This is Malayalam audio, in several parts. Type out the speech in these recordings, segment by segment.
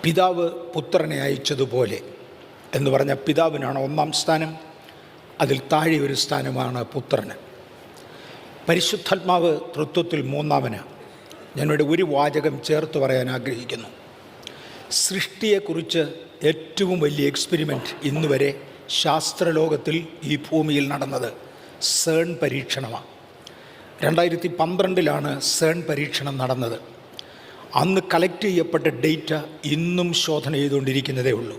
പിതാവ് പുത്രനെ അയച്ചതുപോലെ എന്ന് പറഞ്ഞ പിതാവിനാണ് ഒന്നാം സ്ഥാനം, അതിൽ താഴെ ഒരു സ്ഥാനമാണ് പുത്രന്. പരിശുദ്ധാത്മാവ് തൃത്വത്തിൽ മൂന്നാമന്. ഞാനിവിടെ ഒരു വാചകം ചേർത്ത് പറയാൻ ആഗ്രഹിക്കുന്നു. സൃഷ്ടിയെക്കുറിച്ച് ഏറ്റവും വലിയ എക്സ്പെരിമെൻറ്റ് ഇന്നുവരെ ശാസ്ത്രലോകത്തിൽ ഈ ഭൂമിയിൽ നടന്നത് സേൺ പരീക്ഷണമാണ്. 2012 സേൺ പരീക്ഷണം നടന്നത്. അന്ന് കളക്ട് ചെയ്യപ്പെട്ട ഡേറ്റ ഇന്നും ശോധന ചെയ്തുകൊണ്ടിരിക്കുന്നതേ ഉള്ളൂ.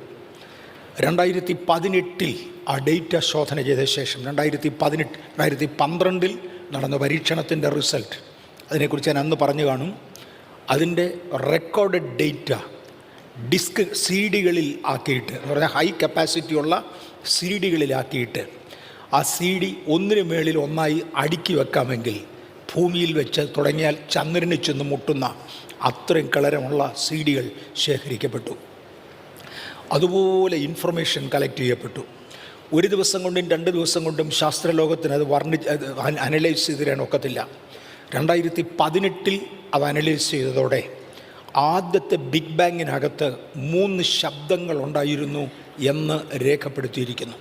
2018 ആ ഡേറ്റ ശോധന ചെയ്ത ശേഷം 2012 നടന്ന പരീക്ഷണത്തിൻ്റെ റിസൾട്ട്, അതിനെക്കുറിച്ച് ഞാൻ അന്ന് പറഞ്ഞു കാണും. അതിൻ്റെ റെക്കോർഡഡ് ഡേറ്റ ഡിസ്ക് CD-കളിൽ ആക്കിയിട്ട്, എന്ന് പറഞ്ഞാൽ ഹൈ കപ്പാസിറ്റിയുള്ള CD-കളിലാക്കിയിട്ട് ആ CD ഒന്നിനു മേളിൽ ഒന്നായി അടുക്കി വെക്കാമെങ്കിൽ ഭൂമിയിൽ വെച്ച് തുടങ്ങിയാൽ ചന്ദ്രന് ചെന്ന് മുട്ടുന്ന അത്രയും കളരമുള്ള CD-കൾ ശേഖരിക്കപ്പെട്ടു. അതുപോലെ ഇൻഫർമേഷൻ കളക്ട് ചെയ്യപ്പെട്ടു. ഒരു ദിവസം കൊണ്ടും 2 ദിവസം കൊണ്ടും ശാസ്ത്രലോകത്തിന് അത് അനലൈസ് ചെയ്ത് തരാൻ ഒക്കത്തില്ല. 2018 അത് അനലൈസ് ചെയ്തതോടെ ആദ്യത്തെ ബിഗ് ബാങ്ങിനകത്ത് 3 ശബ്ദങ്ങളുണ്ടായിരുന്നു എന്ന് രേഖപ്പെടുത്തിയിരിക്കുന്നു.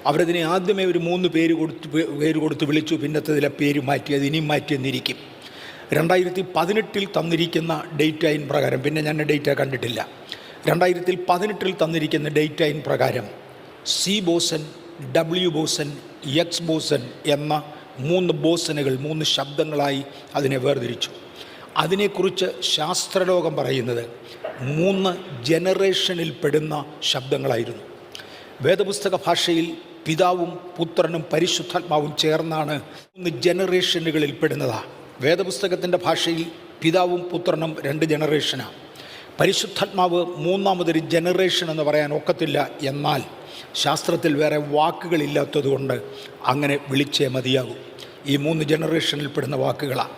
അവരതിനെ ആദ്യമേ ഒരു 3 പേര് കൊടുത്ത് വിളിച്ചു. പിന്നത്തതിലെ പേര് മാറ്റി, അത് ഇനിയും മാറ്റിയെന്നിരിക്കും. 2018 തന്നിരിക്കുന്ന ഡേറ്റ ഇൻ പ്രകാരം, പിന്നെ ഞാൻ ഡേറ്റ കണ്ടിട്ടില്ല, 2018 തന്നിരിക്കുന്ന ഡേറ്റ ഇൻ പ്രകാരം C boson, W boson, X boson എന്ന 3 ബോസനുകൾ 3 ശബ്ദങ്ങളായി അതിനെ വേർതിരിച്ചു. അതിനെക്കുറിച്ച് ശാസ്ത്രലോകം പറയുന്നത് 3 ജനറേഷനിൽ പെടുന്ന ശബ്ദങ്ങളായിരുന്നു. വേദപുസ്തക ഭാഷയിൽ പിതാവും പുത്രനും പരിശുദ്ധാത്മാവും ചേർന്നാണ് 3 ജനറേഷനുകളിൽ പെടുന്നതാണ്. വേദപുസ്തകത്തിൻ്റെ ഭാഷയിൽ പിതാവും പുത്രനും 2 ജനറേഷനാണ്. പരിശുദ്ധാത്മാവ് മൂന്നാമതൊരു ജനറേഷൻ എന്ന് പറയാൻ ഒക്കത്തില്ല. എന്നാൽ ശാസ്ത്രത്തിൽ വേറെ വാക്കുകളില്ലാത്തതുകൊണ്ട് അങ്ങനെ വിളിച്ചേ മതിയാകും. ഈ 3 ജനറേഷനിൽ പെടുന്ന വാക്കുകളാണ്.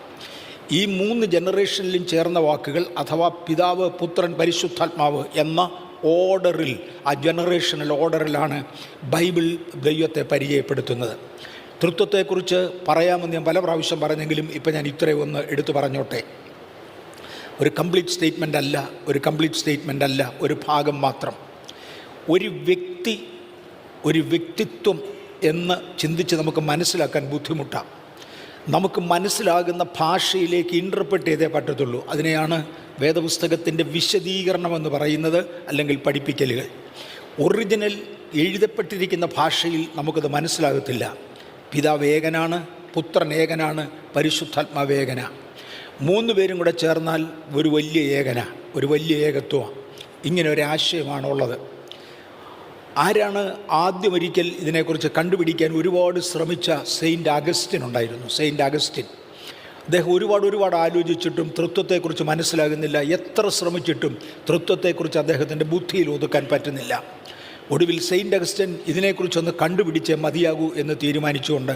ഈ 3 ജനറേഷനിലും ചേർന്ന വാക്കുകൾ അഥവാ പിതാവ്, പുത്രൻ, പരിശുദ്ധാത്മാവ് എന്ന ഓർഡറിൽ, ആ ജനറേഷണൽ ഓർഡറിലാണ് ബൈബിൾ ദൈവത്തെ പരിചയപ്പെടുത്തുന്നത്. തൃത്വത്തെക്കുറിച്ച് പറയാമെന്ന് ഞാൻ പല പ്രാവശ്യം പറഞ്ഞെങ്കിലും ഇപ്പം ഞാൻ ഇത്രയും ഒന്ന് എടുത്തു പറഞ്ഞോട്ടെ. ഒരു കംപ്ലീറ്റ് സ്റ്റേറ്റ്മെൻ്റ് അല്ല, ഒരു ഭാഗം മാത്രം. ഒരു വ്യക്തി, ഒരു വ്യക്തിത്വം എന്ന് ചിന്തിച്ച് നമുക്ക് മനസ്സിലാക്കാൻ ബുദ്ധിമുട്ടാണ്. നമുക്ക് മനസ്സിലാകുന്ന ഭാഷയിലേക്ക് ഇൻ്റർപ്രറ്റ് ചെയ്തേ പറ്റത്തുള്ളൂ. അതിനെയാണ് വേദപുസ്തകത്തിൻ്റെ വിശദീകരണമെന്ന് പറയുന്നത്, അല്ലെങ്കിൽ പഠിപ്പിക്കലുകൾ. ഒറിജിനൽ എഴുതപ്പെട്ടിരിക്കുന്ന ഭാഷയിൽ നമുക്കത് മനസ്സിലാകത്തില്ല. പിതാവ് ഏകനാണ്, പുത്രൻ ഏകനാണ്, പരിശുദ്ധാത്മാവ് ഏകനാണ്. 3 പേരും കൂടെ ചേർന്നാൽ ഒരു വലിയ ഏകത്വമാണ്. ഇങ്ങനെ ഒരു ആശയമാണുള്ളത്. ആരാണ് ആദ്യമൊരിക്കൽ ഇതിനെക്കുറിച്ച് കണ്ടുപിടിക്കാൻ ഒരുപാട് ശ്രമിച്ച സെയിൻറ്റ് അഗസ്റ്റിൻ ഉണ്ടായിരുന്നു. സെയിൻറ്റ് അഗസ്റ്റിൻ അദ്ദേഹം ഒരുപാട് ആലോചിച്ചിട്ടും തൃത്വത്തെക്കുറിച്ച് മനസ്സിലാകുന്നില്ല. എത്ര ശ്രമിച്ചിട്ടും തൃത്വത്തെക്കുറിച്ച് അദ്ദേഹത്തിൻ്റെ ബുദ്ധിയിൽ ഒതുക്കാൻ പറ്റുന്നില്ല. ഒടുവിൽ സെയിൻറ്റ് അഗസ്റ്റിൻ ഇതിനെക്കുറിച്ചൊന്ന് കണ്ടുപിടിച്ചേ മതിയാകൂ എന്ന് തീരുമാനിച്ചുകൊണ്ട്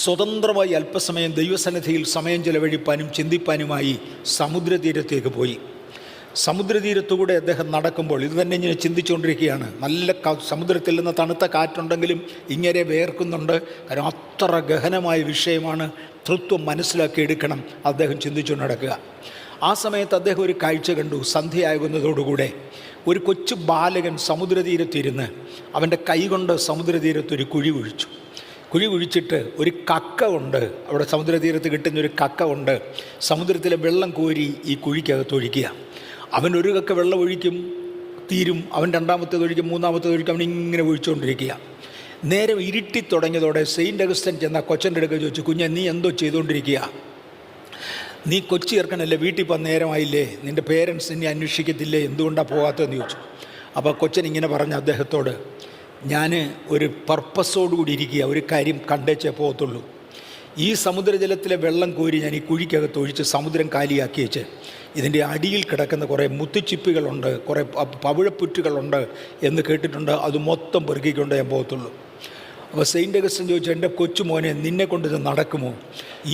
സ്വതന്ത്രമായി അല്പസമയം ദൈവസന്നിധിയിൽ സമയം ചെലവഴിപ്പാനും ചിന്തിപ്പാനുമായി സമുദ്രതീരത്തേക്ക് പോയി. സമുദ്രതീരത്തുകൂടെ അദ്ദേഹം നടക്കുമ്പോൾ ഇത് തന്നെ ഇങ്ങനെ ചിന്തിച്ചുകൊണ്ടിരിക്കുകയാണ്. നല്ല സമുദ്രത്തിൽ നിന്ന് തണുത്ത കാറ്റുണ്ടെങ്കിലും ഇങ്ങനെ വേർക്കുന്നുണ്ട്. കാരണം അത്ര ഗഹനമായ വിഷയമാണ്. തൃത്വം മനസ്സിലാക്കിയെടുക്കണം, അദ്ദേഹം ചിന്തിച്ചുകൊണ്ട് നടക്കുക. ആ സമയത്ത് അദ്ദേഹം ഒരു കാഴ്ച കണ്ടു. സന്ധ്യയാകുന്നതോടുകൂടെ ഒരു കൊച്ചു ബാലകൻ സമുദ്രതീരത്തിരുന്ന് അവൻ്റെ കൈകൊണ്ട് സമുദ്രതീരത്തൊരു കുഴി കുഴിച്ചിട്ട് ഒരു കക്ക ഉണ്ട് അവിടെ. സമുദ്രതീരത്ത് കിട്ടുന്ന ഒരു കക്ക ഉണ്ട്. സമുദ്രത്തിലെ വെള്ളം കോരി ഈ കുഴിക്കകത്ത് ഒഴിക്കുക. അവൻ ഒരു കക്ക വെള്ളം ഒഴിക്കും, തീരും. അവൻ 2ാമത്തേത് ഒഴിക്കും, 3ാമത്തേത് ഒഴിക്കും. അവൻ ഇങ്ങനെ ഒഴിച്ചുകൊണ്ടിരിക്കുക. നേരം ഇരുട്ടി തുടങ്ങിയതോടെ സെയിൻറ്റ് അഗസ്റ്റിൻ ചെന്ന കൊച്ചൻ്റെ അടുക്ക ചോദിച്ചു, കുഞ്ഞെ നീ എന്തോ ചെയ്തുകൊണ്ടിരിക്കുക? നീ കൊച്ചി ചേർക്കണല്ലേ, വീട്ടിൽ പോകാൻ നേരമായില്ലേ, നിൻ്റെ പേരൻസ് നിന്നെ അന്വേഷിക്കത്തില്ലേ, എന്തുകൊണ്ടാണ് പോകാത്തതെന്ന് ചോദിച്ചു. അപ്പോൾ കൊച്ചൻ ഇങ്ങനെ പറഞ്ഞ അദ്ദേഹത്തോട്, ഞാൻ ഒരു പർപ്പസോടുകൂടി ഇരിക്കുക, ഒരു കാര്യം കണ്ടേച്ചേ പോകത്തുള്ളൂ. ഈ സമുദ്രജലത്തിലെ വെള്ളം കോരി ഞാൻ ഈ കുഴിക്കകത്ത് ഒഴിച്ച് സമുദ്രം കാലിയാക്കി വെച്ച് ഇതിൻ്റെ അടിയിൽ കിടക്കുന്ന കുറേ മുത്തുച്ചിപ്പികളുണ്ട്, കുറേ പവിഴപ്പുറ്റുകളുണ്ട് എന്ന് കേട്ടിട്ടുണ്ട്. അത് മൊത്തം പെറുക്കിക്കൊണ്ട് ഞാൻ പോകത്തുള്ളൂ. അപ്പോൾ സെയിൻറ്റ് അഗസ്റ്റിൻ ചോദിച്ചു, എൻ്റെ കൊച്ചുമോനെ, നിന്നെ കൊണ്ടിത് നടക്കുമോ?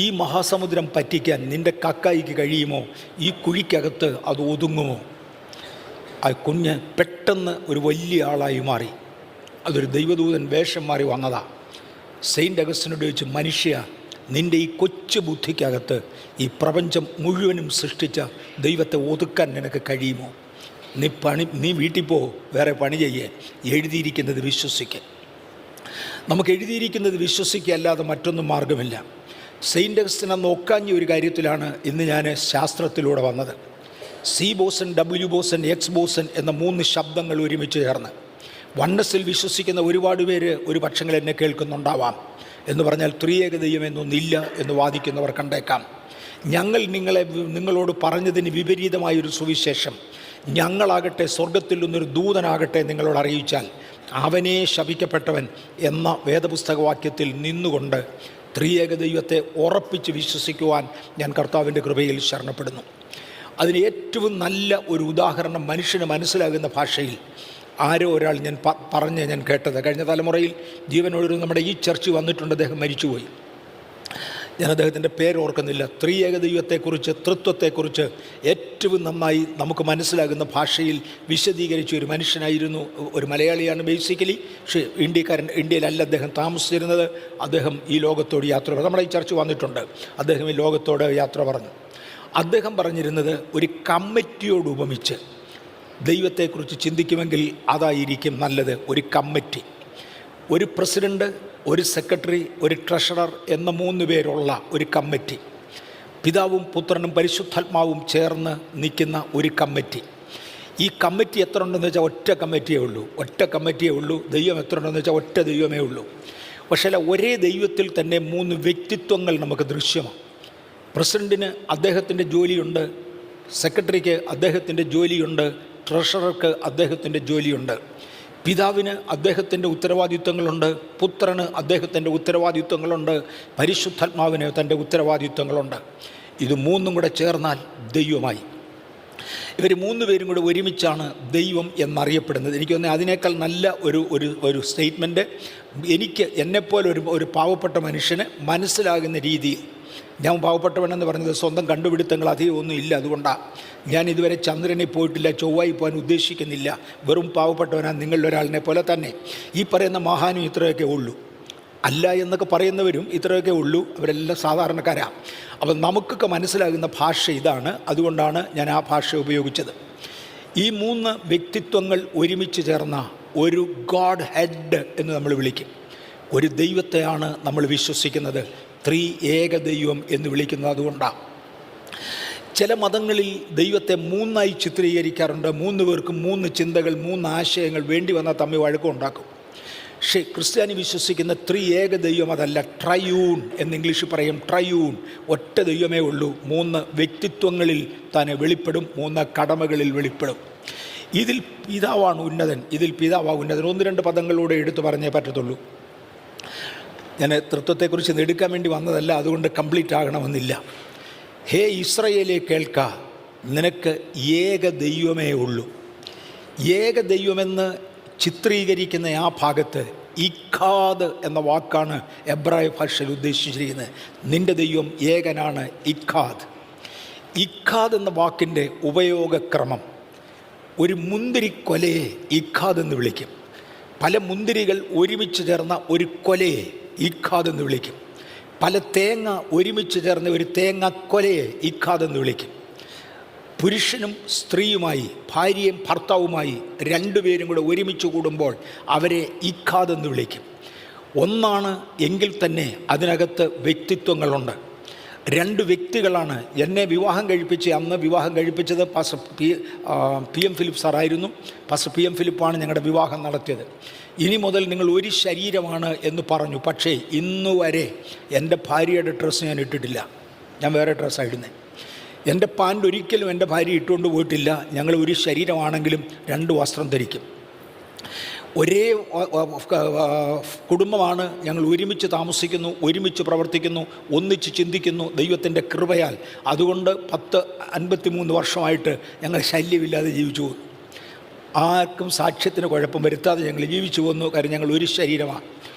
ഈ മഹാസമുദ്രം പറ്റിക്കാൻ നിൻ്റെ കക്കായിക്ക് കഴിയുമോ? ഈ കുഴിക്കകത്ത് അത് ഒതുങ്ങുമോ? ആ കുഞ്ഞ് പെട്ടെന്ന് ഒരു വലിയ ആളായി മാറി. അതൊരു ദൈവദൂതൻ വേഷം മാറി വന്നതാണ്. സെയിൻറ്റ് അഗസ്റ്റിനോട് ചോദിച്ചു, മനുഷ്യ, നിൻ്റെ ഈ കൊച്ചു ബുദ്ധിക്കകത്ത് ഈ പ്രപഞ്ചം മുഴുവനും സൃഷ്ടിച്ച ദൈവത്തെ ഒതുക്കാൻ നിനക്ക് കഴിയുമോ? നീ വീട്ടിൽ പോ, വേറെ പണി ചെയ്യേ, എഴുതിയിരിക്കുന്നത് വിശ്വസിക്കുക. നമുക്ക് എഴുതിയിരിക്കുന്നത് വിശ്വസിക്കുക, അല്ലാതെ മറ്റൊന്നും മാർഗമില്ല. സെയിൻറ്റ് അഗസ്റ്റിൻ അന്ന് ഒക്കാഞ്ഞ ഒരു കാര്യത്തിലാണ് ഇന്ന് ഞാൻ ശാസ്ത്രത്തിലൂടെ വന്നത്. C boson, W boson, X boson എന്ന 3 ശബ്ദങ്ങൾ ഒരുമിച്ച് ചേർന്ന് വണ്ണസിൽ വിശ്വസിക്കുന്ന ഒരുപാട് പേര് ഒരു പക്ഷങ്ങൾ എന്നെ കേൾക്കുന്നുണ്ടാവാം. എന്ന് പറഞ്ഞാൽ ത്രിയേക ദൈവം എന്നൊന്നില്ല എന്ന് വാദിക്കുന്നവർ കണ്ടേക്കാം. ഞങ്ങൾ നിങ്ങളോട് പറഞ്ഞതിന് വിപരീതമായൊരു സുവിശേഷം ഞങ്ങളാകട്ടെ, സ്വർഗത്തിൽ നിന്നൊരു ദൂതനാകട്ടെ നിങ്ങളോട് അറിയിച്ചാൽ അവനെ ശപിക്കപ്പെട്ടവൻ എന്ന വേദപുസ്തകവാക്യത്തിൽ നിന്നുകൊണ്ട് ത്രിയേക ദൈവത്തെ ഉറപ്പിച്ച് വിശ്വസിക്കുവാൻ ഞാൻ കർത്താവിൻ്റെ കൃപയിൽ ശരണപ്പെടുന്നു. അതിന് ഏറ്റവും നല്ല ഒരു ഉദാഹരണം മനുഷ്യന് മനസ്സിലാകുന്ന ഭാഷയിൽ ആരോ ഒരാൾ ഞാൻ കേട്ടത്. കഴിഞ്ഞ തലമുറയിൽ ജീവനോടൊരു നമ്മുടെ ഈ ചർച്ച് വന്നിട്ടുണ്ട്, അദ്ദേഹം മരിച്ചുപോയി. ഞാൻ അദ്ദേഹത്തിൻ്റെ പേരോർക്കുന്നില്ല. ത്രിയേക ദൈവത്തെക്കുറിച്ച്, തൃത്വത്തെക്കുറിച്ച് ഏറ്റവും നന്നായി നമുക്ക് മനസ്സിലാകുന്ന ഭാഷയിൽ വിശദീകരിച്ച ഒരു മനുഷ്യനായിരുന്നു. ഒരു മലയാളിയാണ് ബേസിക്കലി, പക്ഷേ ഇന്ത്യയിലല്ല അദ്ദേഹം താമസിച്ചിരുന്നത്. അദ്ദേഹം ഈ ലോകത്തോട് യാത്ര പറഞ്ഞു. നമ്മുടെ ഈ ചർച്ച് വന്നിട്ടുണ്ട്. അദ്ദേഹം ഈ ലോകത്തോട് യാത്ര പറഞ്ഞു. അദ്ദേഹം പറഞ്ഞിരുന്നത്, ഒരു കമ്മിറ്റിയോട് ഉപമിച്ച് ദൈവത്തെക്കുറിച്ച് ചിന്തിക്കുമെങ്കിൽ അതായിരിക്കും നല്ലത്. ഒരു കമ്മിറ്റി, ഒരു പ്രസിഡൻറ്റ്, ഒരു സെക്രട്ടറി, ഒരു ട്രഷറർ എന്ന 3 പേരുള്ള ഒരു കമ്മിറ്റി, പിതാവും പുത്രനും പരിശുദ്ധാത്മാവും ചേർന്ന് നിൽക്കുന്ന ഒരു കമ്മിറ്റി. ഈ കമ്മിറ്റി എത്ര ഉണ്ടെന്ന് വെച്ചാൽ ഒറ്റ കമ്മിറ്റിയേ ഉള്ളൂ. ദൈവം എത്ര ഉണ്ടെന്ന് വെച്ചാൽ ഒറ്റ ദൈവമേ ഉള്ളൂ. പക്ഷേ ഒരേ ദൈവത്തിൽ തന്നെ 3 വ്യക്തിത്വങ്ങൾ നമുക്ക് ദൃശ്യമാണ്. പ്രസിഡൻറ്റിന് അദ്ദേഹത്തിൻ്റെ ജോലിയുണ്ട്, സെക്രട്ടറിക്ക് അദ്ദേഹത്തിൻ്റെ ജോലിയുണ്ട്, ട്രഷറർക്ക് അദ്ദേഹത്തിൻ്റെ ജോലിയുണ്ട്, പിതാവിന് അദ്ദേഹത്തിൻ്റെ ഉത്തരവാദിത്വങ്ങളുണ്ട്, പുത്രന് അദ്ദേഹത്തിൻ്റെ ഉത്തരവാദിത്വങ്ങളുണ്ട്, പരിശുദ്ധാത്മാവിന് തൻ്റെ ഉത്തരവാദിത്വങ്ങളുണ്ട്. ഇത് 3 കൂടെ ചേർന്നാൽ ദൈവമായി. ഇവർ 3 പേരും കൂടെ ഒരുമിച്ചാണ് ദൈവം എന്നറിയപ്പെടുന്നത്. എനിക്ക് തോന്നുന്നത് അതിനേക്കാൾ നല്ല ഒരു സ്റ്റേറ്റ്മെൻറ്റ് എന്നെപ്പോലെ ഒരു പാവപ്പെട്ട മനുഷ്യന് മനസ്സിലാകുന്ന രീതിയിൽ. ഞാൻ പാവപ്പെട്ടവനെന്ന് പറഞ്ഞത് സ്വന്തം കണ്ടുപിടുത്തങ്ങൾ അധികം ഒന്നും ഇല്ല, അതുകൊണ്ടാണ്. ഞാൻ ഇതുവരെ ചന്ദ്രനിൽ പോയിട്ടില്ല, ചൊവ്വായി പോകാൻ ഉദ്ദേശിക്കുന്നില്ല. വെറും പാവപ്പെട്ടവനാണ് നിങ്ങളിലൊരാളിനെ പോലെ തന്നെ. ഈ പറയുന്ന മഹാനും ഇത്രയൊക്കെ ഉള്ളൂ, അല്ല എന്നൊക്കെ പറയുന്നവരും ഇത്രയൊക്കെ ഉള്ളൂ. അവരെല്ലാം സാധാരണക്കാരാണ്. അപ്പം നമുക്കൊക്കെ മനസ്സിലാകുന്ന ഭാഷ ഇതാണ്. അതുകൊണ്ടാണ് ഞാൻ ആ ഭാഷ ഉപയോഗിച്ചത്. ഈ 3 വ്യക്തിത്വങ്ങൾ ഒരുമിച്ച് ചേർന്ന ഒരു ഗോഡ് ഹെഡ് എന്ന് നമ്മൾ വിളിക്കും. ഒരു ദൈവത്തെയാണ് നമ്മൾ വിശ്വസിക്കുന്നത്. ഏക ദൈവം എന്ന് വിളിക്കുന്നത് അതുകൊണ്ടാണ്. ചില മതങ്ങളിൽ ദൈവത്തെ 3ആയി ചിത്രീകരിക്കാറുണ്ട്. 3 പേർക്കും 3 ചിന്തകൾ, 3 ആശയങ്ങൾ വേണ്ടി വന്നാൽ തമ്മിൽ വഴക്കമുണ്ടാക്കും. പക്ഷേ ക്രിസ്ത്യാനി വിശ്വസിക്കുന്ന ഏക ദൈവം അതല്ല. ട്രയൂൺ എന്ന് ഇംഗ്ലീഷിൽ പറയും. ട്രയൂൺ, ഒറ്റ ദൈവമേ ഉള്ളൂ. 3 വ്യക്തിത്വങ്ങളിൽ തന്നെ വെളിപ്പെടും, 3 കടമകളിൽ വെളിപ്പെടും. ഇതിൽ പിതാവാണ് ഉന്നതൻ, 1-2 പദങ്ങളിലൂടെ എടുത്തു പറഞ്ഞേ പറ്റത്തുള്ളൂ. ഞാൻ തൃത്വത്തെക്കുറിച്ച് എടുക്കാൻ വേണ്ടി വന്നതല്ല, അതുകൊണ്ട് കംപ്ലീറ്റ് ആകണമെന്നില്ല. ഹേ ഇസ്രായേലേ കേൾക്ക, നിനക്ക് ഏക ദൈവമേ ഉള്ളൂ. ഏക ദൈവമെന്ന് ചിത്രീകരിക്കുന്ന ആ ഭാഗത്ത് ഇഖാദ് എന്ന വാക്കാണ് എബ്രായ ഭാഷയിൽ ഉദ്ദേശിച്ചിരിക്കുന്നത്. നിൻ്റെ ദൈവം ഏകനാണ്. ഇഖാദ് എന്ന വാക്കിൻ്റെ ഉപയോഗക്രമം, ഒരു മുന്തിരിക്കൊലയെ ഇഖാദ് എന്ന് വിളിക്കും. പല മുന്തിരികൾ ഒരുമിച്ച് ചേർന്ന ഒരു കൊലയെ ഇഖാദ് എന്ന് വിളിക്കും. പല തേങ്ങ ഒരുമിച്ച് ചേർന്ന ഒരു തേങ്ങക്കൊലയെ ഇഖാദ് എന്ന് വിളിക്കും. പുരുഷനും സ്ത്രീയുമായി, ഭാര്യയും ഭർത്താവുമായി 2 പേരും കൂടെ ഒരുമിച്ച് കൂടുമ്പോൾ അവരെ ഇഖാദ് എന്ന് വിളിക്കും. ഒന്നാണ് എങ്കിൽ തന്നെ അതിനകത്ത് വ്യക്തിത്വങ്ങളുണ്ട്. 2 വ്യക്തികളാണ്. എന്നെ വിവാഹം കഴിപ്പിച്ചത് പാസ്റ്റർ PM ഫിലിപ്പ് സാറായിരുന്നു. പാസ്റ്റർ PM ഫിലിപ്പാണ് ഞങ്ങളുടെ വിവാഹം നടത്തിയത്. ഇനി മുതൽ നിങ്ങൾ ഒരു ശരീരമാണ് എന്ന് പറഞ്ഞു. പക്ഷേ ഇന്നുവരെ എൻ്റെ ഭാര്യയുടെ ഡ്രസ്സ് ഞാൻ ഇട്ടിട്ടില്ല. ഞാൻ വേറെ ഡ്രസ്സാണ് ഇടുന്നത്. എൻ്റെ പാൻറ് ഒരിക്കലും എൻ്റെ ഭാര്യ ഇട്ടുകൊണ്ട് പോയിട്ടില്ല. ഞങ്ങൾ ഒരു ശരീരമാണെങ്കിലും 2 വസ്ത്രം ധരിക്കും. ഒരേ കുടുംബമാണ്. ഞങ്ങൾ ഒരുമിച്ച് താമസിക്കുന്നു, ഒരുമിച്ച് പ്രവർത്തിക്കുന്നു, ഒന്നിച്ച് ചിന്തിക്കുന്നു ദൈവത്തിൻ്റെ കൃപയാൽ. അതുകൊണ്ട് 53 വർഷമായിട്ട് ഞങ്ങൾ ശല്യമില്ലാതെ ജീവിച്ചു പോകുന്നു. ആർക്കും സാക്ഷ്യത്തിന് കുഴപ്പം വരുത്താതെ ഞങ്ങൾ ജീവിച്ചു പോകുന്നു. കാര്യം ഞങ്ങൾ ഒരു ശരീരമാണ്.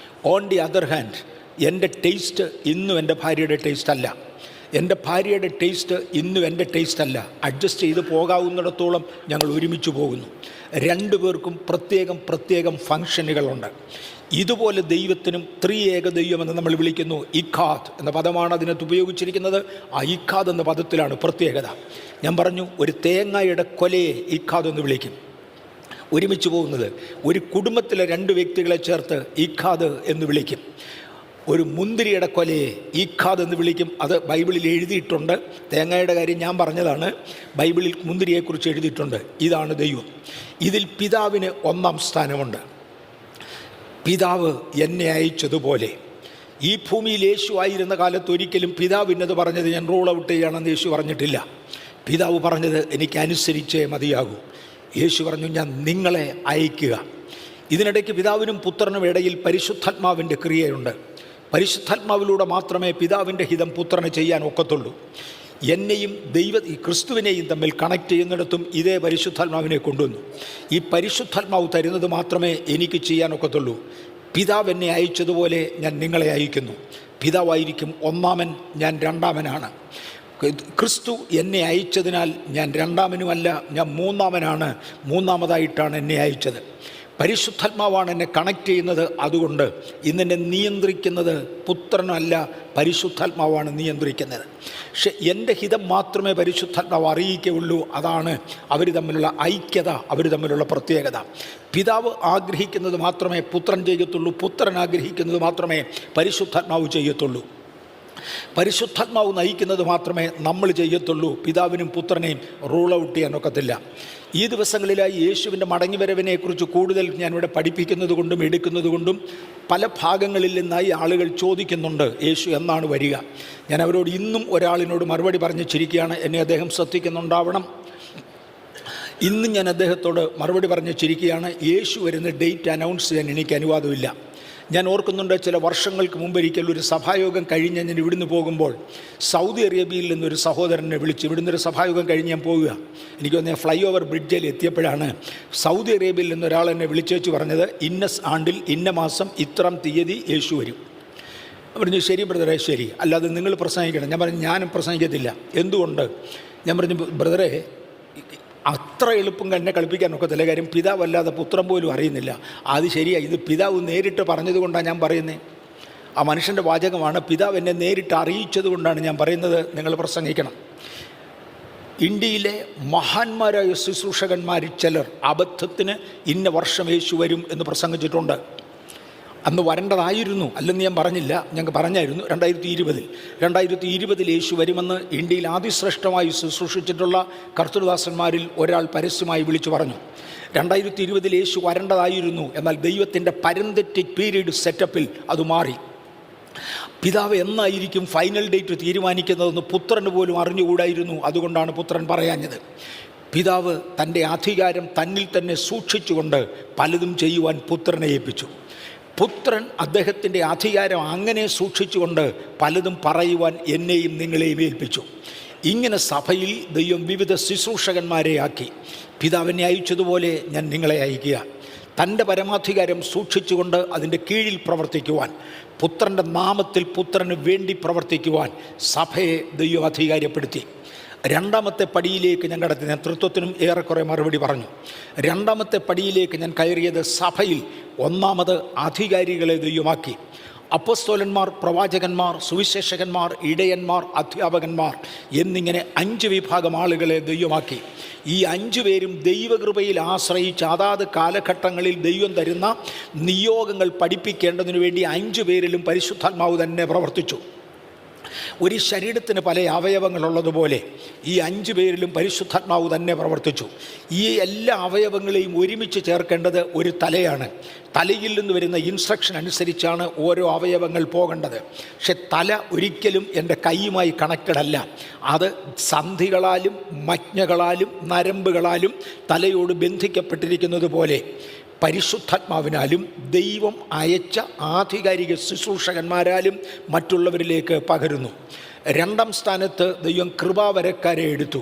ഓൺ ദി അതർ ഹാൻഡ്, എൻ്റെ ടേസ്റ്റ് ഇന്നും എൻ്റെ ഭാര്യയുടെ ടേസ്റ്റ് അല്ല. എൻ്റെ ഭാര്യയുടെ ടേസ്റ്റ് ഇന്നും എൻ്റെ ടേസ്റ്റ് അല്ല. അഡ്ജസ്റ്റ് ചെയ്ത് പോകാവുന്നിടത്തോളം ഞങ്ങൾ ഒരുമിച്ച് പോകുന്നു. രണ്ടുപേർക്കും പ്രത്യേകം ഫങ്ഷനുകളുണ്ട്. ഇതുപോലെ ദൈവത്തിനും ത്രിയേക ദൈവമെന്ന് നമ്മൾ വിളിക്കുന്നു. ഇഖാദ് എന്ന പദമാണ് അതിനകത്ത് ഉപയോഗിച്ചിരിക്കുന്നത്. ആ ഇഖാദ് എന്ന പദത്തിലാണ് പ്രത്യേകത. ഞാൻ പറഞ്ഞു, ഒരു തേങ്ങയുടെ കൊലയെ ഇഖാദ് എന്ന് വിളിക്കും. ഒരുമിച്ച് പോകുന്നത് ഒരു കുടുംബത്തിലെ രണ്ട് വ്യക്തികളെ ചേർത്ത് ഇഖാദ് എന്ന് വിളിക്കും. ഒരു മുന്തിരിയുടെ കൊലയെ ഈഖാദ് എന്ന് വിളിക്കും. അത് ബൈബിളിൽ എഴുതിയിട്ടുണ്ട്. തേങ്ങയുടെ കാര്യം ഞാൻ പറഞ്ഞതാണ്. ബൈബിളിൽ മുന്തിരിയെക്കുറിച്ച് എഴുതിയിട്ടുണ്ട്. ഇതാണ് ദൈവം. ഇതിൽ പിതാവിന് ഒന്നാം സ്ഥാനമുണ്ട്. പിതാവ് എന്നെ അയച്ചതുപോലെ. ഈ ഭൂമിയിൽ യേശു ആയിരുന്ന കാലത്ത് ഒരിക്കലും പിതാവ് ഇന്നത് പറഞ്ഞത് ഞാൻ റൂൾ ഔട്ട് ചെയ്യണമെന്ന് യേശു പറഞ്ഞിട്ടില്ല. പിതാവ് പറഞ്ഞത് എനിക്ക് അനുസരിച്ചേ മതിയാകൂ. യേശു പറഞ്ഞു, ഞാൻ നിങ്ങളെ അയക്കുക. ഇതിനിടയ്ക്ക് പിതാവിനും പുത്രനും ഇടയിൽ പരിശുദ്ധാത്മാവിൻ്റെ ക്രിയയുണ്ട്. പരിശുദ്ധാത്മാവിലൂടെ മാത്രമേ പിതാവിൻ്റെ ഹിതം പുത്രന് ചെയ്യാൻ ഒക്കത്തുള്ളൂ. എന്നെയും ക്രിസ്തുവിനെയും തമ്മിൽ കണക്ട് ചെയ്യുന്നിടത്തും ഇതേ പരിശുദ്ധാത്മാവിനെ കൊണ്ടുവന്നു. ഈ പരിശുദ്ധാത്മാവ് തരുന്നത് മാത്രമേ എനിക്ക് ചെയ്യാൻ ഒക്കത്തുള്ളൂ. പിതാവ് എന്നെ അയച്ചതുപോലെ ഞാൻ നിങ്ങളെ അയക്കുന്നു. പിതാവായിരിക്കും ഒന്നാമൻ, ഞാൻ രണ്ടാമനാണ്. ക്രിസ്തു എന്നെ അയച്ചതിനാൽ ഞാൻ രണ്ടാമനുമല്ല, ഞാൻ മൂന്നാമനാണ്. മൂന്നാമതായിട്ടാണ് എന്നെ അയച്ചത്. പരിശുദ്ധാത്മാവാണ് എന്നെ കണക്ട് ചെയ്യുന്നത്. അതുകൊണ്ട് ഇന്നെന്നെ നിയന്ത്രിക്കുന്നത് പുത്രനല്ല, പരിശുദ്ധാത്മാവാണ് നിയന്ത്രിക്കുന്നത്. പക്ഷെ എൻ്റെ ഹിതം മാത്രമേ പരിശുദ്ധാത്മാവ് അറിയിക്കുകയുള്ളൂ. അതാണ് അവർ തമ്മിലുള്ള ഐക്യത, അവർ തമ്മിലുള്ള പ്രത്യേകത. പിതാവ് ആഗ്രഹിക്കുന്നത് മാത്രമേ പുത്രൻ ചെയ്യത്തുള്ളൂ. പുത്രൻ ആഗ്രഹിക്കുന്നത് മാത്രമേ പരിശുദ്ധാത്മാവ് ചെയ്യത്തുള്ളൂ. പരിശുദ്ധാത്മാവ് നയിക്കുന്നത് മാത്രമേ നമ്മൾ ചെയ്യത്തുള്ളൂ. പിതാവിനും പുത്രനെയും റൂൾ ഔട്ട് ചെയ്യാനൊക്കത്തില്ല. ഈ ദിവസങ്ങളിലായി യേശുവിൻ്റെ മടങ്ങിവരവിനെക്കുറിച്ച് കൂടുതൽ ഞാനിവിടെ പഠിപ്പിക്കുന്നത് കൊണ്ടും എടുക്കുന്നത് കൊണ്ടും പല ഭാഗങ്ങളിൽ നിന്നായി ആളുകൾ ചോദിക്കുന്നുണ്ട്, യേശു എന്നാണ് വരിക. ഞാൻ അവരോട് ഇന്നും ഒരാളിനോട് മറുപടി പറഞ്ഞു ചിരിക്കുകയാണ്. എന്നെ അദ്ദേഹം ശ്രദ്ധിക്കുന്നുണ്ടാവണം. ഇന്നും ഞാൻ അദ്ദേഹത്തോട് മറുപടി പറഞ്ഞു ചിരിക്കുകയാണ്. യേശു വരുന്ന ഡേറ്റ് അനൗൺസ് ചെയ്യാൻ എനിക്ക് അനുവാദമില്ല. ഞാൻ ഓർക്കുന്നുണ്ട്, ചില വർഷങ്ങൾക്ക് മുമ്പൊരിക്കൽ ഒരു സഭായോഗം കഴിഞ്ഞ് ഞാൻ ഇവിടുന്ന് പോകുമ്പോൾ സൗദി അറേബ്യയിൽ നിന്നൊരു സഹോദരനെ വിളിച്ച്, ഇവിടുന്നൊരു സഭായോഗം കഴിഞ്ഞ് ഞാൻ പോവുക. എനിക്ക് തോന്നിയ ഫ്ലൈ ഓവർ ബ്രിഡ്ജിൽ എത്തിയപ്പോഴാണ് സൗദി അറേബ്യയിൽ നിന്നൊരാൾ എന്നെ വിളിച്ചേച്ച് പറഞ്ഞത്, ഇന്ന ആണ്ടിൽ ഇന്ന മാസം ഇത്രാം തീയതി യേശു വരും. പറഞ്ഞു, ശരി ബ്രദറെ, ശരി, അല്ലാതെ നിങ്ങൾ പ്രസംഗിക്കണം. ഞാൻ പറഞ്ഞു, ഞാനും പ്രസംഗിക്കത്തില്ല. എന്തുകൊണ്ട്? ഞാൻ പറഞ്ഞു, ബ്രദറെ, അത്ര എളുപ്പം എന്നെ കളിപ്പിക്കാൻ ഒക്കത്തില്ല. കാര്യം പിതാവല്ലാതെ പുത്രൻ പോലും അറിയുന്നില്ല. അത് ശരിയാണ്. ഇത് പിതാവ് നേരിട്ട് പറഞ്ഞതുകൊണ്ടാണ് ഞാൻ പറയുന്നത്. ആ മനുഷ്യൻ്റെ വാചകമാണ്. പിതാവ് എന്നെ നേരിട്ട് അറിയിച്ചത് കൊണ്ടാണ് ഞാൻ പറയുന്നത്. നിങ്ങൾ പ്രസംഗിക്കണം. ഇന്ത്യയിലെ മഹാന്മാരായ ശുശ്രൂഷകന്മാരിൽ ചിലർ അബദ്ധത്തിന് ഇന്ന വർഷം യേശു വരും എന്ന് പ്രസംഗിച്ചിട്ടുണ്ട്. അന്ന് വരേണ്ടതായിരുന്നു, അല്ലെന്ന് ഞാൻ പറഞ്ഞില്ല. ഞങ്ങൾ പറഞ്ഞായിരുന്നു 2020 യേശു വരുമെന്ന് ഇന്ത്യയിൽ അതിശ്രേഷ്ഠമായി ശുശ്രൂഷിച്ചിട്ടുള്ള കർത്തൃദാസന്മാരിൽ ഒരാൾ പരസ്യമായി വിളിച്ചു പറഞ്ഞു. 2020 യേശു വരേണ്ടതായിരുന്നു. എന്നാൽ ദൈവത്തിൻ്റെ പരന്തറ്റിക് പീരീഡ് സെറ്റപ്പിൽ അത് മാറി. പിതാവ് എന്നായിരിക്കും ഫൈനൽ ഡേറ്റ് തീരുമാനിക്കുന്നതെന്ന് പുത്രന് പോലും അറിഞ്ഞുകൂടായിരുന്നു. അതുകൊണ്ടാണ് പുത്രൻ പറയാഞ്ഞത്. പിതാവ് തൻ്റെ അധികാരം തന്നിൽ തന്നെ സൂക്ഷിച്ചുകൊണ്ട് പലതും ചെയ്യുവാൻ പുത്രനെ ഏൽപ്പിച്ചു. പുത്രൻ അദ്ദേഹത്തിൻ്റെ അധികാരം അങ്ങനെ സൂക്ഷിച്ചുകൊണ്ട് പലതും പറയുവാൻ എന്നെയും നിങ്ങളെയും ഏൽപ്പിച്ചു. ഇങ്ങനെ സഭയിൽ ദൈവം വിവിധ ശുശ്രൂഷകന്മാരെ ആക്കി. പിതാവിനെ അയച്ചതുപോലെ ഞാൻ നിങ്ങളെ അയക്കുക. തൻ്റെ പരമാധികാരം സൂക്ഷിച്ചുകൊണ്ട് അതിൻ്റെ കീഴിൽ പ്രവർത്തിക്കുവാൻ, പുത്രൻ്റെ നാമത്തിൽ പുത്രന് വേണ്ടി പ്രവർത്തിക്കുവാൻ സഭയെ ദൈവം അധികാരപ്പെടുത്തി. രണ്ടാമത്തെ പടിയിലേക്ക് ഞാൻ കടത്തി. ഞാൻ തൃത്വത്തിനും ഏറെക്കുറെ മറുപടി പറഞ്ഞു. രണ്ടാമത്തെ പടിയിലേക്ക് ഞാൻ കയറിയത് സഭയിൽ ഒന്നാമത് അധികാരികളെ ദൈവമാക്കി. അപ്പോസ്തലന്മാർ, പ്രവാചകന്മാർ, സുവിശേഷകന്മാർ, ഇടയന്മാർ, അധ്യാപകന്മാർ എന്നിങ്ങനെ 5 വിഭാഗം ആളുകളെ ദൈവമാക്കി. ഈ 5 പേരും ദൈവകൃപയിൽ ആശ്രയിച്ച് അതാത് കാലഘട്ടങ്ങളിൽ ദൈവം തരുന്ന നിയോഗങ്ങൾ പഠിപ്പിക്കേണ്ടതിനു വേണ്ടി 5 പേരിലും പരിശുദ്ധാത്മാവ് തന്നെ പ്രവർത്തിച്ചു. ഒരു ശരീരത്തിന് പല അവയവങ്ങളുള്ളതുപോലെ ഈ 5 പേരിലും പരിശുദ്ധാത്മാവ് തന്നെ പ്രവർത്തിച്ചു. ഈ എല്ലാ അവയവങ്ങളെയും ഒരുമിച്ച് ചേർക്കേണ്ടത് ഒരു തലയാണ്. തലയിൽ നിന്ന് വരുന്ന ഇൻസ്ട്രക്ഷൻ അനുസരിച്ചാണ് ഓരോ അവയവങ്ങൾ പോകേണ്ടത്. പക്ഷെ തല ഒരിക്കലും എൻ്റെ കൈയുമായി കണക്റ്റഡ് അല്ല. അത് സന്ധികളാലും മജ്ഞകളാലും നരമ്പുകളാലും തലയോട് ബന്ധിക്കപ്പെട്ടിരിക്കുന്നത് പോലെ പരിശുദ്ധാത്മാവിനാലും ദൈവം അയച്ച ആധികാരിക ശുശ്രൂഷകന്മാരാലും മറ്റുള്ളവരിലേക്ക് പകരുന്നു. രണ്ടാം സ്ഥാനത്ത് ദൈവം കൃപാവരക്കാരെ എടുത്തു.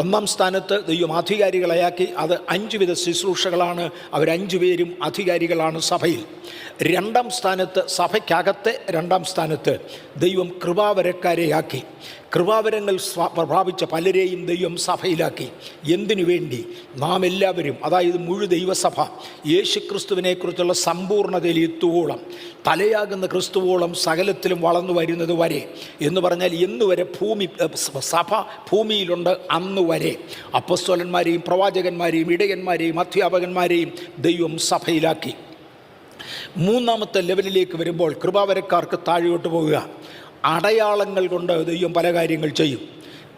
ഒന്നാം സ്ഥാനത്ത് ദൈവം അധികാരികളെയാക്കി. അത് 5 വിധ ശുശ്രൂഷകളാണ്. അവർ 5 പേരും അധികാരികളാണ് സഭയിൽ. രണ്ടാം സ്ഥാനത്ത്, സഭയ്ക്കകത്തെ രണ്ടാം സ്ഥാനത്ത് ദൈവം കൃപാവരക്കാരെയാക്കി. കൃപാവരങ്ങൾ പ്രാപിച്ച പലരെയും ദൈവം സഭയിലാക്കി. എന്തിനു വേണ്ടി? നാം എല്ലാവരും, അതായത് മുഴു ദൈവസഭ യേശുക്രിസ്തുവിനെക്കുറിച്ചുള്ള സമ്പൂർണ്ണതയിൽ എത്തുവോളം, തലയാകുന്ന ക്രിസ്തുവോളം സകലത്തിലും വളർന്നു വരുന്നത് വരെ എന്ന് പറഞ്ഞാൽ എന്നുവരെ സഭ ഭൂമിയിലുണ്ട് അന്ന് വരെ അപ്പോസ്തലന്മാരെയും പ്രവാചകന്മാരെയും ഇടയന്മാരെയും അധ്യാപകന്മാരെയും ദൈവം സഭയിലാക്കി. മൂന്നാമത്തെ ലെവലിലേക്ക് വരുമ്പോൾ കൃപാവരക്കാർക്ക് താഴോട്ട് പോവുക. അടയാളങ്ങൾ കൊണ്ട് ദൈവം പല കാര്യങ്ങൾ ചെയ്യും.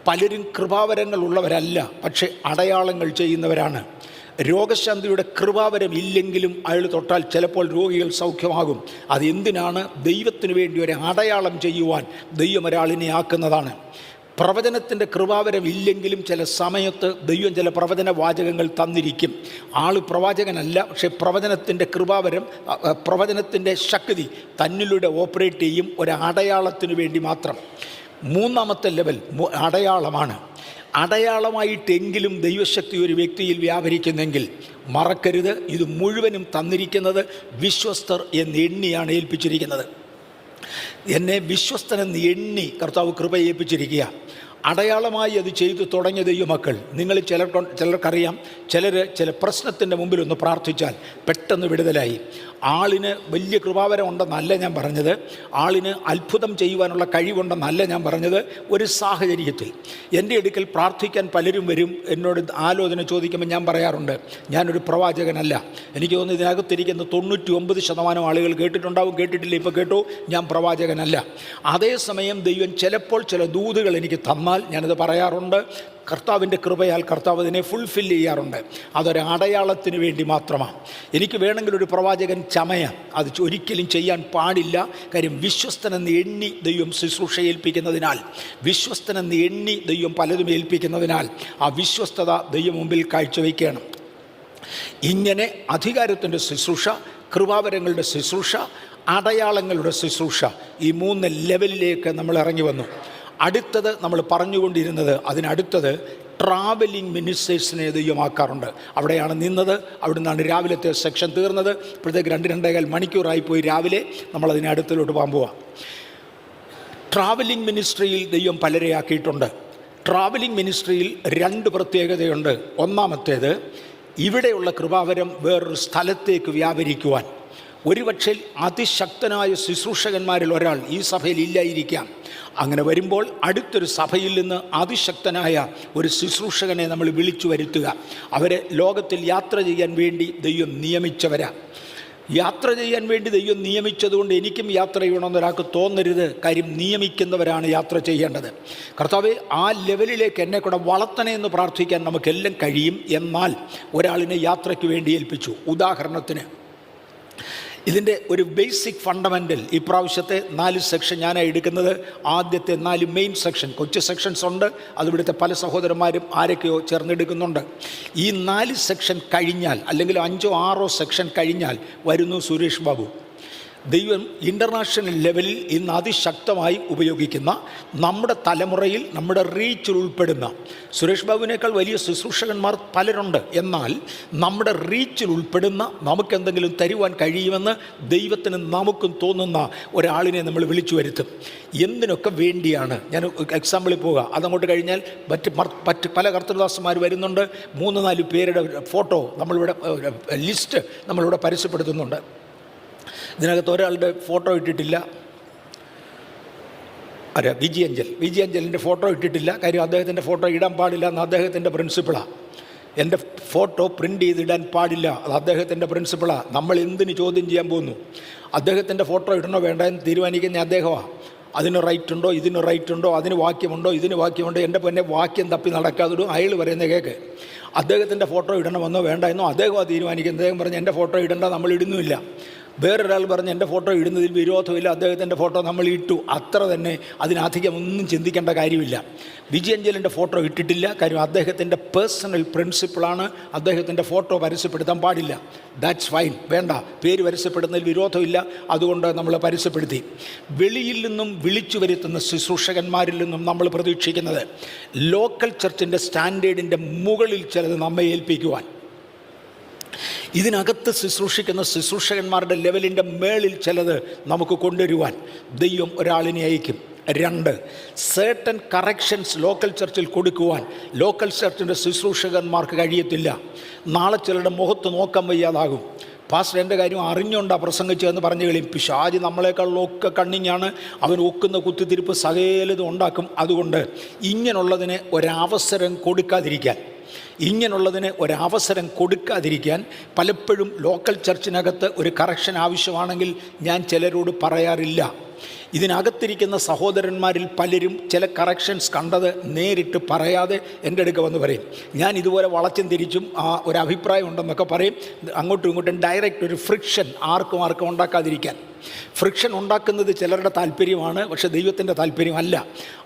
പലരും കൃപാവരങ്ങൾ ഉള്ളവരല്ല, പക്ഷേ അടയാളങ്ങൾ ചെയ്യുന്നവരാണ്. രോഗശാന്തിയുടെ കൃപാവരം ഇല്ലെങ്കിലും അയാൾ തൊട്ടാൽ ചിലപ്പോൾ രോഗികൾ സൗഖ്യമാകും. അതെന്തിനാണ്? ദൈവത്തിന് വേണ്ടി ഒരു അടയാളം ചെയ്യുവാൻ ദൈവം ഒരാളിനെ ആക്കുന്നതാണ്. പ്രവചനത്തിൻ്റെ കൃപാവരം ഇല്ലെങ്കിലും ചില സമയത്ത് ദൈവം ചില പ്രവചന വാചകങ്ങൾ തന്നിരിക്കും. ആൾ പ്രവാചകനല്ല, പക്ഷേ പ്രവചനത്തിൻ്റെ കൃപാവരം, പ്രവചനത്തിൻ്റെ ശക്തി തന്നിലൂടെ ഓപ്പറേറ്റ് ചെയ്യും ഒരു അടയാളത്തിന് വേണ്ടി മാത്രം. മൂന്നാമത്തെ ലെവൽ അടയാളമാണ്. അടയാളമായിട്ടെങ്കിലും ദൈവശക്തി ഒരു വ്യക്തിയിൽ വ്യാപരിക്കുന്നെങ്കിൽ മറക്കരുത്, ഇത് മുഴുവനും തന്നിരിക്കുന്നത് വിശ്വസ്തർ എന്ന് എണ്ണിയാണ് ഏൽപ്പിച്ചിരിക്കുന്നത്. എന്നെ വിശ്വസ്തനെന്ന് എണ്ണി കർത്താവ് കൃപ ഏൽപ്പിച്ചിരിക്കുക. അടയാളമായി അത് ചെയ്തു തുടങ്ങിയ ദൈവമക്കൾ നിങ്ങൾ ചിലർക്കറിയാം. ചില പ്രശ്നത്തിൻ്റെ മുമ്പിൽ ഒന്ന് പ്രാർത്ഥിച്ചാൽ പെട്ടെന്ന് വിടുതലായി. ആളിന് വലിയ കൃപാവരം ഉണ്ടെന്നല്ല ഞാൻ പറഞ്ഞത്, ആളിന് അത്ഭുതം ചെയ്യുവാനുള്ള കഴിവുണ്ടെന്നല്ല ഞാൻ പറഞ്ഞത്. ഒരു സാഹചര്യത്തിൽ എൻ്റെ അടുക്കൽ പ്രാർത്ഥിക്കാൻ പലരും വരും. എന്നോട് ആലോചന ചോദിക്കുമ്പോൾ ഞാൻ പറയാറുണ്ട്, ഞാനൊരു പ്രവാചകനല്ല. എനിക്ക് തോന്നുന്നു ഇതിനകത്തിരിക്കുന്ന 99% ആളുകൾ കേട്ടിട്ടുണ്ടാവും, കേട്ടിട്ടില്ല ഇപ്പോൾ കേട്ടു, ഞാൻ പ്രവാചകനല്ല. അതേസമയം ദൈവം ചിലപ്പോൾ ചില ദൂതുകൾ എനിക്ക് തന്നാൽ ഞാനത് പറയാറുണ്ട്. കർത്താവിൻ്റെ കൃപയാൽ കർത്താവ് അതിനെ ഫുൾഫിൽ ചെയ്യാറുണ്ട്. അതൊരു അടയാളത്തിന് വേണ്ടി മാത്രമാണ്. എനിക്ക് വേണമെങ്കിൽ ഒരു പ്രവാചകൻ ചമയാം, അത് ഒരിക്കലും ചെയ്യാൻ പാടില്ല. കാര്യം വിശ്വസ്തനെന്ന് എണ്ണി ദൈവം ശുശ്രൂഷ ഏൽപ്പിക്കുന്നതിനാൽ, വിശ്വസ്തനെന്ന് എണ്ണി ദൈവം പലതും ഏൽപ്പിക്കുന്നതിനാൽ ആ വിശ്വസ്തത ദൈവം മുമ്പിൽ കാഴ്ചവെക്കണം. ഇങ്ങനെ അധികാരത്തിൻ്റെ ശുശ്രൂഷ, കൃപാവരങ്ങളുടെ ശുശ്രൂഷ, അടയാളങ്ങളുടെ ശുശ്രൂഷ, ഈ 3 ലെവലിലേക്ക് നമ്മൾ ഇറങ്ങി വന്നു. അടുത്തത് നമ്മൾ പറഞ്ഞുകൊണ്ടിരുന്നത്, അതിനടുത്തത് ട്രാവലിംഗ് മിനിസ്റ്റേഴ്സിനെ ദൈവമാക്കാറുണ്ട്. അവിടെയാണ് നിന്നത്. അവിടെ നിന്നാണ് രാവിലത്തെ സെക്ഷൻ തീർന്നത്. ഇപ്പോഴത്തേക്ക് 2-2.25 മണിക്കൂറായിപ്പോയി. രാവിലെ നമ്മളതിന് അടുത്തിലോട്ട് പോകാൻ പോവാം. ട്രാവലിംഗ് മിനിസ്ട്രിയിൽ ദൈവം പലരെ ആക്കിയിട്ടുണ്ട്. ട്രാവലിംഗ് മിനിസ്ട്രിയിൽ 2 പ്രത്യേകതയുണ്ട്. ഒന്നാമത്തേത്, ഇവിടെയുള്ള കൃപാവരം വേറൊരു സ്ഥലത്തേക്ക് വ്യാപരിക്കുവാൻ. ഒരുപക്ഷെ അതിശക്തനായ ശുശ്രൂഷകന്മാരിൽ ഒരാൾ ഈ സഭയിൽ ഇല്ലായിരിക്കാം. അങ്ങനെ വരുമ്പോൾ അടുത്തൊരു സഭയിൽ നിന്ന് അതിശക്തനായ ഒരു ശുശ്രൂഷകനെ നമ്മൾ വിളിച്ചു വരുത്തുക. അവരെ ലോകത്തിൽ യാത്ര ചെയ്യാൻ വേണ്ടി ദൈവം നിയമിച്ചവരാ. യാത്ര ചെയ്യാൻ വേണ്ടി ദൈവം നിയമിച്ചതുകൊണ്ട് എനിക്കും യാത്ര ചെയ്യണമെന്നൊരാൾക്ക് തോന്നരുത്. കാര്യം നിയമിക്കുന്നവരാണ് യാത്ര ചെയ്യേണ്ടത്. കർത്താവേ, ആ ലെവലിലേക്ക് എന്നെ കൂടെ വളർത്തണേ എന്ന് പ്രാർത്ഥിക്കാൻ നമുക്കെല്ലാം കഴിയും. എന്നാൽ ഒരാളിനെ യാത്രയ്ക്ക് വേണ്ടി ഏൽപ്പിച്ചു. ഉദാഹരണത്തിന്, ഇതിൻ്റെ ഒരു ബേസിക് ഫണ്ടമെൻ്റൽ ഈ പ്രാവശ്യത്തെ 4 സെക്ഷൻ ഞാനാണ് എടുക്കുന്നത്. ആദ്യത്തെ 4 മെയിൻ സെക്ഷൻ, കൊച്ചു സെക്ഷൻസ് ഉണ്ട്, അതിവിടുത്തെ പല സഹോദരന്മാരും ആരൊക്കെയോ ചേർന്നെടുക്കുന്നുണ്ട്. ഈ 4 സെക്ഷൻ കഴിഞ്ഞാൽ, അല്ലെങ്കിൽ 5-6 സെക്ഷൻ കഴിഞ്ഞാൽ വരുന്നു സുരേഷ് ബാബു. ദൈവം ഇൻ്റർനാഷണൽ ലെവലിൽ ഇന്ന് അതിശക്തമായി ഉപയോഗിക്കുന്ന, നമ്മുടെ തലമുറയിൽ നമ്മുടെ റീച്ചിൽ ഉൾപ്പെടുന്ന, സുരേഷ് ബാബുവിനേക്കാൾ വലിയ ശുശ്രൂഷകന്മാർ പലരുണ്ട്. എന്നാൽ നമ്മുടെ റീച്ചിൽ ഉൾപ്പെടുന്ന, നമുക്കെന്തെങ്കിലും തരുവാൻ കഴിയുമെന്ന് ദൈവത്തിന് നമുക്കും തോന്നുന്ന ഒരാളിനെ നമ്മൾ വിളിച്ചു വരുത്തും. എന്തിനൊക്കെ വേണ്ടിയാണ്? ഞാൻ എക്സാമ്പിളിൽ പോവുക. അതങ്ങോട്ട് കഴിഞ്ഞാൽ മറ്റ് പല കർത്തൃദാസന്മാർ വരുന്നുണ്ട്. 3-4 പേരുടെ ഫോട്ടോ നമ്മളിവിടെ, ലിസ്റ്റ് നമ്മളിവിടെ പരസ്യപ്പെടുത്തുന്നുണ്ട്. ഇതിനകത്ത് ഒരാളുടെ ഫോട്ടോ ഇട്ടിട്ടില്ല. വിജി അഞ്ചലിൻ്റെ ഫോട്ടോ ഇട്ടിട്ടില്ല. കാര്യം അദ്ദേഹത്തിൻ്റെ ഫോട്ടോ ഇടാൻ പാടില്ല എന്ന് അദ്ദേഹത്തിൻ്റെ പ്രിൻസിപ്പിളാണ്. എൻ്റെ ഫോട്ടോ പ്രിൻ്റ് ചെയ്തിടാൻ പാടില്ല, അത് അദ്ദേഹത്തിൻ്റെ പ്രിൻസിപ്പിളാണ്. നമ്മൾ എന്തിന് ചോദ്യം ചെയ്യാൻ പോകുന്നു? അദ്ദേഹത്തിൻ്റെ ഫോട്ടോ ഇടണോ വേണ്ട എന്ന് തീരുമാനിക്കുന്ന അദ്ദേഹമാണ്. അതിന് റൈറ്റ് ഉണ്ടോ, ഇതിന് റൈറ്റ് ഉണ്ടോ, അതിന് വാക്യമുണ്ടോ, ഇതിന് വാക്യമുണ്ടോ? എൻ്റെ പൊന്നെ, വാക്യം തപ്പി നടക്കാതിടും. അയാൾ പറയുന്ന കേൾക്ക്. അദ്ദേഹത്തിൻ്റെ ഫോട്ടോ ഇടണമെന്നോ വേണ്ട എന്നോ അദ്ദേഹമാണ് തീരുമാനിക്കുന്നത്. അദ്ദേഹം പറഞ്ഞ് എൻ്റെ ഫോട്ടോ ഇടണ്ട, നമ്മൾ ഇടുന്നുമില്ല. വേറൊരാൾ പറഞ്ഞ് എൻ്റെ ഫോട്ടോ ഇടുന്നതിൽ വിരോധമില്ല, അദ്ദേഹത്തിൻ്റെ ഫോട്ടോ നമ്മൾ ഇട്ടു, അത്ര തന്നെ. അതിനധികം ഒന്നും ചിന്തിക്കേണ്ട കാര്യമില്ല. വിജയഞ്ജലിൻ്റെ ഫോട്ടോ ഇട്ടിട്ടില്ല, കാര്യം അദ്ദേഹത്തിൻ്റെ പേഴ്സണൽ പ്രിൻസിപ്പിളാണ്, അദ്ദേഹത്തിൻ്റെ ഫോട്ടോ പരസ്യപ്പെടുത്താൻ പാടില്ല. ദാറ്റ്സ് ഫൈൻ, വേണ്ട, പേര് പരസ്യപ്പെടുന്നതിൽ വിരോധമില്ല, അതുകൊണ്ട് നമ്മൾ പരസ്യപ്പെടുത്തി. വെളിയിൽ നിന്നും വിളിച്ചു വരുത്തുന്ന ശുശ്രൂഷകന്മാരിൽ നിന്നും നമ്മൾ പ്രതീക്ഷിക്കുന്നത് ലോക്കൽ ചർച്ചിൻ്റെ സ്റ്റാൻഡേർഡിൻ്റെ മുകളിൽ ചിലത് നമ്മെ ഏൽപ്പിക്കുവാൻ, ഇതിനകത്ത് ശുശ്രൂഷിക്കുന്ന ശുശ്രൂഷകന്മാരുടെ ലെവലിൻ്റെ മേളിൽ ചിലത് നമുക്ക് കൊണ്ടുവരുവാൻ ദൈവം ഒരാളിനെ അയക്കും. 2, സേർട്ടൻ കറക്ഷൻസ് ലോക്കൽ ചർച്ചിൽ കൊടുക്കുവാൻ ലോക്കൽ ചർച്ചിൻ്റെ ശുശ്രൂഷകന്മാർക്ക് കഴിയത്തില്ല. നാളെ ചിലരുടെ മുഖത്ത് നോക്കാൻ വയ്യാതാകും. പാസ്റ്റർ എൻ്റെ കാര്യം അറിഞ്ഞുകൊണ്ടാണ് പ്രസംഗിച്ചതെന്ന് പറഞ്ഞു കളിയും. പിശാചി നമ്മളെക്കാളൊക്കെ കണ്ണിങ്ങാണ്, അവൻ ഒക്കുന്ന കുത്തിത്തിരിപ്പ് സകലതും ഉണ്ടാക്കും. അതുകൊണ്ട് ഇങ്ങനെയുള്ളതിന് ഒരവസരം കൊടുക്കാതിരിക്കാൻ പലപ്പോഴും ലോക്കൽ ചർച്ചിനകത്ത് ഒരു കറക്ഷൻ ആവശ്യമാണെങ്കിൽ ഞാൻ ചിലരോട് പറയാറില്ല. ഇതിനകത്തിരിക്കുന്ന സഹോദരന്മാരിൽ പലരും ചില കറക്ഷൻസ് കണ്ടത് നേരിട്ട് പറയാതെ എൻ്റെ അടുക്ക വന്ന് പറയും. ഞാൻ ഇതുപോലെ വളച്ചും തിരിച്ചും ഒരു അഭിപ്രായം ഉണ്ടെന്നൊക്കെ പറയും. അങ്ങോട്ടും ഇങ്ങോട്ടും ഡയറക്റ്റ് ഒരു ഫ്രിക്ഷൻ ആർക്കും ഉണ്ടാക്കാതിരിക്കാൻ. ഫ്രിക്ഷൻ ഉണ്ടാക്കുന്നത് ചിലരുടെ താല്പര്യമാണ്, പക്ഷേ ദൈവത്തിൻ്റെ താല്പര്യമല്ല.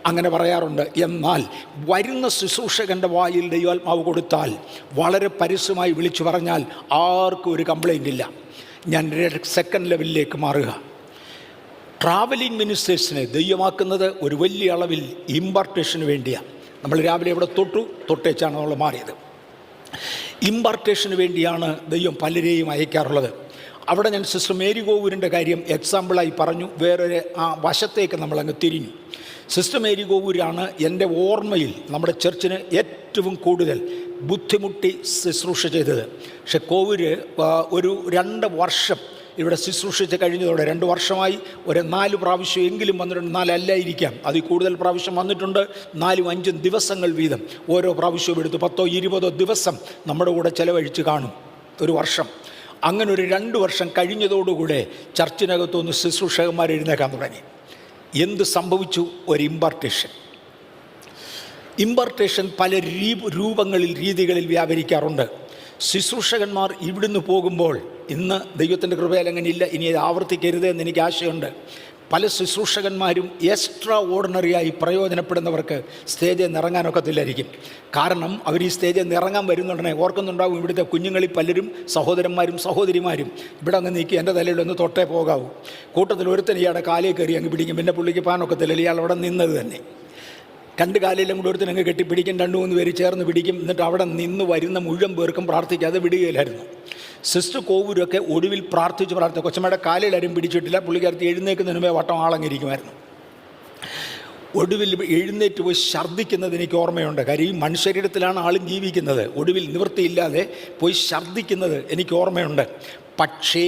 അങ്ങനെ പറയാറുണ്ട്. എന്നാൽ വരുന്ന ശുശ്രൂഷകൻ്റെ വായിൽ ദൈവാത്മാവ് കൊടുത്താൽ വളരെ പരസ്യമായി വിളിച്ചു പറഞ്ഞാൽ ആർക്കും ഒരു കംപ്ലൈൻ്റ് ഇല്ല. ഞാൻ സെക്കൻഡ് ലെവലിലേക്ക് മാറുക. ട്രാവലിംഗ് മിനിസ്റ്റേഴ്സിനെ ദൈവമാക്കുന്നത് ഒരു വലിയ അളവിൽ ഇമ്പാർട്ടേഷന് വേണ്ടിയാണ്. നമ്മൾ രാവിലെ ഇവിടെ തൊട്ടേച്ചാണ് നമ്മൾ മാറിയത്. ഇമ്പാർട്ടേഷന് വേണ്ടിയാണ് ദൈവം പലരെയും അയക്കാറുള്ളത്. അവിടെ ഞാൻ സിസ്റ്റർ മേരി കോവൂരിൻ്റെ കാര്യം എക്സാമ്പിളായി പറഞ്ഞു. വേറൊരു വശത്തേക്ക് നമ്മളങ്ങ് തിരിഞ്ഞു. സിസ്റ്റർ മേരി കോവൂരാണ് എൻ്റെ ഓർമ്മയിൽ നമ്മുടെ ചർച്ചിന് ഏറ്റവും കൂടുതൽ ബുദ്ധിമുട്ടി ശുശ്രൂഷ ചെയ്തത്. പക്ഷെ കോവൂര് ഒരു 2 വർഷം ഇവിടെ ശുശ്രൂഷിച്ച് കഴിഞ്ഞതോടെ 2 വർഷമായി ഒരു 4 പ്രാവശ്യം എങ്കിലും വന്നിട്ടുണ്ട്. 4 അല്ലായിരിക്കാം, അതിൽ കൂടുതൽ പ്രാവശ്യം വന്നിട്ടുണ്ട്. 4-5 ദിവസങ്ങൾ വീതം ഓരോ പ്രാവശ്യവും എടുത്ത് 10-20 ദിവസം നമ്മുടെ കൂടെ ചിലവഴിച്ച് കാണും ഒരു വർഷം. അങ്ങനെ ഒരു 2 വർഷം കഴിഞ്ഞതോടുകൂടെ ചർച്ചിനകത്തൊന്ന് ശുശ്രൂഷകന്മാർ എഴുന്നേക്കാൻ തുടങ്ങി. എന്ത് സംഭവിച്ചു? ഒരു ഇമ്പാർട്ടേഷൻ പല രീതികളിൽ വ്യാപരിക്കാറുണ്ട്. ശുശ്രൂഷകന്മാർ ഇവിടുന്ന് പോകുമ്പോൾ, ഇന്ന് ദൈവത്തിൻ്റെ കൃപയാൽ അങ്ങനെ ഇല്ല, ഇനി അത് ആവർത്തിക്കരുത് എന്ന് എനിക്ക് ആശയമുണ്ട്. പല ശുശ്രൂഷകന്മാരും എക്സ്ട്രാ ഓർഡിനറിയായി പ്രയോജനപ്പെടുന്നവർക്ക് സ്റ്റേജിൽ നിന്ന് ഇറങ്ങാനൊക്കത്തില്ലായിരിക്കും. കാരണം അവർ ഈ സ്റ്റേജിൽ നിന്ന് ഇറങ്ങാൻ വരുന്നുടനെ ഓർക്കുന്നുണ്ടാവും, ഇവിടുത്തെ കുഞ്ഞുങ്ങളിൽ പലരും സഹോദരന്മാരും സഹോദരിമാരും ഇവിടെ അങ്ങ് നീക്കി എൻ്റെ തലയിലൊന്ന് തൊട്ടേ പോകാവൂ. കൂട്ടത്തിൽ ഒരുത്തൻ ഇയാളുടെ കാലേ കയറി അങ്ങ് പിടിക്കും. പിന്നെ പുള്ളിക്ക് പാനൊക്കത്തില്ല, ഇയാൾ അവിടെ നിന്നത് തന്നെ. 2 കാലിലും കൂടെ ഒരുത്തനങ്ങ് കെട്ടിപ്പിടിക്കും, 2-3 പേര് ചേർന്ന് പിടിക്കും. എന്നിട്ട് അവിടെ നിന്ന് വരുന്ന മുഴുവൻ പേർക്കും പ്രാർത്ഥിക്കാതെ വിടുകയില്ലായിരുന്നു. സിസ്റ്റർ കോവൂരൊക്കെ ഒടുവിൽ പ്രാർത്ഥിച്ച് കൊച്ചമ്മയുടെ കാലിലാരും പിടിച്ചിട്ടില്ല. പുള്ളിക്കാരത്തി എഴുന്നേക്കുന്നതിന് മുമ്പേ വട്ടം ആളങ്ങിരിക്കുമായിരുന്നു. ഒടുവിൽ എഴുന്നേറ്റ് പോയി ഛർദ്ദിക്കുന്നത് എനിക്ക് ഓർമ്മയുണ്ട്. കാര്യം ഈ മനുഷ്യരിടത്തിലാണ് ആളും ജീവിക്കുന്നത്. ഒടുവിൽ നിവൃത്തിയില്ലാതെ പോയി ഛർദ്ദിക്കുന്നത് എനിക്ക് ഓർമ്മയുണ്ട്. പക്ഷേ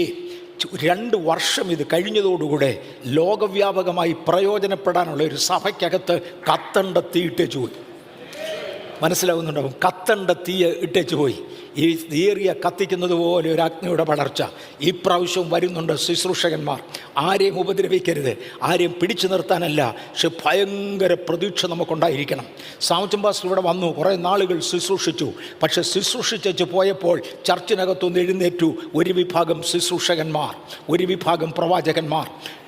2 വർഷം ഇത് കഴിഞ്ഞതോടുകൂടെ ലോകവ്യാപകമായി പ്രയോജനപ്പെടാനുള്ള ഒരു സഭയ്ക്കകത്ത് കത്തണ്ട തീ ഇട്ടേച്ചു പോയി. മനസ്സിലാവുന്നുണ്ടാവും, കത്തണ്ട തീ ഇട്ടേച്ചു പോയി. ഈ ഏറിയ കത്തിക്കുന്നത് പോലെ ഒരു അഗ്നിയുടെ പടർച്ച ഈ പ്രാവശ്യവും വരുന്നുണ്ട്. ശുശ്രൂഷകന്മാർ ആരെയും ഉപദ്രവിക്കരുത്, ആരെയും പിടിച്ചു നിർത്താനല്ല, പക്ഷെ ഭയങ്കര പ്രതീക്ഷ നമുക്കുണ്ടായിരിക്കണം. സാമുച്ചമ്പാസ്റ്റർ ഇവിടെ വന്നു, കുറേ നാളുകൾ ശുശ്രൂഷിച്ചു. പക്ഷെ ശുശ്രൂഷിച്ചു പോയപ്പോൾ ചർച്ചിനകത്തൊന്ന് എഴുന്നേറ്റു ഒരു വിഭാഗം ശുശ്രൂഷകന്മാർ, ഒരു വിഭാഗം പ്രവാചകന്മാർ.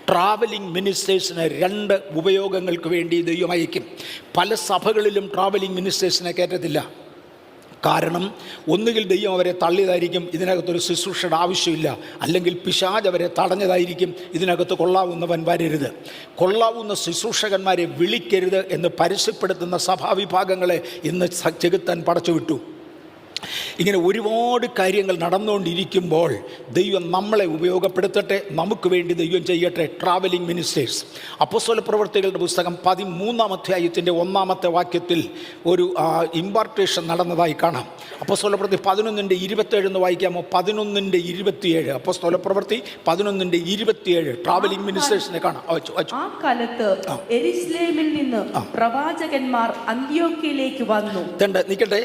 ട്രാവലിംഗ് മിനിസ്റ്റേഴ്സിന് 2 ഉപയോഗങ്ങൾക്ക് വേണ്ടി ദൈവം അയക്കും. പല സഭകളിലും ട്രാവലിംഗ് മിനിസ്റ്റേഴ്സിനെ കയറ്റത്തില്ല. കാരണം ഒന്നുകിൽ ദൈവം അവരെ തള്ളിയതായിരിക്കും, ഇതിനകത്തൊരു ശുശ്രൂഷയുടെ ആവശ്യമില്ല. അല്ലെങ്കിൽ പിശാച് അവരെ തടഞ്ഞതായിരിക്കും, ഇതിനകത്ത് കൊള്ളാവുന്നവൻ വരരുത്. കൊള്ളാവുന്ന ശുശ്രൂഷകന്മാരെ വിളിക്കരുത് എന്ന് പരസ്യപ്പെടുത്തുന്ന സഭാവിഭാഗങ്ങളെ ഇന്ന് ചെകുത്താൻ പടച്ചുവിട്ടു. ഇങ്ങനെ ഒരുപാട് കാര്യങ്ങൾ നടന്നുകൊണ്ടിരിക്കുമ്പോൾ ദൈവം നമ്മളെ ഉപയോഗപ്പെടുത്തട്ടെ, നമുക്ക് വേണ്ടി ദൈവം ചെയ്യട്ടെ. Travelling ministers. അപ്പോസ്തല പ്രവൃത്തികളുടെ പുസ്തകം 13-ാം അധ്യായത്തിൻ്റെ 1-ാമത്തെ വാക്യത്തിൽ ഒരു ഇമ്പാർട്ടേഷൻ നടന്നതായി കാണാം. അപ്പോസ്തല പ്രവൃത്തി 11:27 എന്ന് വായിക്കാമോ? 11:27. അപ്പോസ്തല പ്രവൃത്തി 11:27 ട്രാവലിംഗ് മിനിസ്റ്റേഴ്സിനെ കാണാം. ആ കാലത്ത് യെരുശലേമിൽ നിന്ന് പ്രവാചകന്മാർ അന്ത്യോക്യയിലേക്ക് വന്നു. നിൽക്കട്ടെ,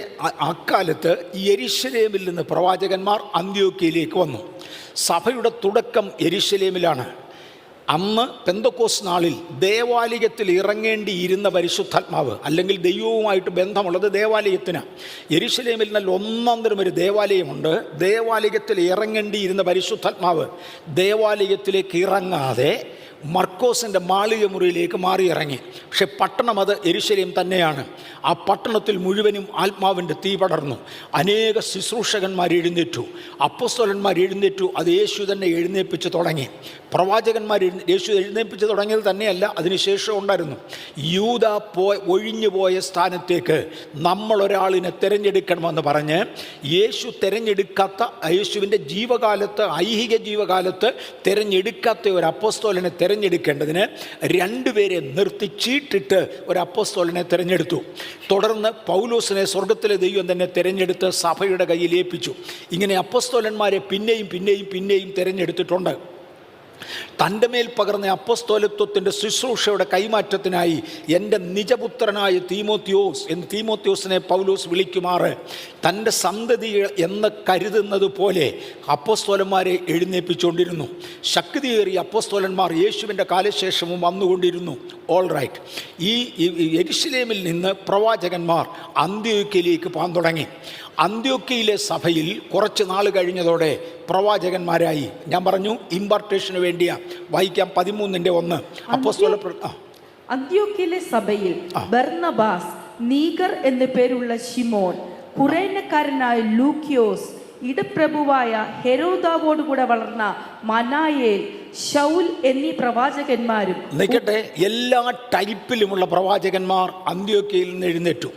അക്കാലത്ത് യെരുശലേമിൽ നിന്ന് പ്രവാചകന്മാർ അന്ത്യോക്യയിലേക്ക് വന്നു. സഭയുടെ തുടക്കം യെരുശലേമിലാണ്. അന്ന് പെന്തക്കോസ് നാളിൽ ദേവാലയത്തിൽ ഇറങ്ങേണ്ടിയിരുന്ന പരിശുദ്ധാത്മാവ്, അല്ലെങ്കിൽ ദൈവവുമായിട്ട് ബന്ധമുള്ളത് ദേവാലയത്തിന്. യെരുശലേമിൽ നല്ല ഒന്നാം തരം ഒരു ദേവാലയമുണ്ട്. ദേവാലയത്തിൽ ഇറങ്ങേണ്ടിയിരുന്ന പരിശുദ്ധാത്മാവ് ദേവാലയത്തിലേക്ക് ഇറങ്ങാതെ മർക്കോസിൻ്റെ മാളിക മുറിയിലേക്ക് മാറി ഇറങ്ങി. പക്ഷെ പട്ടണം അത് യെരുശലേം തന്നെയാണ്. ആ പട്ടണത്തിൽ മുഴുവനും ആത്മാവിൻ്റെ തീ പടർന്നു. അനേക ശുശ്രൂഷകന്മാർ എഴുന്നേറ്റു, അപ്പോസ്തലന്മാർ എഴുന്നേറ്റു. അത് യേശു തന്നെ എഴുന്നേൽപ്പിച്ച് തുടങ്ങി. പ്രവാചകന്മാർ യേശു എഴുന്നേൽപ്പിച്ച് തുടങ്ങിയത് തന്നെയല്ല, അതിനുശേഷം ഉണ്ടായിരുന്നു. യൂദ ഒഴിഞ്ഞു പോയ സ്ഥാനത്തേക്ക് നമ്മളൊരാളിനെ തിരഞ്ഞെടുക്കണമെന്ന് പറഞ്ഞ് യേശു തിരഞ്ഞെടുക്കാത്ത, യേശുവിൻ്റെ ജീവകാലത്ത്, ഐഹിക ജീവകാലത്ത് തിരഞ്ഞെടുക്കാത്ത ഒരു അപ്പോസ്തലനെ തിരഞ്ഞെടുക്കേണ്ടതിന് 2 പേരെ നിർത്തി ചീട്ടിട്ട് ഒരു അപ്പോസ്തലനെ തിരഞ്ഞെടുത്തു. തുടർന്ന് പൗലോസിനെ സ്വർഗത്തിലെ ദൈവം തന്നെ തിരഞ്ഞെടുത്ത് സഭയുടെ കയ്യിൽ ഏൽപ്പിച്ചു. ഇങ്ങനെ അപ്പോസ്തലന്മാരെ പിന്നെയും തിരഞ്ഞെടുത്തിട്ടുണ്ട്. തൻ്റെ മേൽ പകർന്ന അപ്പോസ്തലത്വത്തിൻ്റെ ശുശ്രൂഷയുടെ കൈമാറ്റത്തിനായി എൻ്റെ നിജപുത്രനായ തീമോത്തിയോസിനെ പൗലോസ് വിളിക്കുമാറ് തൻ്റെ സന്തതി എന്ന് കരുതുന്നത് പോലെ അപ്പോസ്തലന്മാരെ എഴുന്നേൽപ്പിച്ചുകൊണ്ടിരുന്നു. ശക്തിയേറിയ അപ്പോസ്തലന്മാർ യേശുവിൻ്റെ കാലശേഷവും വന്നുകൊണ്ടിരുന്നു. All right. ഈ യെരുശലേമിൽ നിന്ന് പ്രവാചകന്മാർ അന്ത്യോക്യയിലേക്ക് പോകാൻ തുടങ്ങി. അന്ത്യോക്യയിലെ സഭയിൽ കുറച്ച് നാൾ കഴിഞ്ഞതോടെ പ്രവാചകന്മാരായി. ഞാൻ പറഞ്ഞു ഇമ്പാർട്ടേഷന് വേണ്ടിയാ. വായിക്കാം 13:1. അപ്പോസ്തല അന്ത്യോക്യയിലെ സഭയിൽ ബർന്നബാസ്, നീഗർ എന്നു പേരുള്ള ശിമോൻ, കുറേനക്കാരനായ ലൂക്കിയോസ്, ഇടപ്രഭുവായ ഹെരോദാവോടുകൂടെ വളർന്ന മനായേൽ, ശൗൽ എന്നീ പ്രവാചകന്മാരും. നിൽക്കട്ടെ, എല്ലാ ടൈപ്പിലുമുള്ള പ്രവാചകന്മാർ അന്ത്യോക്യയിൽ നിന്ന് എഴുന്നേറ്റു.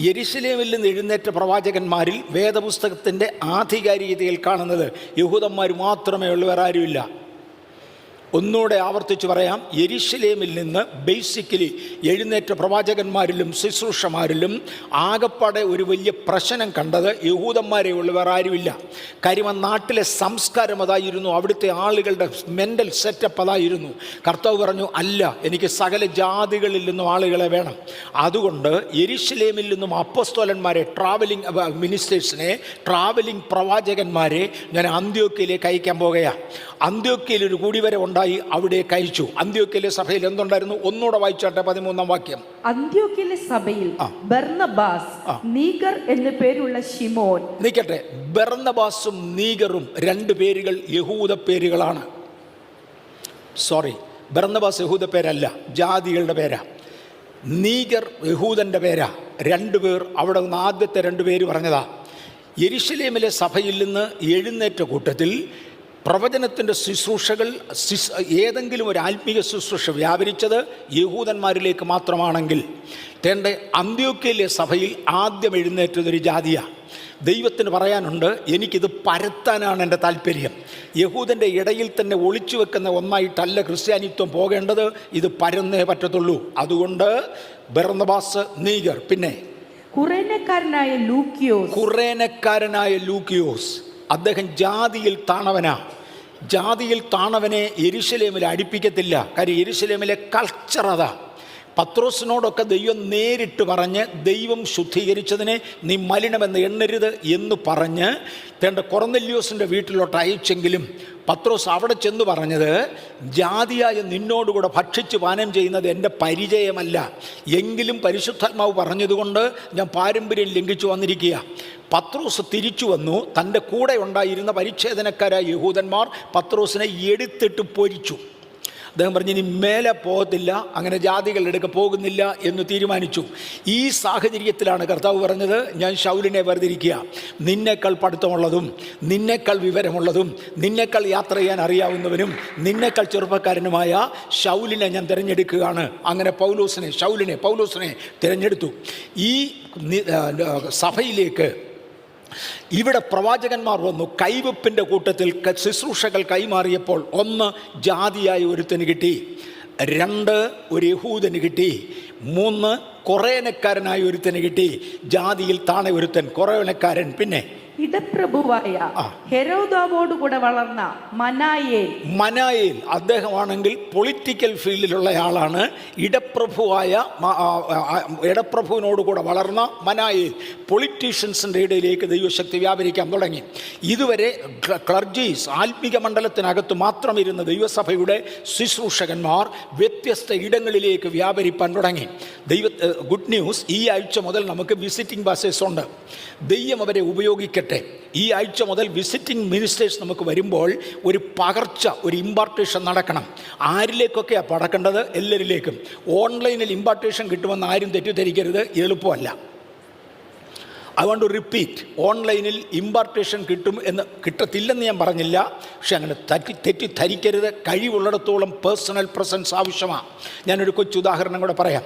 യെരുശലേമിൽ നിന്ന് എഴുന്നേറ്റ പ്രവാചകന്മാരിൽ വേദപുസ്തകത്തിൻ്റെ ആധികാരികതയിൽ കാണുന്നത് യഹൂദന്മാർ മാത്രമേ ഉള്ളൂ, വേറെ ആരുമില്ല. ഒന്നുകൂടെ ആവർത്തിച്ച് പറയാം, യെരുശലേമിൽ നിന്ന് ബേസിക്കലി എഴുന്നേറ്റ പ്രവാചകന്മാരിലും ശുശ്രൂഷമാരിലും ആകപ്പാടെ ഒരു വലിയ പ്രശ്നം കണ്ടത് യഹൂദന്മാരെ ഉള്ളു, വേറെ ആരുമില്ല. കാര്യം ആ നാട്ടിലെ സംസ്കാരം അതായിരുന്നു, അവിടുത്തെ ആളുകളുടെ മെൻ്റൽ സെറ്റപ്പ് അതായിരുന്നു. കർത്താവ് പറഞ്ഞു, അല്ല, എനിക്ക് സകല ജാതികളിൽ നിന്നും ആളുകളെ വേണം. അതുകൊണ്ട് യെരുശലേമിൽ നിന്നും അപ്പോസ്തലന്മാരെ, ട്രാവലിംഗ് മിനിസ്റ്റേഴ്സിനെ, ട്രാവലിംഗ് പ്രവാചകന്മാരെ ഞാൻ അന്ത്യോക്യയിലേക്ക് അയക്കാൻ പോകുകയാണ്. അന്ത്യോക്യയിൽ ഒരു കൂടിവരെ ഉണ്ടായി, അവിടേക്ക് അയച്ചു. അന്ത്യോക്യയിലെ സഭയിൽ എന്തുണ്ടായിരുന്നു? ഒന്നുകൂടെ വായിച്ചാട്ടെ 13-ാം വാക്യം. അന്ത്യോക്യയിലെ സഭയിൽ ബർന്നബാസ്, നീഗർ എന്നു പേരുള്ള ശിമോൻ. നിൽക്കട്ടെ, ബർന്നബാസും നീഗറും 2 പേരുകൾ യഹൂദ പേരുകളാണ്. ബർന്നബാസ് യഹൂദ പേരല്ല, ജാതികളുടെ പേരാ. നീഗർ യഹൂദൻ്റെ പേരാ. 2 പേർ അവിടെ നിന്ന് ആദ്യത്തെ 2 പേര് പറഞ്ഞതാ. യെരുശലേമിലെ സഭയിൽ നിന്ന് എഴുന്നേറ്റ കൂട്ടത്തിൽ പ്രവചനത്തിൻ്റെ ശുശ്രൂഷകൾ, ഏതെങ്കിലും ഒരു ആത്മീയ ശുശ്രൂഷ വ്യാപരിച്ചത് യഹൂദന്മാരിലേക്ക് മാത്രമാണെങ്കിൽ, അന്ത്യോക്യയിലെ സഭയിൽ ആദ്യം എഴുന്നേറ്റതൊരു ജാതിയാണ്. ദൈവത്തിന് പറയാനുണ്ട്, എനിക്കിത് പരത്താനാണ് എൻ്റെ താല്പര്യം. യഹൂദൻ്റെ ഇടയിൽ തന്നെ ഒളിച്ചു വെക്കുന്ന ഒന്നായിട്ടല്ല ക്രിസ്ത്യാനിത്വം പോകേണ്ടത്, ഇത് പരന്നേ പറ്റത്തുള്ളൂ. അതുകൊണ്ട് ബർന്നബാസ്, നീഗർ, പിന്നെ കുറേനക്കാരനായ ലൂക്കിയോസ്. അദ്ദേഹം ജാതിയിൽ താണവനാ. ജാതിയിൽ താണവനെ യെരുശലേമിൽ അടുപ്പിക്കത്തില്ല. കാര്യം യെരുശലേമിലെ കൾച്ചർ അതാ. പത്രോസിനോടൊക്കെ ദൈവം നേരിട്ട് പറഞ്ഞ്, ദൈവം ശുദ്ധീകരിച്ചതിനെ നീ മലിനമെന്ന് എണ്ണരുത് എന്ന് പറഞ്ഞ് കൊർന്നല്യോസിൻ്റെ വീട്ടിലോട്ട് അയച്ചെങ്കിലും പത്രോസ് അവിടെ ചെന്ന് പറഞ്ഞത്, ജാതിയായ നിന്നോടുകൂടെ ഭക്ഷിച്ച് പാനം ചെയ്യുന്നത് എൻ്റെ പരിചയമല്ല. എങ്കിലും പരിശുദ്ധാത്മാവ് പറഞ്ഞതുകൊണ്ട് ഞാൻ പാരമ്പര്യം ലംഘിച്ചു വന്നിരിക്കുക. പത്രോസ് തിരിച്ചു വന്നു. തൻ്റെ കൂടെ ഉണ്ടായിരുന്ന പരിച്ഛേദനക്കാരായ യഹൂദന്മാർ പത്രോസിനെ എടുത്തിട്ട് പൊരിച്ചു. അദ്ദേഹം പറഞ്ഞു, ഇനി മേലെ പോകത്തില്ല, അങ്ങനെ ജാതികളുടെ അടുക്ക പോകുന്നില്ല എന്ന് തീരുമാനിച്ചു. ഈ സാഹചര്യത്തിലാണ് കർത്താവ് പറഞ്ഞത്, ഞാൻ ശൗലിനെ വേർതിരിക്കുക. നിന്നേക്കാൾ പഠിത്തമുള്ളതും, നിന്നേക്കാൾ വിവരമുള്ളതും, നിന്നേക്കാൾ യാത്ര ചെയ്യാൻ അറിയാവുന്നവനും, നിന്നേക്കാൾ ചെറുപ്പക്കാരനുമായ ശൗലിനെ ഞാൻ തിരഞ്ഞെടുക്കുകയാണ്. അങ്ങനെ പൗലോസിനെ തിരഞ്ഞെടുത്തു. ഈ സഭയിലേക്ക് ഇവിടെ പ്രവാചകന്മാർ വന്നു. കൈവെപ്പിൻ്റെ കൂട്ടത്തിൽ ശുശ്രൂഷകൾ കൈമാറിയപ്പോൾ 1 ജാതിയായ ഒരുത്തന് കിട്ടി, 2 ഒരു യഹൂദന് കിട്ടി, 3 കൊറേനക്കാരനായ ഒരുത്തന് കിട്ടി. ജാതിയിൽ താണ ഒരുത്തൻ, കൊറേനക്കാരൻ, പിന്നെ ഇടപ്രഭുവായ ഹെരോദാവോടുകൂടെ വളർന്ന മനായേൽ അദ്ദേഹമാണെങ്കിൽ പൊളിറ്റിക്കൽ ഫീൽഡിലുള്ള ആളാണ്. ഇടപ്രഭുവിനോടുകൂടെ വളർന്ന മനായേൽ പൊളിറ്റീഷ്യൻസിൻ്റെ ഇടയിലേക്ക് ദൈവശക്തി വ്യാപരിക്കാൻ തുടങ്ങി. ഇതുവരെ ക്ലർജീസ് ആത്മീക മണ്ഡലത്തിനകത്ത് മാത്രം ഇരുന്ന ദൈവസഭയുടെ ശുശ്രൂഷകന്മാർ വ്യത്യസ്ത ഇടങ്ങളിലേക്ക് വ്യാപരിപ്പാൻ തുടങ്ങി. ഗുഡ് ന്യൂസ്, ഈ ആഴ്ച മുതൽ നമുക്ക് വിസിറ്റിംഗ് പാസേഴ്സ് ഉണ്ട്. ദൈവം അവരെ ഉപയോഗിക്കട്ടെ. ഈ ആഴ്ച മുതൽ വിസിറ്റിംഗ് മിനിസ്റ്റേഴ്സ് നമുക്ക് വരുമ്പോൾ ഒരു പകർച്ച, ഒരു ഇമ്പാർട്ടേഷൻ നടക്കണം. ആരിലേക്കൊക്കെയാണ് പടക്കേണ്ടത്? എല്ലാവരിലേക്കും. ഓൺലൈനിൽ ഇമ്പാർട്ടേഷൻ കിട്ടുമെന്ന് ആരും തെറ്റിദ്ധരിക്കരുത്, എളുപ്പമല്ല. ഐ വാണ്ട് ടു റിപ്പീറ്റ്, ഓൺലൈനിൽ ഇമ്പാർട്ടേഷൻ കിട്ടത്തില്ലെന്ന് ഞാൻ പറഞ്ഞില്ല, പക്ഷെ അങ്ങനെ തെറ്റിദ്ധരിക്കരുത്. കഴിവുള്ളിടത്തോളം പേഴ്സണൽ പ്രസൻസ് ആവശ്യമാണ്. ഞാനൊരു കൊച്ചു ഉദാഹരണം കൂടെ പറയാം.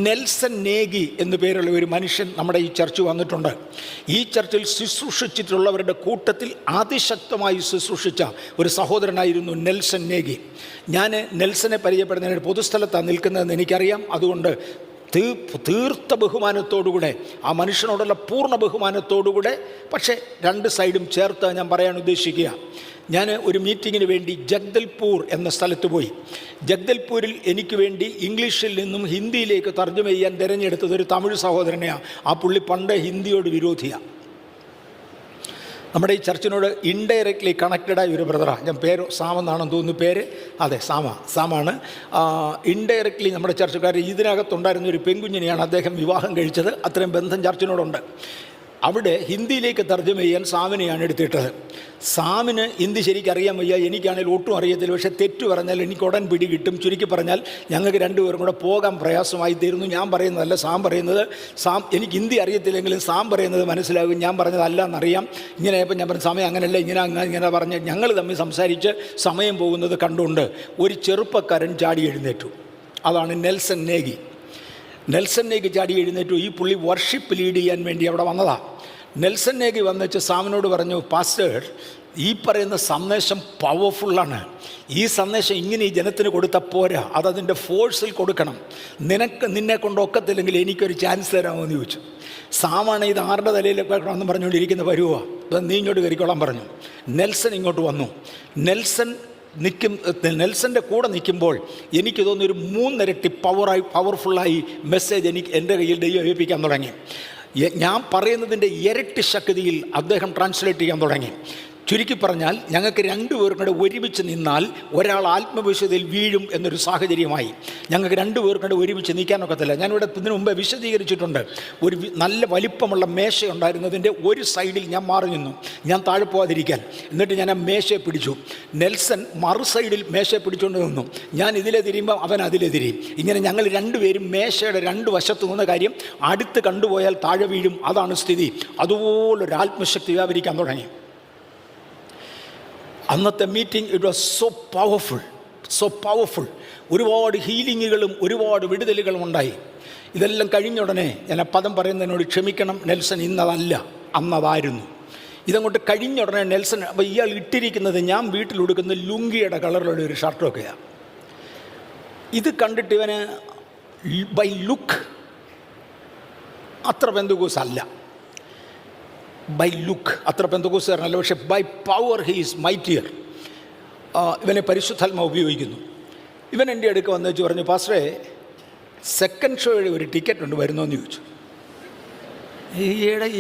നെൽസൺ നേഗി എന്നു പേരുള്ള ഒരു മനുഷ്യൻ നമ്മുടെ ഈ ചർച്ച് വന്നിട്ടുണ്ട്. ഈ ചർച്ചിൽ ശുശ്രൂഷിച്ചിട്ടുള്ളവരുടെ കൂട്ടത്തിൽ അതിശക്തമായി ശുശ്രൂഷിച്ച ഒരു സഹോദരനായിരുന്നു നെൽസൺ നേഗി. ഞാൻ നെൽസനെ പരിചയപ്പെടുന്നതിന് പൊതുസ്ഥലത്താണ് നിൽക്കുന്നതെന്ന് എനിക്കറിയാം. അതുകൊണ്ട് തീർത്ത ബഹുമാനത്തോടുകൂടെ, ആ മനുഷ്യനോടുള്ള പൂർണ്ണ ബഹുമാനത്തോടുകൂടെ, പക്ഷേ രണ്ട് സൈഡും ചേർത്ത് ഞാൻ പറയാൻ ഉദ്ദേശിക്കുക. ഞാൻ ഒരു മീറ്റിങ്ങിന് വേണ്ടി ജഗ്ദൽപൂർ എന്ന സ്ഥലത്ത് പോയി. ജഗ്ദൽപൂരിൽ എനിക്ക് വേണ്ടി ഇംഗ്ലീഷിൽ നിന്നും ഹിന്ദിയിലേക്ക് തർജ്ജമ ചെയ്യാൻ തിരഞ്ഞെടുത്തത് ഒരു തമിഴ് സഹോദരനെയാണ്. ആ പുള്ളി പണ്ട് ഹിന്ദിയോട് വിരോധിയാണ്. നമ്മുടെ ഈ ചർച്ചിനോട് ഇൻഡയറക്റ്റ്ലി കണക്റ്റഡായ ഒരു ബ്രദറാണ്. ഞാൻ പേര് സാമെന്നാണെന്ന് തോന്നുന്നു പേര്. അതെ, സാമാണ്. ഇൻഡയറക്റ്റ്ലി നമ്മുടെ ചർച്ചക്കാർ ഇതിനകത്തുണ്ടായിരുന്ന ഒരു പെൺകുഞ്ഞിനെയാണ് അദ്ദേഹം വിവാഹം കഴിച്ചത്. അത്രയും ബന്ധം ചർച്ചിനോടുണ്ട്. അവിടെ ഹിന്ദിയിലേക്ക് തർജ്ജമ ചെയ്യാൻ സാമിനെയാണ് എടുത്തിട്ടത്. സാമിന് ഹിന്ദി ശരിക്കറിയാൻ വയ്യ, എനിക്കാണെങ്കിൽ ഒട്ടും അറിയത്തില്ല. പക്ഷേ തെറ്റു പറഞ്ഞാൽ എനിക്ക് ഉടൻ പിടി കിട്ടും. ചുരുക്കി പറഞ്ഞാൽ ഞങ്ങൾക്ക് രണ്ടുപേരും കൂടെ പോകാൻ പ്രയാസമായി തീരുന്നു. ഞാൻ പറയുന്നതല്ല സാം പറയുന്നത്. എനിക്ക് ഹിന്ദി അറിയത്തില്ലെങ്കിലും സാം പറയുന്നത് മനസ്സിലാകും, ഞാൻ പറഞ്ഞതല്ല എന്നറിയാം. ഇങ്ങനെയപ്പോൾ ഞാൻ പറഞ്ഞു സമയം അങ്ങനെയല്ല, ഇങ്ങനെ പറഞ്ഞ് ഞങ്ങൾ തമ്മിൽ സംസാരിച്ച് സമയം പോകുന്നത് കണ്ടുകൊണ്ട് ഒരു ചെറുപ്പക്കാരൻ ചാടി എഴുന്നേറ്റു. അതാണ് നെൽസൺ നേഗി. നെൽസൺ നേഗി ചാടി എഴുന്നേറ്റു. ഈ പുള്ളി വർഷിപ്പ് ലീഡ് ചെയ്യാൻ വേണ്ടി അവിടെ വന്നതാണ്. നെൽസൺ നേഗി വന്നിട്ട് സാമിനോട് പറഞ്ഞു, പാസ്റ്റർ, ഈ പറയുന്ന സന്ദേശം പവർഫുള്ളാണ്. ഈ സന്ദേശം ഇങ്ങനെ ഈ ജനത്തിന് കൊടുത്താൽ പോരാ, അതതിൻ്റെ ഫോഴ്സിൽ കൊടുക്കണം. നിന്നെ കൊണ്ടൊക്കത്തില്ലെങ്കിൽ എനിക്കൊരു ചാൻസ് തരാമോ എന്ന് ചോദിച്ചു. സാമാണ് ഇത് ആരുടെ തലയിലേക്ക് വെക്കണമെന്ന് പറഞ്ഞുകൊണ്ടിരിക്കുന്ന പരുവാണ്. അത് നീ ഇങ്ങോട്ട് കയറിക്കോളാൻ പറഞ്ഞു. നെൽസൺ ഇങ്ങോട്ട് വന്നു. നെൽസൻ്റെ കൂടെ നിൽക്കുമ്പോൾ എനിക്ക് തോന്നുന്നു ഒരു 3 ഇരട്ടി പവർഫുള്ളായി മെസ്സേജ് എൻ്റെ കയ്യിൽ ദൈവം ഏൽപ്പിക്കാൻ തുടങ്ങി. ഞാൻ പറയുന്നതിൻ്റെ ഇരട്ടി ശക്തിയിൽ അദ്ദേഹം ട്രാൻസ്ലേറ്റ് ചെയ്യാൻ തുടങ്ങി. ചുരുക്കി പറഞ്ഞാൽ ഞങ്ങൾക്ക് രണ്ടുപേരും കൂടെ ഒരുമിച്ച് നിന്നാൽ ഒരാൾ ആത്മവിശ്വതയിൽ വീഴും എന്നൊരു സാഹചര്യമായി. ഞങ്ങൾക്ക് രണ്ടുപേരും കൂടെ ഒരുമിച്ച് നിൽക്കാനൊക്കത്തില്ല. ഞാനിവിടെ ഇതിനു മുമ്പ് വിശദീകരിച്ചിട്ടുണ്ട്. ഒരു നല്ല വലിപ്പമുള്ള മേശയുണ്ടായിരുന്നതിൻ്റെ ഒരു സൈഡിൽ ഞാൻ മാറി നിന്നു, ഞാൻ താഴെ പോകാതിരിക്കാൻ. എന്നിട്ട് ഞാൻ ആ മേശയെ പിടിച്ചു. നെൽസൺ മറു സൈഡിൽ മേശയെ പിടിച്ചുകൊണ്ട് നിന്നു. ഞാൻ ഇതിലെ തിരിയുമ്പോൾ അവൻ അതിലെ തിരിയും. ഇങ്ങനെ ഞങ്ങൾ രണ്ടുപേരും മേശയുടെ രണ്ട് വശത്ത് നിന്ന കാര്യം അടുത്ത് കണ്ടുപോയാൽ താഴെ വീഴും. അതാണ് സ്ഥിതി. അതുപോലൊരു ആത്മശക്തി വ്യാപരിക്കാൻ തുടങ്ങി. അന്നത്തെ meeting it was so powerful. ഒരുപാട് ഹീലിങ്ങുകളും ഒരുപാട് വിടുതലുകളും ഉണ്ടായി. ഇതെല്ലാം കഴിഞ്ഞ ഉടനെ ഞാൻ ആ പദം പറയുന്നതിനോട് ക്ഷമിക്കണം, നെൽസൺ ഇന്നതല്ല, അന്നതായിരുന്നു. ഇതങ്ങോട്ട് കഴിഞ്ഞ ഉടനെ നെൽസൺ, അപ്പോൾ ഇയാൾ ഇട്ടിരിക്കുന്നത് ഞാൻ വീട്ടിൽ ഉടുക്കുന്ന ലുങ്കിയുടെ കളറിലുള്ള ഒരു ഷർട്ടൊക്കെയാണ്. ഇത് കണ്ടിട്ട് ഇവന് ബൈ ലുക്ക് അത്ര പെന്തക്കോസ്തല്ല, പക്ഷെ by power he is mightier. ഇവനെ പരിശുദ്ധാത്മാവ് ഉപയോഗിക്കുന്നു. ഇവൻ എൻ്റെ അടുക്ക് വന്നു വെച്ച് പറഞ്ഞു, പാസ്റ്ററെ, സെക്കൻഡ് ഷോയുടെ ഒരു ടിക്കറ്റ് ഉണ്ട്, വരുന്നോന്ന് ചോദിച്ചു.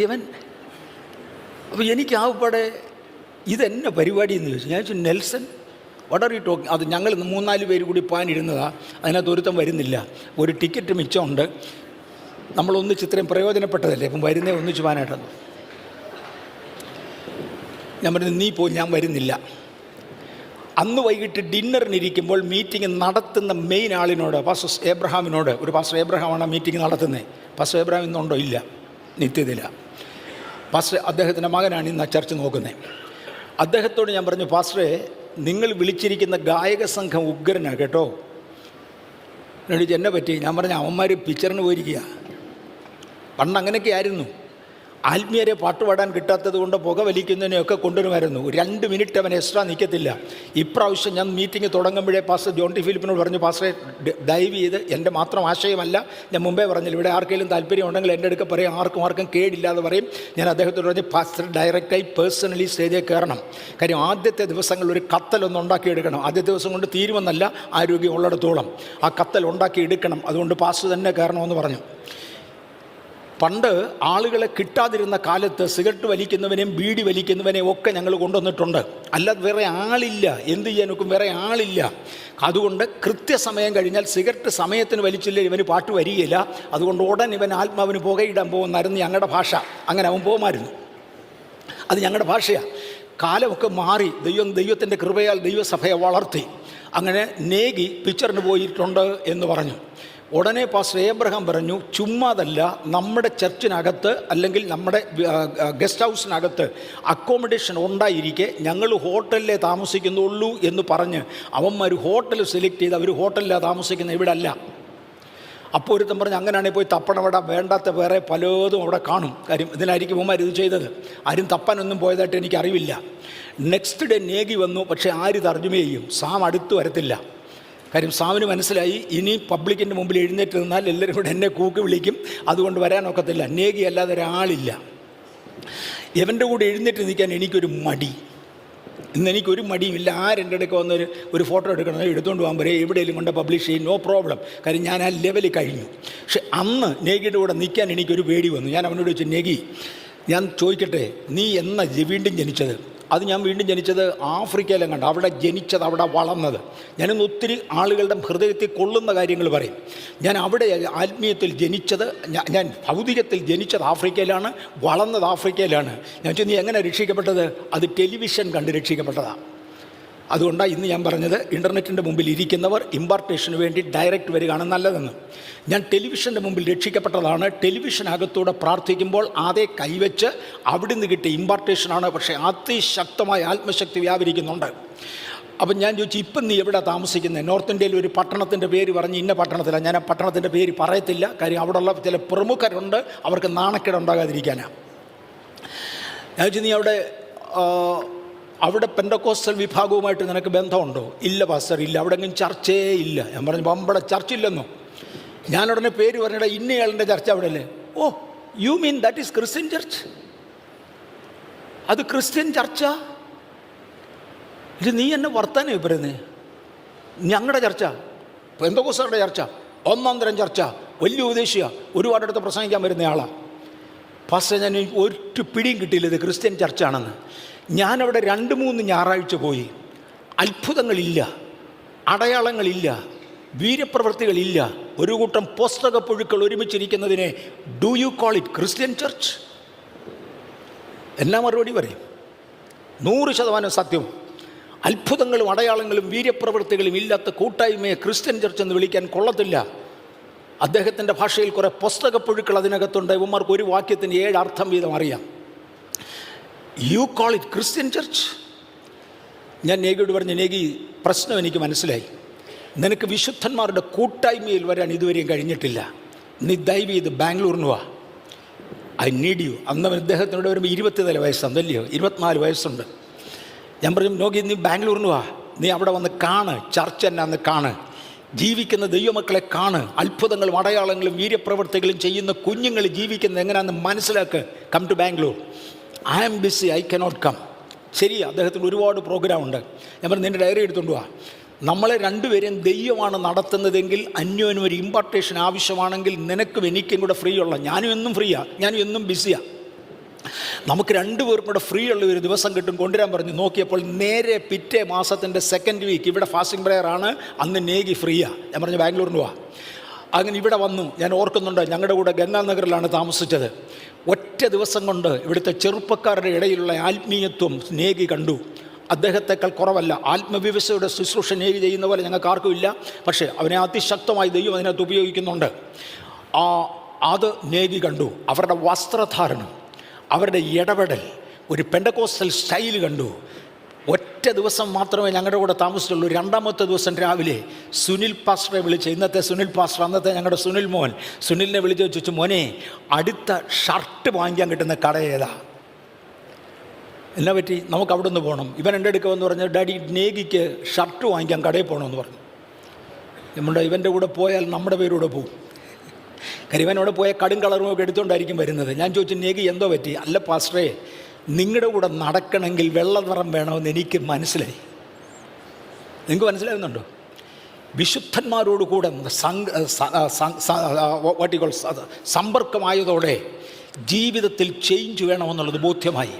ഇവൻ അപ്പോൾ എനിക്ക് ആവപ്പാടെ ഇതെന്നെ പരിപാടി എന്ന് ചോദിച്ചു. ഞാൻ ചോദിച്ചു, Nelson what are you talking? അത് ഞങ്ങൾ 3-4 പേര് കൂടി പോകാനിരുന്നതാണ്, അതിനകത്ത് ഒരുത്തം വരുന്നില്ല, ഒരു ടിക്കറ്റ് മിച്ചമുണ്ട്, നമ്മളൊന്നിച്ച് ഇത്രയും പ്രയോജനപ്പെട്ടതല്ലേ, അപ്പം വരുന്നേ ഒന്നിച്ച് പോകാനായിട്ടാണ്. ഞാൻ പറഞ്ഞു, നീ പോയി, ഞാൻ വരുന്നില്ല. അന്ന് വൈകിട്ട് ഡിന്നറിനിരിക്കുമ്പോൾ മീറ്റിംഗ് നടത്തുന്ന മെയിൻ ആളിനോട്, പാസ്റ്റർ എബ്രഹാമിനോട്, ഒരു പാസ്റ്റർ എബ്രഹാമാണ് മീറ്റിംഗ് നടത്തുന്നത്. പാസ്റ്റർ എബ്രഹാം ഇന്നുണ്ടോ? ഇല്ല, നിത്യത്തില്ല. പാസ്റ്റർ അദ്ദേഹത്തിൻ്റെ മകനാണ് ഇന്ന് ആ ചർച്ച നോക്കുന്നത്. അദ്ദേഹത്തോട് ഞാൻ പറഞ്ഞു, പാസ്റ്ററെ, നിങ്ങൾ വിളിച്ചിരിക്കുന്ന ഗായക സംഘം ഉഗ്രനാണ് കേട്ടോ. എന്നോട് എന്നെ പറ്റി? ഞാൻ പറഞ്ഞു, അവന്മാർ പിക്ചറിന് പോയിരിക്കുക. പണ്ട് അങ്ങനെയൊക്കെ ആയിരുന്നു. ആത്മീയരെ പാട്ടുപാടാൻ കിട്ടാത്തത് കൊണ്ട് പുക വലിക്കുന്നതിനെയൊക്കെ കൊണ്ടുവരുമായിരുന്നു. 2 മിനിറ്റ് അവൻ എക്സ്ട്രാ നിൽക്കത്തില്ല. ഇപ്രാവശ്യം ഞാൻ മീറ്റിംഗ് തുടങ്ങുമ്പോഴേ പാസ്റ്റർ ജോൺ ടി ഫിലിപ്പിനോട് പറഞ്ഞു, പാസ്റ്ററെ ദയവ് ചെയ്ത് എൻ്റെ മാത്രം ആശയമല്ല, ഞാൻ മുമ്പേ പറഞ്ഞില്ല, ഇവിടെ ആർക്കെങ്കിലും താല്പര്യം ഉണ്ടെങ്കിൽ എൻ്റെ അടുക്ക പറയും, ആർക്കും കേടില്ലാതെ പറയും. ഞാൻ അദ്ദേഹത്തോട് പറഞ്ഞു, പാസ്റ്റർ ഡയറക്റ്റായി പേഴ്സണലി സ്റ്റേജിൽ കയറണം. കാര്യം ആദ്യത്തെ ദിവസങ്ങളിൽ ഒരു കത്തലൊന്ന് ഉണ്ടാക്കിയെടുക്കണം. ആദ്യത്തെ ദിവസം കൊണ്ട് തീരുമെന്നല്ല, ആരോഗ്യം ഉള്ളിടത്തോളം ആ കത്തൽ ഉണ്ടാക്കിയെടുക്കണം. അതുകൊണ്ട് പാസ്റ്റർ തന്നെ കയറണമെന്ന് പറഞ്ഞു. പണ്ട് ആളുകളെ കിട്ടാതിരുന്ന കാലത്ത് സിഗരറ്റ് വലിക്കുന്നവനെയും ബീഡി വലിക്കുന്നവനെയും ഒക്കെ ഞങ്ങൾ കൊണ്ടുവന്നിട്ടുണ്ട്. അല്ലാതെ വേറെ ആളില്ല, എന്ത് ചെയ്യാനൊക്കും വേറെ ആളില്ല. അതുകൊണ്ട് കൃത്യസമയം കഴിഞ്ഞാൽ സിഗരറ്റ് സമയത്തിന് വലിച്ചില്ല ഇവന് പാട്ട് വരികയില്ല. അതുകൊണ്ട് ഉടൻ ഇവൻ ആത്മാവിന് പുകയിടാൻ പോകുന്നായിരുന്നു ഞങ്ങളുടെ ഭാഷ. അങ്ങനെ അവൻ പോകുമായിരുന്നു. അത് ഞങ്ങളുടെ ഭാഷയാണ്. കാലമൊക്കെ മാറി. ദൈവത്തിൻ്റെ കൃപയാൽ ദൈവസഭയെ വളർത്തി. അങ്ങനെ നേഗി പിക്ചറിന് പോയിട്ടുണ്ട് എന്ന് പറഞ്ഞു. ഉടനെ പാസ്റ്റർ ഏബ്രഹാം പറഞ്ഞു, ചുമ്മാതല്ല, നമ്മുടെ ചർച്ചിനകത്ത് അല്ലെങ്കിൽ നമ്മുടെ ഗസ്റ്റ് ഹൗസിനകത്ത് അക്കോമഡേഷൻ ഉണ്ടായിരിക്കെ ഞങ്ങൾ ഹോട്ടലിലേ താമസിക്കുന്നുള്ളൂ എന്ന് പറഞ്ഞ് അവന്മാർ ഹോട്ടൽ സെലക്ട് ചെയ്ത് അവർ ഹോട്ടലിലാണ് താമസിക്കുന്നത്, ഇവിടെ അല്ല. അപ്പോൾ ഒരുത്തം പറഞ്ഞ്, അങ്ങനെയാണെങ്കിൽ പോയി തപ്പണവിടെ, വേണ്ടാത്ത വേറെ പലതും അവിടെ കാണും. കാര്യം ഇതിനായിരിക്കും അവന്മാർ ഇത് ചെയ്തത്. ആരും തപ്പാനൊന്നും പോയതായിട്ട് എനിക്കറിവില്ല. നെക്സ്റ്റ് ഡേ നേഗി വന്നു. പക്ഷേ ആര് തർജ്ജമ ചെയ്യും? സാം അടുത്ത് വരത്തില്ല. കാര്യം സാമിന് മനസ്സിലായി, ഇനി പബ്ലിക്കിൻ്റെ മുമ്പിൽ എഴുന്നേറ്റ് നിന്നാൽ എല്ലാവരും കൂടെ എന്നെ കൂക്കി വിളിക്കും, അതുകൊണ്ട് വരാനൊക്കത്തില്ല. നേഗി അല്ലാതെ ഒരാളില്ല. ഇവൻ്റെ കൂടെ എഴുന്നേറ്റ് നിൽക്കാൻ എനിക്കൊരു മടി. ഇന്ന് എനിക്കൊരു മടിയുമില്ല. ആരെൻ്റെ അടുക്ക വന്നൊരു ഒരു ഫോട്ടോ എടുക്കണം, എടുത്തുകൊണ്ട് പോകാൻ പറയും, എവിടെയെങ്കിലും കൊണ്ട് പബ്ലിഷ് ചെയ്യും, നോ പ്രോബ്ലം. കാര്യം ഞാൻ ആ ലെവലിൽ കഴിഞ്ഞു. പക്ഷെ അന്ന് നേഗിയുടെ കൂടെ നിൽക്കാൻ എനിക്കൊരു പേടി വന്നു. ഞാൻ അവനോട് ചോദിച്ചു, നേഗി, ഞാൻ ചോദിക്കട്ടെ, നീ എന്നാ വീണ്ടും ജനിച്ചത്? അത് ഞാൻ വീണ്ടും ജനിച്ചത് ആഫ്രിക്കയിലും കണ്ട്, അവിടെ ജനിച്ചത്, അവിടെ വളർന്നത്. ഞാനിന്ന് ഒത്തിരി ആളുകളുടെ ഹൃദയത്തിൽ കൊള്ളുന്ന കാര്യങ്ങൾ പറയും. ഞാൻ അവിടെ ആത്മീയത്തിൽ ജനിച്ചത്, ഞാൻ ഭൗതികത്തിൽ ജനിച്ചത് ആഫ്രിക്കയിലാണ്, വളർന്നത് ആഫ്രിക്കയിലാണ്. ഞാൻ ചോദിച്ചു, നീ എങ്ങനെ രക്ഷിക്കപ്പെട്ടത്? അത് ടെലിവിഷൻ കണ്ട് രക്ഷിക്കപ്പെട്ടതാണ്. അതുകൊണ്ടാണ് ഇന്ന് ഞാൻ പറഞ്ഞത്, ഇൻ്റർനെറ്റിൻ്റെ മുമ്പിൽ ഇരിക്കുന്നവർ ഇമ്പാർട്ടേഷന് വേണ്ടി ഡയറക്റ്റ് വരികയാണ് നല്ലതെന്ന്. ഞാൻ ടെലിവിഷൻ്റെ മുമ്പിൽ രക്ഷിക്കപ്പെട്ടതാണ്. ടെലിവിഷനകത്തൂടെ പ്രാർത്ഥിക്കുമ്പോൾ അതേ കൈവച്ച് അവിടുന്ന് കിട്ടിയ ഇമ്പാർട്ടേഷനാണ്. പക്ഷേ അതിശക്തമായ ആത്മശക്തി വ്യാപരിക്കുന്നുണ്ട്. അപ്പം ഞാൻ ചോദിച്ചു, ഇപ്പം നീ എവിടെ താമസിക്കുന്നത്? നോർത്ത് ഇന്ത്യയിൽ ഒരു പട്ടണത്തിൻ്റെ പേര് പറഞ്ഞ്, ഇന്ന പട്ടണത്തിലാണ്. ഞാൻ ആ പട്ടണത്തിൻ്റെ പേര് പറയത്തില്ല. കാര്യം അവിടെയുള്ള ചില പ്രമുഖരുണ്ട്, അവർക്ക് നാണക്കേട് ഉണ്ടാകാതിരിക്കാനാണ്. ഞാൻ ചോദിച്ചു, നീ അവിടെ പെന്തക്കോസ്റ്റൽ വിഭാഗവുമായിട്ട് നിനക്ക് ബന്ധമുണ്ടോ? ഇല്ല പാസ്റ്റർ, ഇല്ല, അവിടെ എങ്ങും ചർച്ചയേ ഇല്ല. ഞാൻ പറഞ്ഞു, അവിടെ ചർച്ച ഇല്ലെന്നോ? ഞാനുടനെ പേര് പറഞ്ഞിട, ഇന്നയാളിൻ്റെ ചർച്ച അവിടെ അല്ലേ? ഓ, you mean that is Christian church? അത് ക്രിസ്ത്യൻ ചർച്ച? ഇത് നീ എന്നെ വർത്താനേ പറയുന്നേ? ഞങ്ങളുടെ ചർച്ച, പെന്തക്കോസ്തരുടെ ചർച്ച, ഒന്നാം തരം ചർച്ച, വലിയ ഉപദേശിയാണ്, ഒരുപാടടുത്ത് പ്രസംഗിക്കാൻ വരുന്ന ആളാണ്. പാസ്റ്റർ, ഞാൻ ഒരു പിടിയും കിട്ടിയില്ല ഇത് ക്രിസ്ത്യൻ ചർച്ചാണെന്ന്. ഞാനവിടെ 2-3 ഞായറാഴ്ച പോയി. അത്ഭുതങ്ങളില്ല, അടയാളങ്ങളില്ല, വീര്യപ്രവൃത്തികളില്ല. ഒരു കൂട്ടം പുസ്തക പുഴുക്കൾ ഒരുമിച്ചിരിക്കുന്നതിനെ do you call it Christian church? എന്നാ മറുപടി പറയും? 100% സത്യവും. അത്ഭുതങ്ങളും അടയാളങ്ങളും വീര്യപ്രവൃത്തികളും ഇല്ലാത്ത കൂട്ടായ്മയെ ക്രിസ്ത്യൻ ചർച്ച് എന്ന് വിളിക്കാൻ കൊള്ളത്തില്ല. അദ്ദേഹത്തിൻ്റെ ഭാഷയിൽ കുറേ പുസ്തക പുഴുക്കൾ അതിനകത്തുണ്ട്. ഇവന്മാർക്ക് ഒരു വാക്യത്തിന് 7 അർത്ഥം വീതം അറിയാം. U call it Christian church? ഞാൻ നേഗിയോട് പറഞ്ഞു, നേഗി, പ്രശ്നം എനിക്ക് മനസ്സിലായി. നിനക്ക് വിശുദ്ധന്മാരുടെ കൂട്ടായ്മയിൽ വരാൻ ഇതുവരെയും കഴിഞ്ഞിട്ടില്ല. നീ ദയവ് ചെയ്ത് ബാംഗ്ലൂരിന് വാ, ഐ നീഡ് യു. അന്ന് ഇദ്ദേഹത്തിനോട് വരുമ്പോൾ 24 വയസ്സാണല്ലയോ, 24 വയസ്സുണ്ട്. ഞാൻ പറഞ്ഞു, നോക്കി, നീ ബാംഗ്ലൂരിന് വാ, നീ അവിടെ വന്ന് കാണ്, ചർച്ച എന്നാന്ന് കാണ്, ജീവിക്കുന്ന ദൈവമക്കളെ കാണ്, അത്ഭുതങ്ങളും അടയാളങ്ങളും വീര്യപ്രവർത്തികളും ചെയ്യുന്ന കുഞ്ഞുങ്ങൾ ജീവിക്കുന്നത് എങ്ങനെയാണെന്ന് മനസ്സിലാക്ക്. Come to Bangalore. I am busy, I cannot come. ശരി, അദ്ദേഹത്തിന് ഒരുപാട് പ്രോഗ്രാമുണ്ട്. ഞാൻ പറഞ്ഞു, നിൻ്റെ ഡയറി എടുത്തുകൊണ്ട് വാ. നമ്മളെ രണ്ടുപേരെയും ദൈവമാണ് നടത്തുന്നതെങ്കിൽ അന്യോന്യം ഒരു ഇമ്പാർട്ടേഷൻ ആവശ്യമാണെങ്കിൽ നിനക്കും എനിക്കും കൂടെ ഫ്രീ ഉള്ള, ഞാനും എന്നും ഫ്രീയാണ്, ഞാനും എന്നും ബിസിയാണ്, നമുക്ക് 2 പേർക്കും കൂടെ ഫ്രീ ഉള്ള ഒരു ദിവസം കിട്ടും, കൊണ്ടുവരാൻ പറഞ്ഞു. നോക്കിയപ്പോൾ നേരെ പിറ്റേ മാസത്തിൻ്റെ 2nd വീക്ക് ഇവിടെ ഫാസ്റ്റിംഗ് പ്രെയർ ആണ്. അന്ന് നേഗി ഫ്രീയാണ്. ഞാൻ പറഞ്ഞു, ബാംഗ്ലൂരിന് വാ. അങ്ങനെ ഇവിടെ വന്നു. ഞാൻ ഓർക്കുന്നുണ്ട്, ഞങ്ങളുടെ കൂടെ ഗംഗാനഗറിലാണ് താമസിച്ചത്. ഒറ്റ ദിവസം കൊണ്ട് ഇവിടുത്തെ ചെറുപ്പക്കാരുടെ ഇടയിലുള്ള ആത്മീയത്വം നേഗി കണ്ടു. അദ്ദേഹത്തെക്കാൾ കുറവല്ല. ആത്മവിവശയുടെ ശുശ്രൂഷ നേഗി ചെയ്യുന്ന പോലെ ഞങ്ങൾക്ക് ആർക്കുമില്ല. പക്ഷേ അവനെ അതിശക്തമായി ദൈവം അതിനകത്ത് ഉപയോഗിക്കുന്നുണ്ട്. അത് നേഗി കണ്ടു. അവരുടെ വസ്ത്രധാരണം, അവരുടെ ഇടപെടൽ, ഒരു പെന്തക്കോസ്റ്റൽ സ്റ്റൈൽ കണ്ടു. ഒറ്റ ദിവസം മാത്രമേ ഞങ്ങളുടെ കൂടെ താമസിച്ചുള്ളൂ. രണ്ടാമത്തെ ദിവസം രാവിലെ സുനിൽ പാസ്റ്ററെ വിളിച്ച്, ഇന്നത്തെ സുനിൽ പാസ്റ്റർ, അന്നത്തെ ഞങ്ങളുടെ സുനിൽ മോൻ, സുനിലിനെ വിളിച്ച് ചോദിച്ചു, മോനെ അടുത്ത ഷർട്ട് വാങ്ങിക്കാൻ കിട്ടുന്ന കട ഏതാ? എന്നാ പറ്റി? നമുക്ക് അവിടെ നിന്ന് പോകണം. ഇവൻ എൻ്റെ അടുക്കവെന്ന് പറഞ്ഞു, ഡാഡി നേഗിക്ക് ഷർട്ട് വാങ്ങിക്കാൻ കടയിൽ പോകണമെന്ന് പറഞ്ഞു. ഇവൻ്റെ കൂടെ പോയാൽ നമ്മുടെ പേരൂടെ പോകും. കാര്യം ഇവനോടെ പോയ കടും കളറും ഒക്കെ എടുത്തുകൊണ്ടായിരിക്കും വരുന്നത്. ഞാൻ ചോദിച്ചു, നേഗി എന്തോ പറ്റി? അല്ല പാസ്റ്ററേ, നിങ്ങളുടെ കൂടെ നടക്കണമെങ്കിൽ വെള്ള നിറം വേണമെന്ന് എനിക്ക് മനസ്സിലായി. നിങ്ങൾക്ക് മനസ്സിലാകുന്നുണ്ടോ? വിശുദ്ധന്മാരോട് കൂടെ സമ്പർക്കമായതോടെ ജീവിതത്തിൽ ചേഞ്ച് വേണമെന്നുള്ളത് ബോധ്യമായി.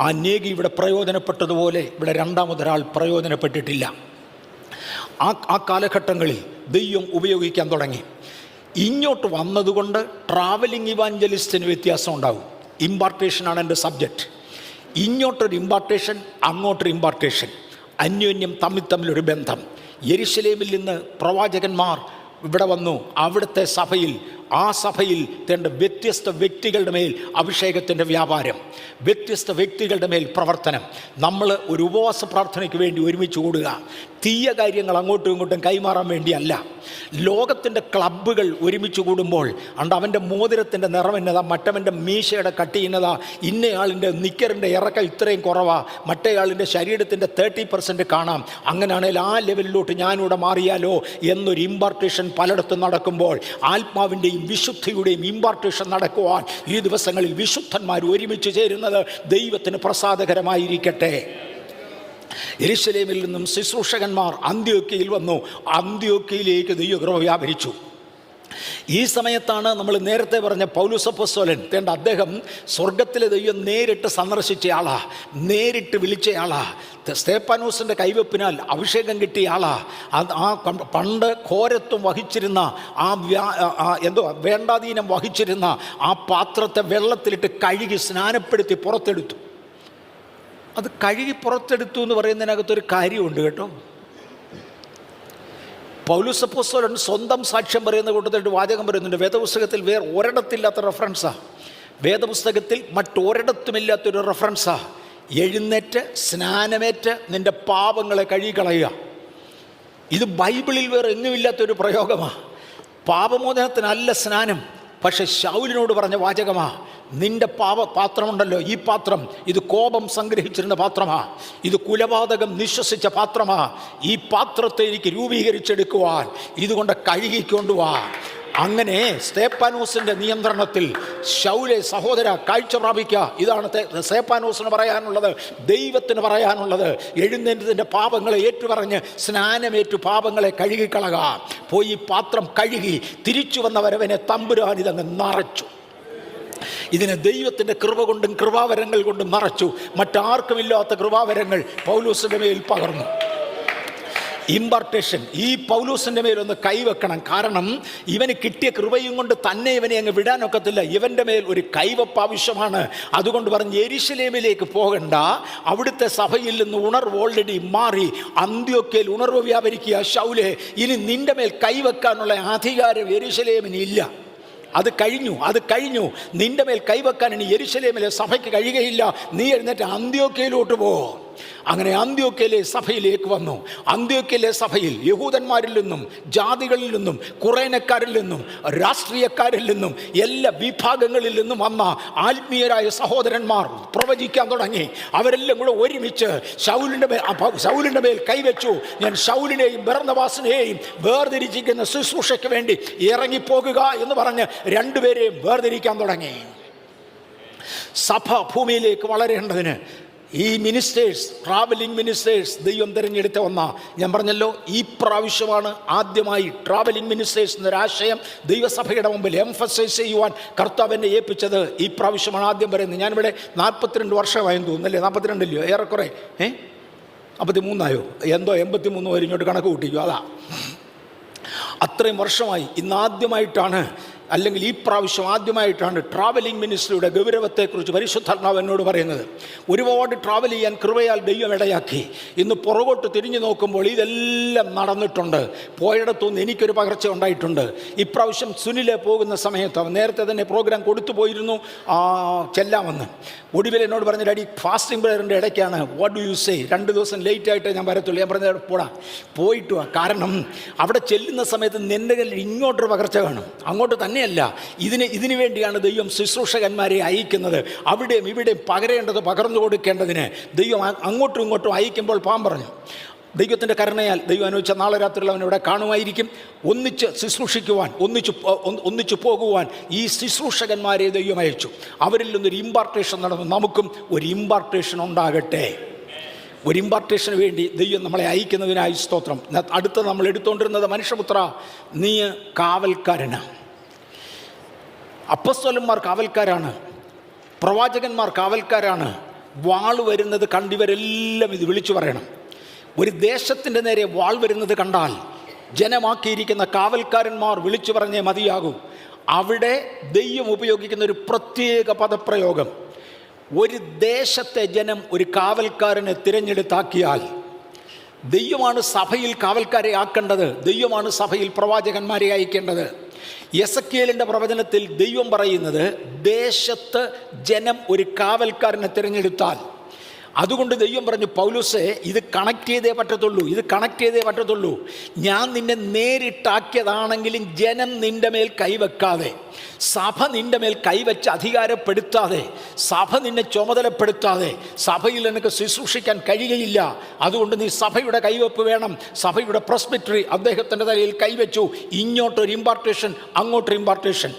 ആ നേഗി ഇവിടെ പ്രയോജനപ്പെട്ടതുപോലെ ഇവിടെ രണ്ടാമതൊരാൾ പ്രയോജനപ്പെട്ടിട്ടില്ല. ആ കാലഘട്ടങ്ങളിൽ ദൈവം ഉപയോഗിക്കാൻ തുടങ്ങി. ഇങ്ങോട്ട് വന്നതുകൊണ്ട് ട്രാവലിംഗ് ഇവാഞ്ചലിസ്റ്റിന് വ്യത്യാസം ഉണ്ടാകും. ഇമ്പാർട്ടേഷനാണ് എൻ്റെ സബ്ജക്റ്റ്. ഇങ്ങോട്ടൊരു ഇമ്പാർട്ടേഷൻ, അങ്ങോട്ടൊരു ഇമ്പാർട്ടേഷൻ, അന്യോന്യം തമ്മിലൊരു ബന്ധം. യെരുശലേമിൽ നിന്ന് പ്രവാചകന്മാർ ഇവിടെ വന്നു. അവിടുത്തെ സഭയിൽ, ആ സഭയിൽ തേണ്ട വ്യത്യസ്ത വ്യക്തികളുടെ മേൽ അഭിഷേകത്തിൻ്റെ വ്യാപാരം, വ്യത്യസ്ത വ്യക്തികളുടെ മേൽ പ്രവർത്തനം. നമ്മൾ ഒരു ഉപവാസ പ്രാർത്ഥനയ്ക്ക് വേണ്ടി ഒരുമിച്ച് കൂടുക. തീയ കാര്യങ്ങൾ അങ്ങോട്ടും ഇങ്ങോട്ടും കൈമാറാൻ വേണ്ടിയല്ല. ലോകത്തിൻ്റെ ക്ലബ്ബുകൾ ഒരുമിച്ച് കൂടുമ്പോൾ അവൻ്റെ മോതിരത്തിൻ്റെ നിറം എന്നതാ, മറ്റവൻ്റെ മീശയുടെ കട്ടി എന്നതാ, ഇന്നയാളിൻ്റെ നിക്കറിൻ്റെ ഇറക്കം ഇത്രയും കുറവാ, മറ്റേയാളിൻ്റെ ശരീരത്തിൻ്റെ 30% കാണാം. അങ്ങനെയാണെങ്കിൽ ആ ലെവലിലോട്ട് ഞാനിവിടെ മാറിയാലോ എന്നൊരു ഇമ്പാർട്ടേഷൻ പലയിടത്തും നടക്കുമ്പോൾ ആത്മാവിൻ്റെയും വിശുദ്ധിയുടെയും ഇമ്പാർട്ടേഷൻ നടക്കുവാൻ ഈ ദിവസങ്ങളിൽ വിശുദ്ധന്മാർ ഒരുമിച്ച് ചേരുന്നത് ദൈവത്തിന് പ്രസാദകരമായിരിക്കട്ടെ. യെരുശലേമിൽ നിന്നും ശുശ്രൂഷകന്മാർ അന്ത്യോക്യയിൽ വന്നു. അന്ത്യോക്യയിലേക്ക് ദൈവകൃപ വ്യാപരിച്ചു. ഈ സമയത്താണ് നമ്മൾ നേരത്തെ പറഞ്ഞ പൗലോസ് അപ്പോസ്തലൻ, അദ്ദേഹം സ്വർഗത്തിലെ ദൈവം നേരിട്ട് സന്ദർശിച്ചയാളാ, നേരിട്ട് വിളിച്ചയാളാ, സ്തേഫാനോസിൻ്റെ കൈവെപ്പിനാൽ അഭിഷേകം കിട്ടിയ ആളാ. ആ പണ്ട് ഘോരത്വം വഹിച്ചിരുന്ന വേണ്ടാധീനം വഹിച്ചിരുന്ന ആ പാത്രത്തെ വെള്ളത്തിലിട്ട് കഴുകി സ്നാനപ്പെടുത്തി പുറത്തെടുത്തു. അത് കഴുകി പുറത്തെടുത്തു എന്ന് പറയുന്നതിനകത്തൊരു കാര്യമുണ്ട് കേട്ടോ. പൗലോസ് അപ്പോസ്തലൻ സ്വന്തം സാക്ഷ്യം പറയുന്ന കൂട്ടത്തിലിട്ട് വാചകം പറയുന്നുണ്ട്. വേദപുസ്തകത്തിൽ വേറെ ഒരിടത്തില്ലാത്ത റെഫറൻസാണ്. വേദപുസ്തകത്തിൽ മറ്റൊരിടത്തുമില്ലാത്തൊരു റെഫറൻസാണ്. എഴുന്നേറ്റ് സ്നാനമേറ്റ് നിൻ്റെ പാപങ്ങളെ കഴുകിക്കളയുക. ഇത് ബൈബിളിൽ വേറെ എങ്ങുമില്ലാത്തൊരു പ്രയോഗമാണ്. പാപമോചനത്തിനല്ല സ്നാനം. പക്ഷെ ശൗലിനോട് പറഞ്ഞ വാചകമാ, നിന്റെ പാത്രമുണ്ടല്ലോ, ഈ പാത്രം ഇത് കോപം സംഗ്രഹിച്ചിരുന്ന പാത്രമാ, ഇത് കുലപാതകം നിശ്വസിച്ച പാത്രമാ, ഈ പാത്രത്തെ എനിക്ക് രൂപീകരിച്ചെടുക്കുവാൻ ഇതുകൊണ്ട് കഴുകിക്കൊണ്ടുവാ. അങ്ങനെ സ്തേഫാനോസിൻ്റെ നിയന്ത്രണത്തിൽ ശൗലെ, സഹോദര കാഴ്ച പ്രാപിക്കുക. ഇതാണ് സ്തേഫാനോസിന് പറയാനുള്ളത്, ദൈവത്തിന് പറയാനുള്ളത്. എഴുന്നേറ്റതിൻ്റെ പാപങ്ങളെ ഏറ്റുപറഞ്ഞ് സ്നാനമേറ്റു പാപങ്ങളെ കഴുകിക്കളക. പോയി പാത്രം കഴുകി തിരിച്ചു വന്ന വരവനെ തമ്പുരാൻ ഇതങ്ങ് നിറച്ചു. ഇതിനെ ദൈവത്തിൻ്റെ കൃപ കൊണ്ടും കൃപാവരങ്ങൾ കൊണ്ടും നിറച്ചു. മറ്റാർക്കുമില്ലാത്ത കൃപാവരങ്ങൾ പൗലോസിൻ്റെ മേൽ പകർന്നു. ഇമ്പാർട്ടേഷൻ. ഈ പൗലോസിൻ്റെ മേലൊന്ന് കൈവെക്കണം. കാരണം ഇവന് കിട്ടിയ കൃപയും കൊണ്ട് തന്നെ ഇവനെ അങ്ങ് വിടാനൊക്കത്തില്ല. ഇവൻ്റെ മേൽ ഒരു കൈവപ്പ് ആവശ്യമാണ്. അതുകൊണ്ട് പറഞ്ഞ് യെരുശലേമിലേക്ക് പോകണ്ട, അവിടുത്തെ സഭയിൽ നിന്ന് ഉണർവ് ഓൾറെഡി മാറി. അന്ത്യോക്യയിൽ ഉണർവ് വ്യാപരിക്കുക. ശൗലേ, ഇനി നിൻ്റെ മേൽ കൈവെക്കാനുള്ള അധികാരം യെരുശലേമിന് ഇല്ല. അത് കഴിഞ്ഞു. നിൻ്റെ മേൽ കൈവെക്കാൻ ഇനി യെരുശലേമിലെ സഭയ്ക്ക് കഴിയുകയില്ല. നീ എഴുന്നേറ്റ് അന്ത്യോക്യയിലോട്ട് പോ. അങ്ങനെ അന്ത്യോക്യയിലെ സഭയിലേക്ക് വന്നു. അന്ത്യോക്യയിലെ സഭയിൽ യഹൂദന്മാരിൽ നിന്നും ജാതികളിൽ നിന്നും കുറേനക്കാരിൽ നിന്നും രാഷ്ട്രീയക്കാരിൽ നിന്നും എല്ലാ വിഭാഗങ്ങളിൽ നിന്നും വന്ന ആത്മീയരായ സഹോദരന്മാർ പ്രവചിക്കാൻ തുടങ്ങി. അവരെല്ലാം കൂടെ ഒരുമിച്ച് ശൗലിൻ്റെ മേൽ കൈവച്ചു. ഞാൻ ശൗലിനെയും ബർന്നബാസിനെയും വേർതിരിച്ചിരിക്കുന്ന ശുശ്രൂഷയ്ക്ക് വേണ്ടി ഇറങ്ങിപ്പോകുക എന്ന് പറഞ്ഞ് രണ്ടുപേരെയും വേർതിരിക്കാൻ തുടങ്ങി. സഭ ഭൂമിയിലേക്ക് വളരേണ്ടതിന് ഈ മിനിസ്റ്റേഴ്സ്, ട്രാവലിംഗ് മിനിസ്റ്റേഴ്സ് ദൈവം തിരഞ്ഞെടുത്ത ഒന്നാ. ഞാൻ പറഞ്ഞല്ലോ, ഈ പ്രാവശ്യമാണ് ആദ്യമായി ട്രാവലിംഗ് മിനിസ്റ്റേഴ്സ് എന്നൊരാശയം ദൈവസഭയുടെ മുമ്പിൽ എംഫസൈസ് ചെയ്യുവാൻ കർത്താവിനെ ഏൽപ്പിച്ചത്. ഈ പ്രാവശ്യമാണ് ആദ്യം പറയുന്നത്. ഞാനിവിടെ 42 വർഷമായെന്ന് തോന്നുന്നല്ലേ? 42 ഇല്ലയോ? ഏറെക്കുറെ 53 എന്തോ 83 വരെ ഇങ്ങോട്ട് കണക്ക് കൂട്ടിക്കോ. അതാ, അത്രയും വർഷമായി. ഇന്നാദ്യമായിട്ടാണ് അല്ലെങ്കിൽ ഈ പ്രാവശ്യം ആദ്യമായിട്ടാണ് ട്രാവലിംഗ് മിനിസ്ട്രിയുടെ ഗൗരവത്തെക്കുറിച്ച് പരിശുദ്ധാത്മാവ് എന്നോട് പറയുന്നത്. ഒരുപാട് ട്രാവൽ ചെയ്യാൻ കൃപയാൽ ദൈവം ഇടയാക്കി. ഇന്ന് പുറകോട്ട് തിരിഞ്ഞു നോക്കുമ്പോൾ ഇതെല്ലാം നടന്നിട്ടുണ്ട്. പോയിടത്തുനിന്ന് എനിക്കൊരു പകർച്ച ഉണ്ടായിട്ടുണ്ട്. ഇപ്രാവശ്യം സുനിലെ പോകുന്ന സമയത്ത് അവൻ നേരത്തെ തന്നെ പ്രോഗ്രാം കൊടുത്തു പോയിരുന്നു ചെല്ലാമെന്ന്. ഒടുവിൽ എന്നോട് പറഞ്ഞു, ഡാഡി ഫാസ്റ്റിംഗ് പ്രയറിൻ്റെ ഇടയ്ക്കാണ്, വാട്ട് ഡു യു സേ, 2 ദിവസം ലേറ്റ് ആയിട്ട് ഞാൻ വരത്തുള്ളൂ. ഞാൻ പറഞ്ഞ പോയിട്ട് വാ, കാരണം അവിടെ ചെല്ലുന്ന സമയത്ത് നിൻ്റെ കയ്യിൽ ഇങ്ങോട്ടൊരു പകർച്ച കാണും. അങ്ങോട്ട് തന്നെയല്ല, ഇതിനു വേണ്ടിയാണ് ദൈവം ശുശ്രൂഷകന്മാരെ അയക്കുന്നത്. അവിടെയും ഇവിടെയും പകരേണ്ടത് പകർന്നു കൊടുക്കേണ്ടതിന് ദൈവം അങ്ങോട്ടും ഇങ്ങോട്ടും അയക്കുമ്പോൾ പാൻ പറഞ്ഞു. ദൈവത്തിൻ്റെ കരുണയാൽ ദൈവം അനുവദിച്ച നാളെ രാത്രിയിൽ അവൻ ഇവിടെ കാണുമായിരിക്കും. ഒന്നിച്ച് ശുശ്രൂഷിക്കുവാൻ, ഒന്നിച്ച് പോകുവാൻ ഈ ശുശ്രൂഷകന്മാരെ ദൈവം അയച്ചു. അവരിൽ നിന്നൊരു ഇമ്പാർട്ടേഷൻ നടന്നു. നമുക്കും ഒരു ഇമ്പാർട്ടേഷൻ ഉണ്ടാകട്ടെ. ഒരു ഇമ്പാർട്ടേഷന് വേണ്ടി ദൈവം നമ്മളെ അയക്കുന്നതിനായി സ്തോത്രം. അടുത്ത് നമ്മൾ എടുത്തുകൊണ്ടിരുന്നത്, മനുഷ്യപുത്ര നീ കാവൽക്കാരനാണ്. അപ്പോസ്തലന്മാർ കാവൽക്കാരാണ്, പ്രവാചകന്മാർ കാവൽക്കാരാണ്. വാൾ വരുന്നത് കണ്ടിവരെല്ലാം ഇത് വിളിച്ചു പറയണം. ഒരു ദേശത്തിൻ്റെ നേരെ വാൾ വരുന്നത് കണ്ടാൽ ജനമാക്കിയിരിക്കുന്ന കാവൽക്കാരന്മാർ വിളിച്ചു പറഞ്ഞേ മതിയാകൂ. അവിടെ ദൈവം ഉപയോഗിക്കുന്ന ഒരു പ്രത്യേക പദപ്രയോഗം, ഒരു ദേശത്തെ ജനം ഒരു കാവൽക്കാരനെ തിരഞ്ഞെടുത്താക്കിയാൽ, ദൈവമാണ് സഭയിൽ കാവൽക്കാരെ ആക്കേണ്ടത്, ദൈവമാണ് സഭയിൽ പ്രവാചകന്മാരെ അയക്കേണ്ടത്. യെസക്കിയേലിൻ്റെ പ്രവചനത്തിൽ ദൈവം പറയുന്നത്, ദേശത്ത് ജനം ഒരു കാവൽക്കാരനെ തിരഞ്ഞെടുത്താൽ, അതുകൊണ്ട് ദൈവം പറഞ്ഞു, പൗലോസേ ഇത് കണക്ട് ചെയ്തേ പറ്റത്തുള്ളൂ. ഞാൻ നിന്നെ നേരിട്ടാക്കിയതാണെങ്കിലും ജനം നിൻ്റെ മേൽ കൈവെക്കാതെ, സഭ നിൻ്റെ മേൽ കൈവച്ച് അധികാരപ്പെടുത്താതെ, സഭ നിന്നെ ചുമതലപ്പെടുത്താതെ സഭയിൽ നിനക്ക് ശുശ്രൂഷിക്കാൻ കഴിയുകയില്ല. അതുകൊണ്ട് നീ സഭയുടെ കൈവെപ്പ് വേണം. സഭയുടെ പ്രസ്ബിറ്ററി അദ്ദേഹത്തിൻ്റെ തലയിൽ കൈവച്ചു. ഇങ്ങോട്ടൊരു ഇമ്പാർട്ടേഷൻ, അങ്ങോട്ടൊരു ഇമ്പാർട്ടേഷൻ.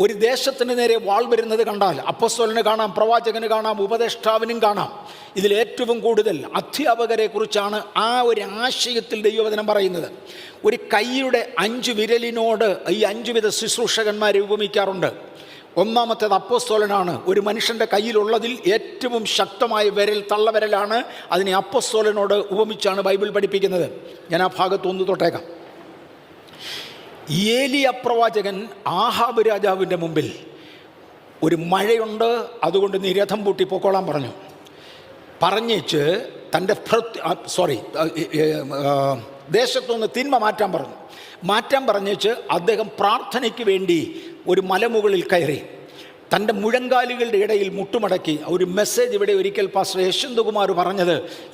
ഒരു ദേശത്തിന് നേരെ വാൾ വരുന്നത് കണ്ടാൽ അപ്പോസ്തലന് കാണാം, പ്രവാചകന് കാണാം, ഉപദേഷ്ടാവിനും കാണാം. ഇതിലേറ്റവും കൂടുതൽ അധ്യാപകരെ കുറിച്ചാണ് ആ ഒരു ആശയത്തിൽ ദൈവവചനം പറയുന്നത്. ഒരു കൈയുടെ 5 വിരലിനോട് ഈ 5 വിധ ശുശ്രൂഷകന്മാരെ ഉപമിക്കാറുണ്ട്. ഒന്നാമത്തേത് അപ്പോസ്തലനാണ്. ഒരു മനുഷ്യൻ്റെ കയ്യിലുള്ളതിൽ ഏറ്റവും ശക്തമായ വിരൽ തള്ളവിരലാണ്. അതിനെ അപ്പോസ്തലനോട് ഉപമിച്ചാണ് ബൈബിൾ പഠിപ്പിക്കുന്നത്. ഞാൻ ആ ഭാഗത്തൊന്ന് തൊട്ടേക്കാം. ഏലിയ പ്രവാചകൻ ആഹാബ് രാജാവിൻ്റെ മുമ്പിൽ, ഒരു മഴയുണ്ട്, അതുകൊണ്ട് നീ രഥം പൂട്ടി പൊക്കോളാൻ പറഞ്ഞേച്ച് തൻ്റെ ദേശത്തുനിന്ന് തിന്മ മാറ്റാൻ പറഞ്ഞേച്ച് അദ്ദേഹം പ്രാർത്ഥനയ്ക്ക് വേണ്ടി ഒരു മലമുകളിൽ കയറി തൻ്റെ മുഴങ്കാലുകളുടെ ഇടയിൽ മുട്ടുമടക്കി. ഒരു മെസ്സേജ് ഇവിടെ ഒരിക്കൽ പാസ്റ്റർ യശ്വന്ത്കുമാർ പറഞ്ഞത്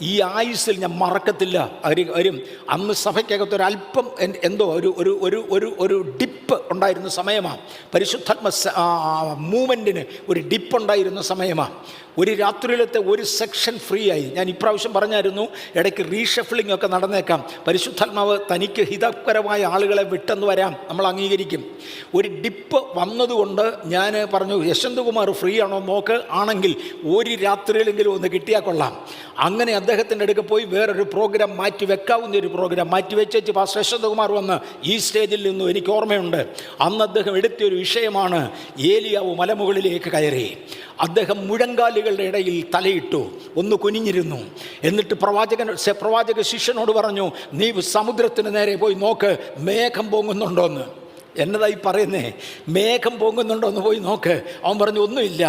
ഈ ആയുസ്സിൽ ഞാൻ മറക്കത്തില്ല. അന്ന് സഭയ്ക്കകത്തൊരല്പം എന്തോ ഒരു ഡിപ്പ് ഉണ്ടായിരുന്ന സമയമാണ്. പരിശുദ്ധാത്മ മൂവ്മെൻറ്റിന് ഒരു ഡിപ്പ് ഉണ്ടായിരുന്ന സമയമാണ്. ഒരു രാത്രിയിലത്തെ ഒരു സെക്ഷൻ ഫ്രീ ആയി. ഞാൻ ഇപ്രാവശ്യം പറഞ്ഞായിരുന്നു, ഇടയ്ക്ക് റീഷഫിളിംഗ് ഒക്കെ നടന്നേക്കാം. പരിശുദ്ധാത്മാവ് തനിക്ക് ഹിതകരമായ ആളുകളെ വിട്ടെന്ന് വരാം, നമ്മൾ അംഗീകരിക്കും. ഒരു ഡിപ്പ് വന്നതുകൊണ്ട് ഞാൻ പറഞ്ഞു, യശ്വന്ത്കുമാർ ഫ്രീ ആണോ നോക്ക്, ആണെങ്കിൽ ഒരു രാത്രിയിലെങ്കിലും ഒന്ന് കിട്ടിയാൽ കൊള്ളാം. അങ്ങനെ അദ്ദേഹത്തിൻ്റെ അടുക്ക് പോയി വേറൊരു പ്രോഗ്രാം മാറ്റിവെക്കാവുന്ന ഒരു പ്രോഗ്രാം മാറ്റിവെച്ചേച്ച് പാസ്റ്റർ യശ്വന്ത്കുമാർ വന്ന് ഈ സ്റ്റേജിൽ നിന്നും എനിക്ക് ഓർമ്മയുണ്ട്. അന്ന് അദ്ദേഹം എടുത്തിയൊരു വിഷയമാണ്, ഏലിയാവ് മലമുകളിലേക്ക് കയറി. അദ്ദേഹം മുഴങ്കാലുകളുടെ ഇടയിൽ തലയിട്ടു, ഒന്ന് കുനിഞ്ഞിരുന്നു. എന്നിട്ട് പ്രവാചക ശിഷ്യനോട് പറഞ്ഞു, നീ സമുദ്രത്തിന് നേരെ പോയി നോക്ക്, മേഘം പൊങ്ങുന്നുണ്ടോന്ന്. എന്നതായി പറയുന്നേ, മേഘം പൊങ്ങുന്നുണ്ടോ എന്ന് പോയി നോക്ക്. അവൻ പറഞ്ഞു, ഒന്നുമില്ല.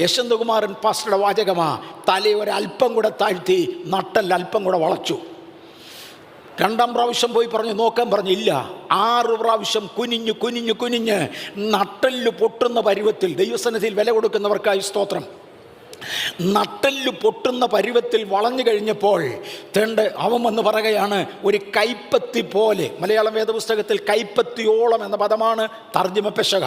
യശ്വന്ത്കുമാരൻ പാസ്റ്ററുടെ വാചകമാ. തലയൊരൽപ്പം കൂടെ താഴ്ത്തി, നട്ടൽ അല്പം കൂടെ വളച്ചു. 2ാം പ്രാവശ്യം പോയി നോക്കാൻ പറഞ്ഞു, ഇല്ല. 6 പ്രാവശ്യം കുനിഞ്ഞ് നട്ടല് പൊട്ടുന്ന പരുവത്തിൽ, ദൈവസന്നിധിയിൽ വില കൊടുക്കുന്നവർക്കായി സ്തോത്രം, നട്ടല് പൊട്ടുന്ന പരുവത്തിൽ വളഞ്ഞു കഴിഞ്ഞപ്പോൾ അവൻ വന്ന് പറയുകയാണ്, ഒരു കൈപ്പത്തി പോലെ, മലയാളം വേദപുസ്തകത്തിൽ കൈപ്പത്തിയോളം എന്ന പദമാണ് തർജ്ജിമ പെശക.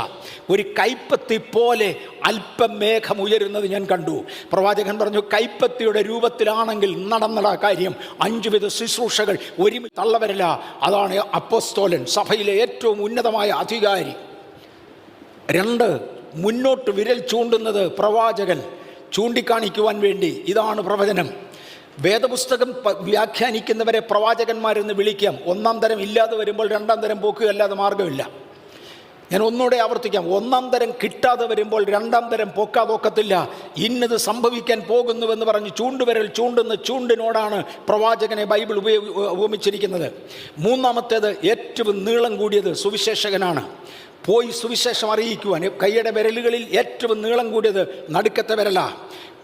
ഒരു കൈപ്പത്തി പോലെ അല്പം മേഘം ഉയരുന്നത് ഞാൻ കണ്ടു. പ്രവാചകൻ പറഞ്ഞു, കൈപ്പത്തിയുടെ രൂപത്തിലാണെങ്കിൽ നടന്നടാ കാര്യം. 5 വിധ ശുശ്രൂഷകൾ ഒരുമിച്ച് തള്ളവരല. അതാണ് അപ്പോസ്തലൻ, സഭയിലെ ഏറ്റവും ഉന്നതമായ അധികാരി. 2, മുന്നോട്ട് വിരൽ ചൂണ്ടുന്നത് പ്രവാചകൻ, ചൂണ്ടിക്കാണിക്കുവാൻ വേണ്ടി. ഇതാണ് പ്രവചനം. വേദപുസ്തകം വ്യാഖ്യാനിക്കുന്നവരെ പ്രവാചകന്മാരെന്ന് വിളിക്കാം. 1-ാം തരം ഇല്ലാതെ വരുമ്പോൾ 2-ാം തരം പോക്കുക അല്ലാതെ മാർഗമില്ല. ഞാൻ ഒന്നുകൂടെ ആവർത്തിക്കാം, 1-ാം തരം കിട്ടാതെ വരുമ്പോൾ 2-ാം തരം പോക്കാതൊക്കത്തില്ല. ഇന്നത് സംഭവിക്കാൻ പോകുന്നുവെന്ന് പറഞ്ഞ് ചൂണ്ടുവിരൽ ചൂണ്ടുന്ന ചൂണ്ടിനോടാണ് പ്രവാചകനെ ബൈബിൾ ഉപമിച്ചിരിക്കുന്നത്. 3-ാമത്തേത് ഏറ്റവും നീളം കൂടിയത് സുവിശേഷകനാണ്. പോയി സുവിശേഷം അറിയിക്കുവാൻ. കൈയുടെ വിരലുകളിൽ ഏറ്റവും നീളം കൂടിയത് നടുക്കത്തെ വിരലാ.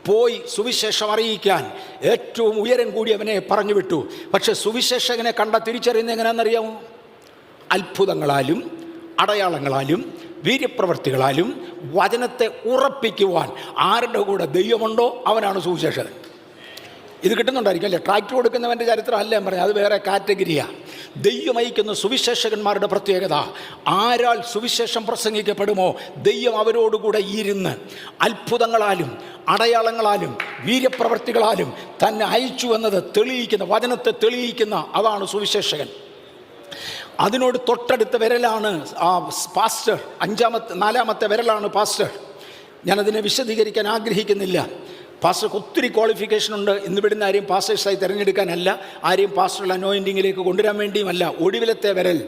പോയി സുവിശേഷം അറിയിക്കാൻ ഏറ്റവും ഉയരം കൂടിയവനെ പറഞ്ഞു വിട്ടു. പക്ഷെ സുവിശേഷകനെ കണ്ട തിരിച്ചറിയുന്നത് എങ്ങനെയാണെന്നറിയാമോ? അത്ഭുതങ്ങളാലും അടയാളങ്ങളാലും വീര്യപ്രവർത്തികളാലും വചനത്തെ ഉറപ്പിക്കുവാൻ ആരുടെ കൂടെ ദൈവമുണ്ടോ അവനാണ് സുവിശേഷകൻ. ഇത് കിട്ടുന്നുണ്ടായിരിക്കും അല്ലേ? ട്രാക്ടർ കൊടുക്കുന്നവൻ്റെ ചരിത്രം അല്ല ഞാൻ പറഞ്ഞത്, അത് വേറെ കാറ്റഗറിയാണ്. ദൈവം അയക്കുന്ന സുവിശേഷകന്മാരുടെ പ്രത്യേകത, ആരാൽ സുവിശേഷം പ്രസംഗിക്കപ്പെടുമോ ദൈവം അവരോടുകൂടെ ഇരുന്ന് അത്ഭുതങ്ങളാലും അടയാളങ്ങളാലും വീര്യപ്രവർത്തികളാലും തന്നെ അയച്ചു എന്നത് തെളിയിക്കുന്ന, വചനത്തെ തെളിയിക്കുന്ന അതാണ് സുവിശേഷകൻ. അതിനോട് തൊട്ടടുത്ത വിരലാണ് പാസ്റ്റർ. നാലാമത്തെ വിരലാണ് പാസ്റ്റർ. ഞാനതിനെ വിശദീകരിക്കാൻ ആഗ്രഹിക്കുന്നില്ല. പാസ്റ്റർക്ക് ഒത്തിരി ക്വാളിഫിക്കേഷൻ ഉണ്ട്. ഇന്ന് വിടുന്ന ആരെയും പാസ്റ്റേഴ്സായി തിരഞ്ഞെടുക്കാനല്ല, ആരെയും പാസ്റ്ററുടെ അനോയിൻറ്റിങ്ങിലേക്ക് കൊണ്ടുവരാൻ വേണ്ടിയുമല്ല. ഒടുവിലത്തെ വിരൽ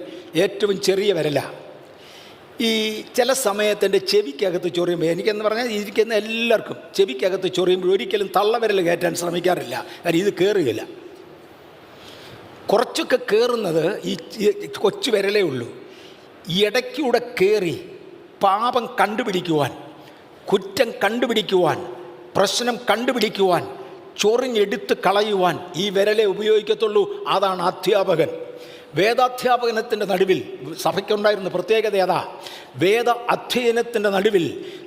ഏറ്റവും ചെറിയ വിരലാണ്. ഈ ചില സമയത്ത് എൻ്റെ ചെവിക്കകത്ത് ചൊറിയുമ്പോൾ, എനിക്കെന്ന് പറഞ്ഞാൽ ഇരിക്കുന്ന എല്ലാവർക്കും ചെവിക്കകത്ത് ചൊറിയുമ്പോൾ ഒരിക്കലും തള്ളവിരൽ കയറ്റാൻ ശ്രമിക്കാറില്ല. കാര്യം ഇത് കയറുകയില്ല. കുറച്ചൊക്കെ കയറുന്നത് ഈ കൊച്ചു വിരലേ ഉള്ളൂ. ഇടയ്ക്കൂടെ കയറി പാപം കണ്ടുപിടിക്കുവാൻ, കുറ്റം കണ്ടുപിടിക്കുവാൻ, പ്രശ്നം കണ്ടുപിടിക്കുവാൻ, ചൊറിഞ്ഞെടുത്ത് കളയുവാൻ ഈ വിരലെ ഉപയോഗിക്കത്തുള്ളൂ. അതാണ് അധ്യാപകൻ. വേദാധ്യാപനത്തിൻ്റെ നടുവിൽ സഭയ്ക്കുണ്ടായിരുന്ന പ്രത്യേകത അതാ. വേദ അധ്യയനത്തിൻ്റെ നടുവിൽ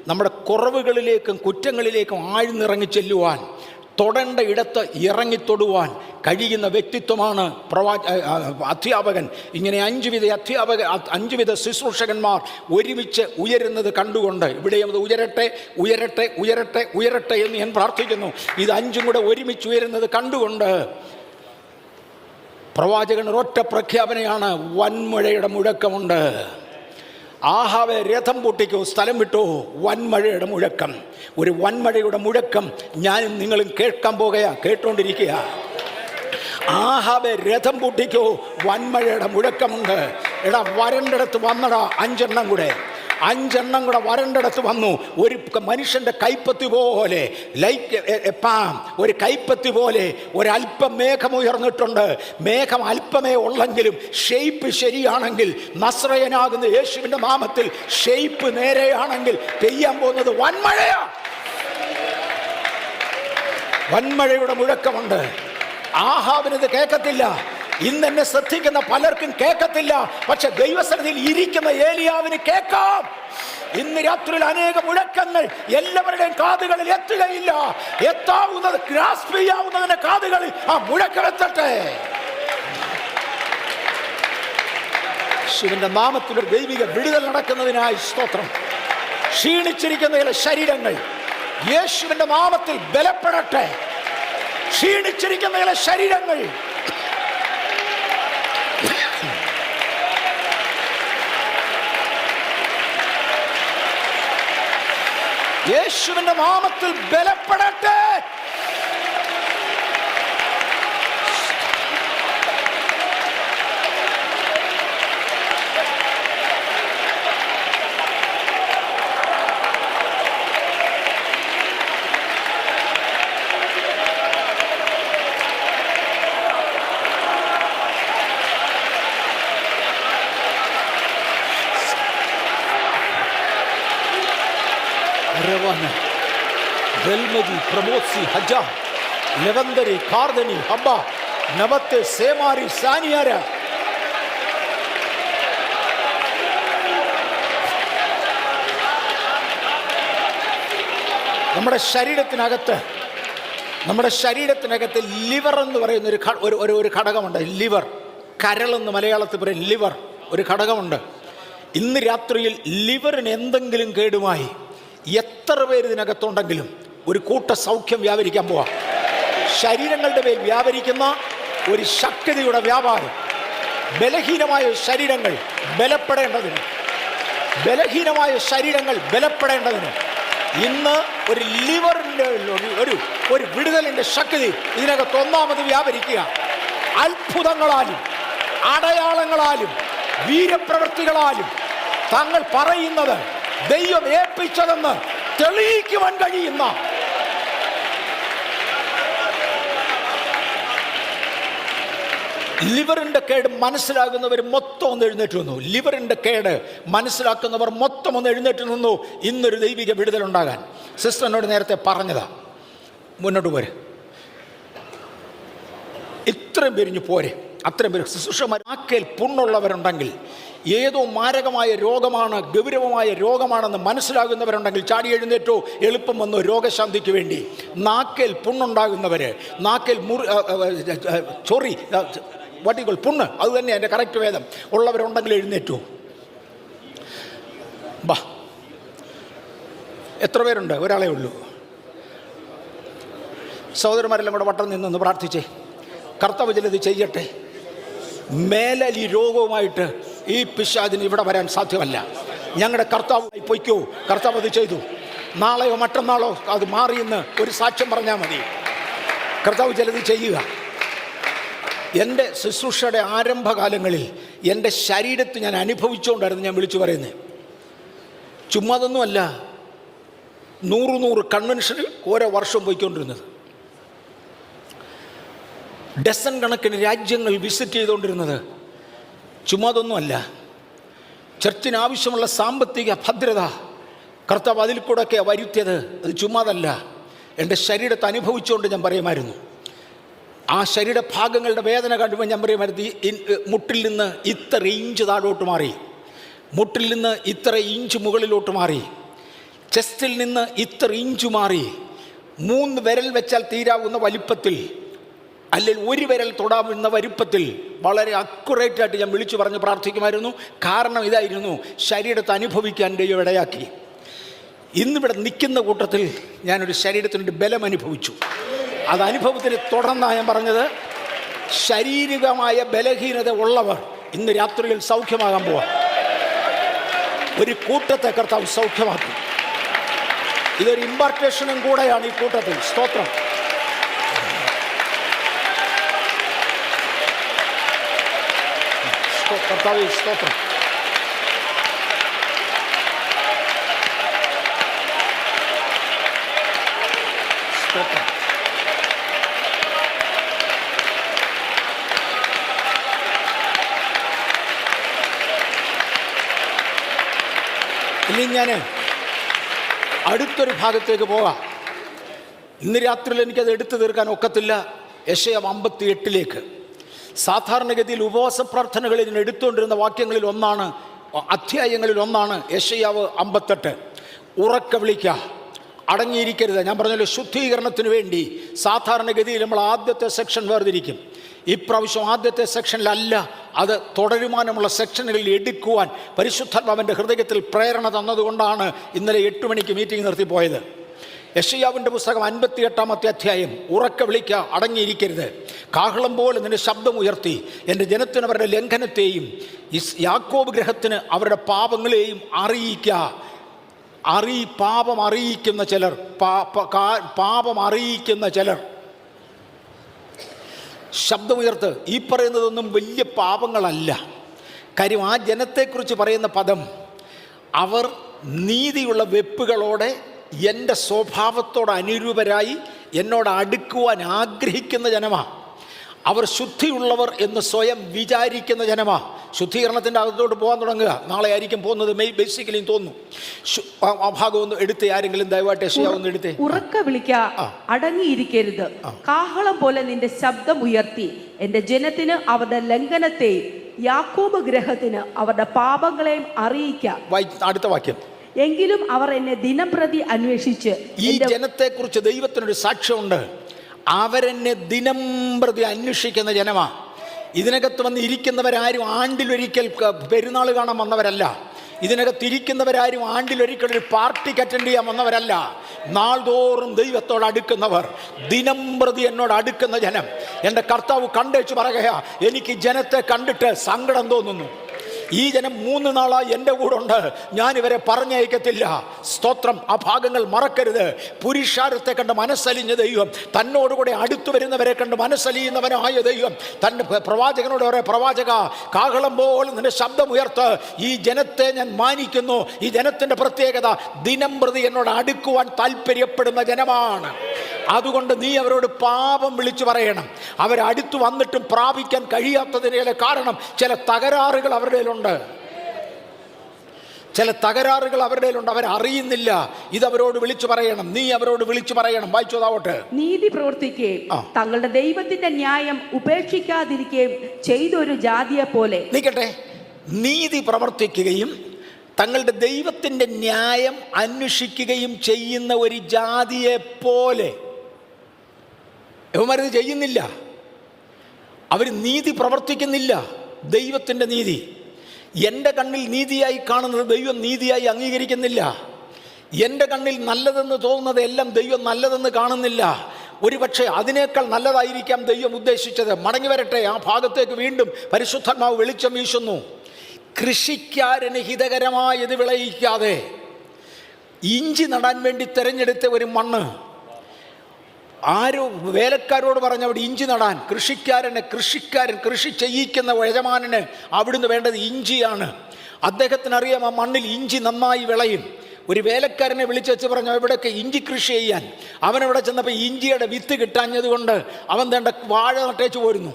നമ്മുടെ കുറവുകളിലേക്കും കുറ്റങ്ങളിലേക്കും ആഴ്ന്നിറങ്ങി ചെല്ലുവാൻ, തൊടേണ്ട ഇടത്ത് ഇറങ്ങിത്തൊടുവാൻ കഴിയുന്ന വ്യക്തിത്വമാണ് അധ്യാപകൻ. ഇങ്ങനെ 5 വിധ ശുശ്രൂഷകന്മാർ ഒരുമിച്ച് ഉയരുന്നത് കണ്ടുകൊണ്ട് ഇവിടെയും അത് ഉയരട്ടെ ഉയരട്ടെ ഉയരട്ടെ ഉയരട്ടെ എന്ന് ഞാൻ പ്രാർത്ഥിക്കുന്നു. ഇത് 5ഉം കൂടെ ഒരുമിച്ച് ഉയരുന്നത് കണ്ടുകൊണ്ട് പ്രവാചകൻ ഒരൊറ്റ പ്രഖ്യാപനയാണ്: വൻമഴയുടെ മുഴക്കമുണ്ട്. ആഹാവെ രഥം പൊട്ടിക്കോ, സ്ഥലം വിട്ടോ, വൻമഴയുടെ മുഴക്കം. ഒരു വൻമഴയുടെ മുഴക്കം ഞാനും നിങ്ങളും കേട്ടുകൊണ്ടിരിക്കുക. ആഹാവെ രഥം പൊട്ടിക്കോ, വൻമഴയുടെ മുഴക്കമുണ്ട്. എടാ, വരണ്ടിടത്ത് വന്നടാ 5 എണ്ണം കൂടെ വരണ്ടിടത്ത് വന്നു. ഒരു മനുഷ്യൻ്റെ കൈപ്പത്തി പോലെ, ഒരു കൈപ്പത്തി പോലെ ഒരല്പം മേഘം ഉയർന്നിട്ടുണ്ട്. മേഘം അല്പമേ ഉള്ളെങ്കിലും ഷെയ്പ്പ് ശരിയാണെങ്കിൽ, നസ്രയനാകുന്ന യേശുവിൻ്റെ നാമത്തിൽ ഷെയ്പ്പ് നേരെയാണെങ്കിൽ പെയ്യാൻ പോകുന്നത് വൻമഴയാ. വൻമഴയുടെ മുഴക്കമുണ്ട്. ആഹാബിനത് കേൾക്കത്തില്ല. ഇന്ന് എന്നെ ശ്രദ്ധിക്കുന്ന പലർക്കും കേൾക്കത്തില്ല. പക്ഷെ ദൈവസന്നിധിയിൽ ഇരിക്കുന്ന ഏലിയാവിന് കേൾക്കാം. ഇന്ന് രാത്രിയിൽ അനേക മുഴക്കങ്ങൾ എല്ലാവരുടെയും കാതുകളിൽ എത്തുകയില്ല. എത്താവുന്നത്, ഗ്രാസ്പ് ചെയ്യാവുന്നതിന്റെ കാതുകളിൽ ആ മുഴക്കമെത്തട്ടെ. ശിവന്റെ നാമത്തിൽ ഒരു ദൈവിക വിടുതൽ നടക്കുന്നതിനായി സ്തോത്രം. ക്ഷീണിച്ചിരിക്കുന്ന ചില ശരീരങ്ങൾ യേശുവിന്റെ നാമത്തിൽ ബലപ്പെടട്ടെ. ക്ഷീണിച്ചിരിക്കുന്ന ചില ശരീരങ്ങൾ യേശുവിന്റെ നാമത്തിൽ ബലപ്പെടട്ടെ. Belmedi, Promosi, Haja, Levandari, Kardani, Habba, Navate, Semari, Saniara. നമ്മുടെ ശരീരത്തിനകത്ത് ലിവർ എന്ന് പറയുന്ന ഒരു ഘടകമുണ്ട്. ലിവർ, കരളെന്ന് മലയാളത്തിൽ പറയും. ലിവർ ഒരു ഘടകമുണ്ട്. ഇന്ന് രാത്രിയിൽ ലിവറിന് എന്തെങ്കിലും കേടുമായി എത്ര പേര് ഇതിനകത്തുണ്ടെങ്കിലും ഒരു കൂട്ട സൗഖ്യം വ്യാപരിക്കാൻ പോവാം. ശരീരങ്ങളുടെ മേൽ വ്യാപരിക്കുന്ന ഒരു ശക്തിയുടെ വ്യാപാരം. ബലഹീനമായ ശരീരങ്ങൾ ബലപ്പെടേണ്ടതിന് ഇന്ന് ഒരു ലിവറിൻ്റെ ഒരു വിടുതലിൻ്റെ ശക്തി ഇതിനകത്ത് ഒന്നാമത് വ്യാപരിക്കുക. അത്ഭുതങ്ങളാലും അടയാളങ്ങളാലും വീര്യപ്രവൃത്തികളാലും തങ്ങൾ പറയുന്നത് ദൈവം ഏൽപ്പിച്ചതെന്ന് തെളിയിക്കുവാൻ കഴിയുന്ന ലിവറിൻ്റെ കേട് മനസ്സിലാകുന്നവർ മൊത്തം ഒന്ന് എഴുന്നേറ്റ് നിന്നു. ലിവറിൻ്റെ കേട് മനസ്സിലാക്കുന്നവർ മൊത്തം ഒന്ന് എഴുന്നേറ്റ് നിന്നു. ഇന്നൊരു ദൈവിക വിടുതലുണ്ടാകാൻ സിസ്റ്റർ എന്നോട് നേരത്തെ പറഞ്ഞതാ. മുന്നോട്ട് പോരെ, ഇത്രയും പേരിഞ്ഞ് പോരെ. അത്രയും പേര് ശുശ്രൂഷമാർ ആക്കേൽ പുണ്ണുള്ളവരുണ്ടെങ്കിൽ, ഏതോ മാരകമായ രോഗമാണ്, ഗൗരവമായ രോഗമാണെന്ന് മനസ്സിലാകുന്നവരുണ്ടെങ്കിൽ ചാടി എഴുന്നേറ്റോ. എളുപ്പം വന്നു രോഗശാന്തിക്ക് വേണ്ടി. നാക്കേൽ പുണ്ണുണ്ടാകുന്നവർ, നാക്കേൽ ചൊറി, വട്ടികൾ പുണ്ണ്, അത് തന്നെ എൻ്റെ കറക്റ്റ് വേദം ഉള്ളവരുണ്ടെങ്കിൽ എഴുന്നേറ്റോ. ബാ, എത്ര പേരുണ്ട്? ഒരാളേ ഉള്ളൂ. സഹോദരന്മാരെല്ലാം കൂടെ വട്ടം നിന്നൊന്ന് പ്രാർത്ഥിച്ചേ. കർത്താവ് ചിലത് ചെയ്യട്ടെ. മേലൽ ഈ രോഗവുമായിട്ട് ഈ പിശാചിന് ഇവിടെ വരാൻ സാധ്യമല്ല. ഞങ്ങളുടെ കർത്താവ് പൊയ്ക്കോ. കർത്താവ് അത് ചെയ്തു. നാളെയോ മറ്റന്നാളോ അത് മാറിയെന്ന് ഒരു സാക്ഷ്യം പറഞ്ഞാൽ മതി. കർത്താവ് ചിലത് ചെയ്യുക. എൻ്റെ ശുശ്രൂഷയുടെ ആരംഭകാലങ്ങളിൽ എൻ്റെ ശരീരത്തിൽ ഞാൻ അനുഭവിച്ചുകൊണ്ടായിരുന്നു ഞാൻ വിളിച്ചു പറയുന്നത്. ചുമ്മാതൊന്നുമല്ല, 100 കൺവെൻഷനിൽ ഓരോ വർഷവും പോയിക്കൊണ്ടിരുന്നത്. ഡസൻ കണക്കിന് രാജ്യങ്ങൾ വിസിറ്റ് ചെയ്തുകൊണ്ടിരുന്നത്. ചുമ്മാതൊന്നുമല്ല. ചർച്ചിന് ആവശ്യമുള്ള സാമ്പത്തിക ഭദ്രത കർത്താവ് അതിൽ കൂടെയൊക്കെ വരുത്തിയത്. അത് ചുമ്മാതല്ല. എൻ്റെ ശരീരത്തെ അനുഭവിച്ചുകൊണ്ട് ഞാൻ പറയുമായിരുന്നു. ആ ശരീര ഭാഗങ്ങളുടെ വേദന കണ്ടുമ്പോൾ ഞാൻ പറയുമായിരുന്നു, മുട്ടിൽ നിന്ന് ഇത്ര ഇഞ്ച് താഴോട്ട് മാറി, മുട്ടിൽ നിന്ന് ഇത്ര ഇഞ്ച് മുകളിലോട്ട് മാറി, ചെസ്റ്റിൽ നിന്ന് ഇത്ര ഇഞ്ച് മാറി, 3 വിരൽ വെച്ചാൽ തീരാവുന്ന വലിപ്പത്തിൽ, അല്ലെങ്കിൽ 1 വിരൽ തൊടാവുന്ന വലിപ്പത്തിൽ വളരെ അക്യുറേറ്റായിട്ട് ഞാൻ വിളിച്ചു പറഞ്ഞ് പ്രാർത്ഥിക്കുമായിരുന്നു. കാരണം ഇതായിരുന്നു, ശരീരത്തെ അനുഭവിക്കാൻ ദൈവം ഇടയാക്കി. ഇന്നിവിടെ നിൽക്കുന്ന കൂട്ടത്തിൽ ഞാനൊരു ശരീരത്തിൻ്റെ ബലം അനുഭവിച്ചു. അത് അനുഭവത്തിന് തുടർന്നാണ് ഞാൻ പറഞ്ഞത്, ശാരീരികമായ ബലഹീനത ഉള്ളവർ ഇന്ന് രാത്രിയിൽ സൗഖ്യമാകാൻ പോവാം. ഒരു കൂട്ടത്തെ കർത്താവ് സൗഖ്യമാക്കി. ഇതൊരു ഇമ്പാർട്ടേഷനും കൂടെയാണ് ഈ കൂട്ടത്തിൽ. സ്തോത്രം. കർത്താവേ സ്തോത്രം. സ്തോത്രം. ഇനി ഞാൻ അടുത്തൊരു ഭാഗത്തേക്ക് പോകാം. ഇന്ന് രാത്രിയിൽ എനിക്കത് എടുത്തു തീർക്കാൻ ഒക്കത്തില്ല. യെശയ്യാ 58 സാധാരണഗതിയിൽ ഉപവാസ പ്രാർത്ഥനകളിൽ ഞാൻ എടുത്തുകൊണ്ടിരുന്ന വാക്യങ്ങളിൽ ഒന്നാണ്, അധ്യായങ്ങളിൽ ഒന്നാണ് യെശയ്യാവ് 58. ഉറക്ക വിളിക്കുക, അടങ്ങിയിരിക്കരുത്. ഞാൻ പറഞ്ഞല്ലോ, ശുദ്ധീകരണത്തിന് വേണ്ടി സാധാരണഗതിയിൽ നമ്മൾ ആദ്യത്തെ സെക്ഷൻ വേർതിരിക്കും. ഇപ്രാവശ്യം ആദ്യത്തെ സെക്ഷനിലല്ല, അത് തുടരുമാനമുള്ള സെക്ഷനുകളിൽ എടുക്കുവാൻ പരിശുദ്ധാത്മാവിൻ്റെ ഹൃദയത്തിൽ പ്രേരണ തന്നതുകൊണ്ടാണ് ഇന്നലെ 8 മണിക്ക് മീറ്റിംഗ് നിർത്തിപ്പോയത്. യെശയ്യാവിൻ്റെ പുസ്തകം 58 അധ്യായം. ഉറക്ക വിളിക്കുക, അടങ്ങിയിരിക്കരുത്. കാഹളം പോലെ നിന്റെ ശബ്ദമുയർത്തി എൻ്റെ ജനത്തിന് അവരുടെ ലംഘനത്തെയും യാക്കോബ് ഗൃഹത്തിന് അവരുടെ പാപങ്ങളെയും അറിയിക്കുക. പാപം അറിയിക്കുന്ന ചിലർ, പാപം അറിയിക്കുന്ന ചിലർ ശബ്ദമുയർത്ത്. ഈ പറയുന്നതൊന്നും വലിയ പാപങ്ങളല്ല. കാര്യം ആ ജനത്തെക്കുറിച്ച് പറയുന്ന പദം, അവർ നീതിയുള്ള വെപ്പുകളോടെ എൻ്റെ സ്വഭാവത്തോട് അനുരൂപരായി എന്നോട് അടുക്കുവാൻ ആഗ്രഹിക്കുന്ന ജനമാണ്. അവർ ശുദ്ധിയുള്ളവർ എന്ന് സ്വയം വിചാരിക്കുന്ന ജനമാണ്. ശുദ്ധീകരണത്തിൻ്റെ അകത്തോട്ട് പോകാൻ തുടങ്ങുക. നാളെ ആയിരിക്കും പോകുന്നത്. ബേസിക്കലി തോന്നുന്നു. ആ ഭാഗം ഒന്ന് എടുത്തേ, ആരെങ്കിലും ദയവായിട്ട് യെശയ്യാ ഒന്ന് എടുത്തേ. ഉറക്ക വിളിക്കുക, അടങ്ങിയിരിക്കരുത്. കാഹളം പോലെ നിന്റെ ശബ്ദം ഉയർത്തി എൻ്റെ ജനത്തിന് അവരുടെ ലംഘനത്തെയും യാക്കോബ് ഗൃഹത്തിന് അവരുടെ പാപങ്ങളെയും അറിയിക്കാം. അടുത്ത വാക്യം. എങ്കിലും അവർ എന്നെ ദിനംപ്രതി അന്വേഷിച്ച്. ഈ ജനത്തെക്കുറിച്ച് ദൈവത്തിനൊരു സാക്ഷ്യമുണ്ട്. അവരെന്നെ ദിനം പ്രതി അന്വേഷിക്കുന്ന ജനമാണ്. ഇതിനകത്ത് വന്ന് ഇരിക്കുന്നവരാരും ആണ്ടിലൊരിക്കൽ പെരുന്നാൾ കാണാൻ വന്നവരല്ല. ഇതിനകത്തിരിക്കുന്നവരാരും ആണ്ടിലൊരിക്കൽ ഒരു പാർട്ടിക്ക് അറ്റൻഡ് ചെയ്യാൻ വന്നവരല്ല. നാൾതോറും ദൈവത്തോട് അടുക്കുന്നവർ, ദിനം പ്രതി എന്നോട് അടുക്കുന്ന ജനം. എൻ്റെ കർത്താവ് കണ്ടേച്ച് പറയുകയാ, എനിക്ക് ജനത്തെ കണ്ടിട്ട് സങ്കടം തോന്നുന്നു. ഈ ജനം 3 നാളായി എൻ്റെ കൂടെ ഉണ്ട്, ഞാനിവരെ പറഞ്ഞയക്കത്തില്ല. സ്തോത്രം. ആ ഭാഗങ്ങൾ മറക്കരുത്. പുരുഷാരത്തെ കണ്ട് മനസ്സലിഞ്ഞ ദൈവം, തന്നോടുകൂടെ അടുത്തു വരുന്നവരെ കണ്ട് മനസ്സലിയുന്നവനായ ദൈവം തൻ്റെ പ്രവാചകനോട് പറയാ, പ്രവാചക, കാഹളം പോലെ നിന്റെ ശബ്ദമുയർത്ത്. ഈ ജനത്തെ ഞാൻ മാനിക്കുന്നു. ഈ ജനത്തിൻ്റെ പ്രത്യേകത, ദിനം പ്രതി എന്നോട് അടുക്കുവാൻ താല്പര്യപ്പെടുന്ന ജനമാണ്. അതുകൊണ്ട് നീ അവരോട് പാപം വിളിച്ചു പറയണം. അവരടുത്ത് വന്നിട്ടും പ്രാപിക്കാൻ കഴിയാത്തതിൻ്റെ കാരണം ചില തകരാറുകൾ അവരുടെ ഉണ്ട്. ചില തകരാറുകൾ അവരുടെ ഉണ്ട്, അവരറിയുന്നില്ല. ഇതവരോട് വിളിച്ചു പറയണം. നീ അവരോട് വിളിച്ചു പറയണം. വായിച്ചോതാവട്ടെ. നീതി പ്രവർത്തിക്കുകയും തങ്ങളുടെ ദൈവത്തിന്റെ ന്യായം ഉപേക്ഷിക്കാതിരിക്കുകയും ചെയ്തൊരു ജാതിയെ പോലെ. നിൽക്കട്ടെ. നീതി പ്രവർത്തിക്കുകയും തങ്ങളുടെ ദൈവത്തിന്റെ ന്യായം അന്വേഷിക്കുകയും ചെയ്യുന്ന ഒരു ജാതിയെ പോലെ. ഇവന്മാരത് ചെയ്യുന്നില്ല. അവർ നീതി പ്രവർത്തിക്കുന്നില്ല. ദൈവത്തിന്റെ നീതി എൻ്റെ കണ്ണിൽ നീതിയായി കാണുന്നത് ദൈവം നീതിയായി അംഗീകരിക്കുന്നില്ല. എൻ്റെ കണ്ണിൽ നല്ലതെന്ന് തോന്നുന്നത് എല്ലാം ദൈവം നല്ലതെന്ന് കാണുന്നില്ല. ഒരുപക്ഷെ അതിനേക്കാൾ നല്ലതായിരിക്കാം ദൈവം ഉദ്ദേശിച്ചത്. മടങ്ങി വരട്ടെ. ആ ഭാഗത്തേക്ക് വീണ്ടും പരിശുദ്ധാത്മാവ് വെളിച്ചം വീശുന്നു. കൃഷിക്കാരന് ഹിതകരമായത് വിളയിക്കാതെ ഇഞ്ചി നടാൻ വേണ്ടി തിരഞ്ഞെടുത്ത ഒരു മണ്ണ് ആരോ വേലക്കാരോട് പറഞ്ഞു അവിടെ ഇഞ്ചി നടാൻ. കൃഷിക്കാരൻ കൃഷി ചെയ്യിക്കുന്ന യജമാനന് അവിടുന്ന് വേണ്ടത് ഇഞ്ചിയാണ്. അദ്ദേഹത്തിന് അറിയാം ആ മണ്ണിൽ ഇഞ്ചി നന്നായി വിളയും. ഒരു വേലക്കാരനെ വിളിച്ചു വെച്ച് പറഞ്ഞു ഇവിടെയൊക്കെ ഇഞ്ചി കൃഷി ചെയ്യാൻ. അവനവിടെ ചെന്നപ്പോൾ ഇഞ്ചിയുടെ വിത്ത് കിട്ടാഞ്ഞതുകൊണ്ട് അവൻ വേണ്ട വാഴ നട്ടേച്ച് പോരുന്നു.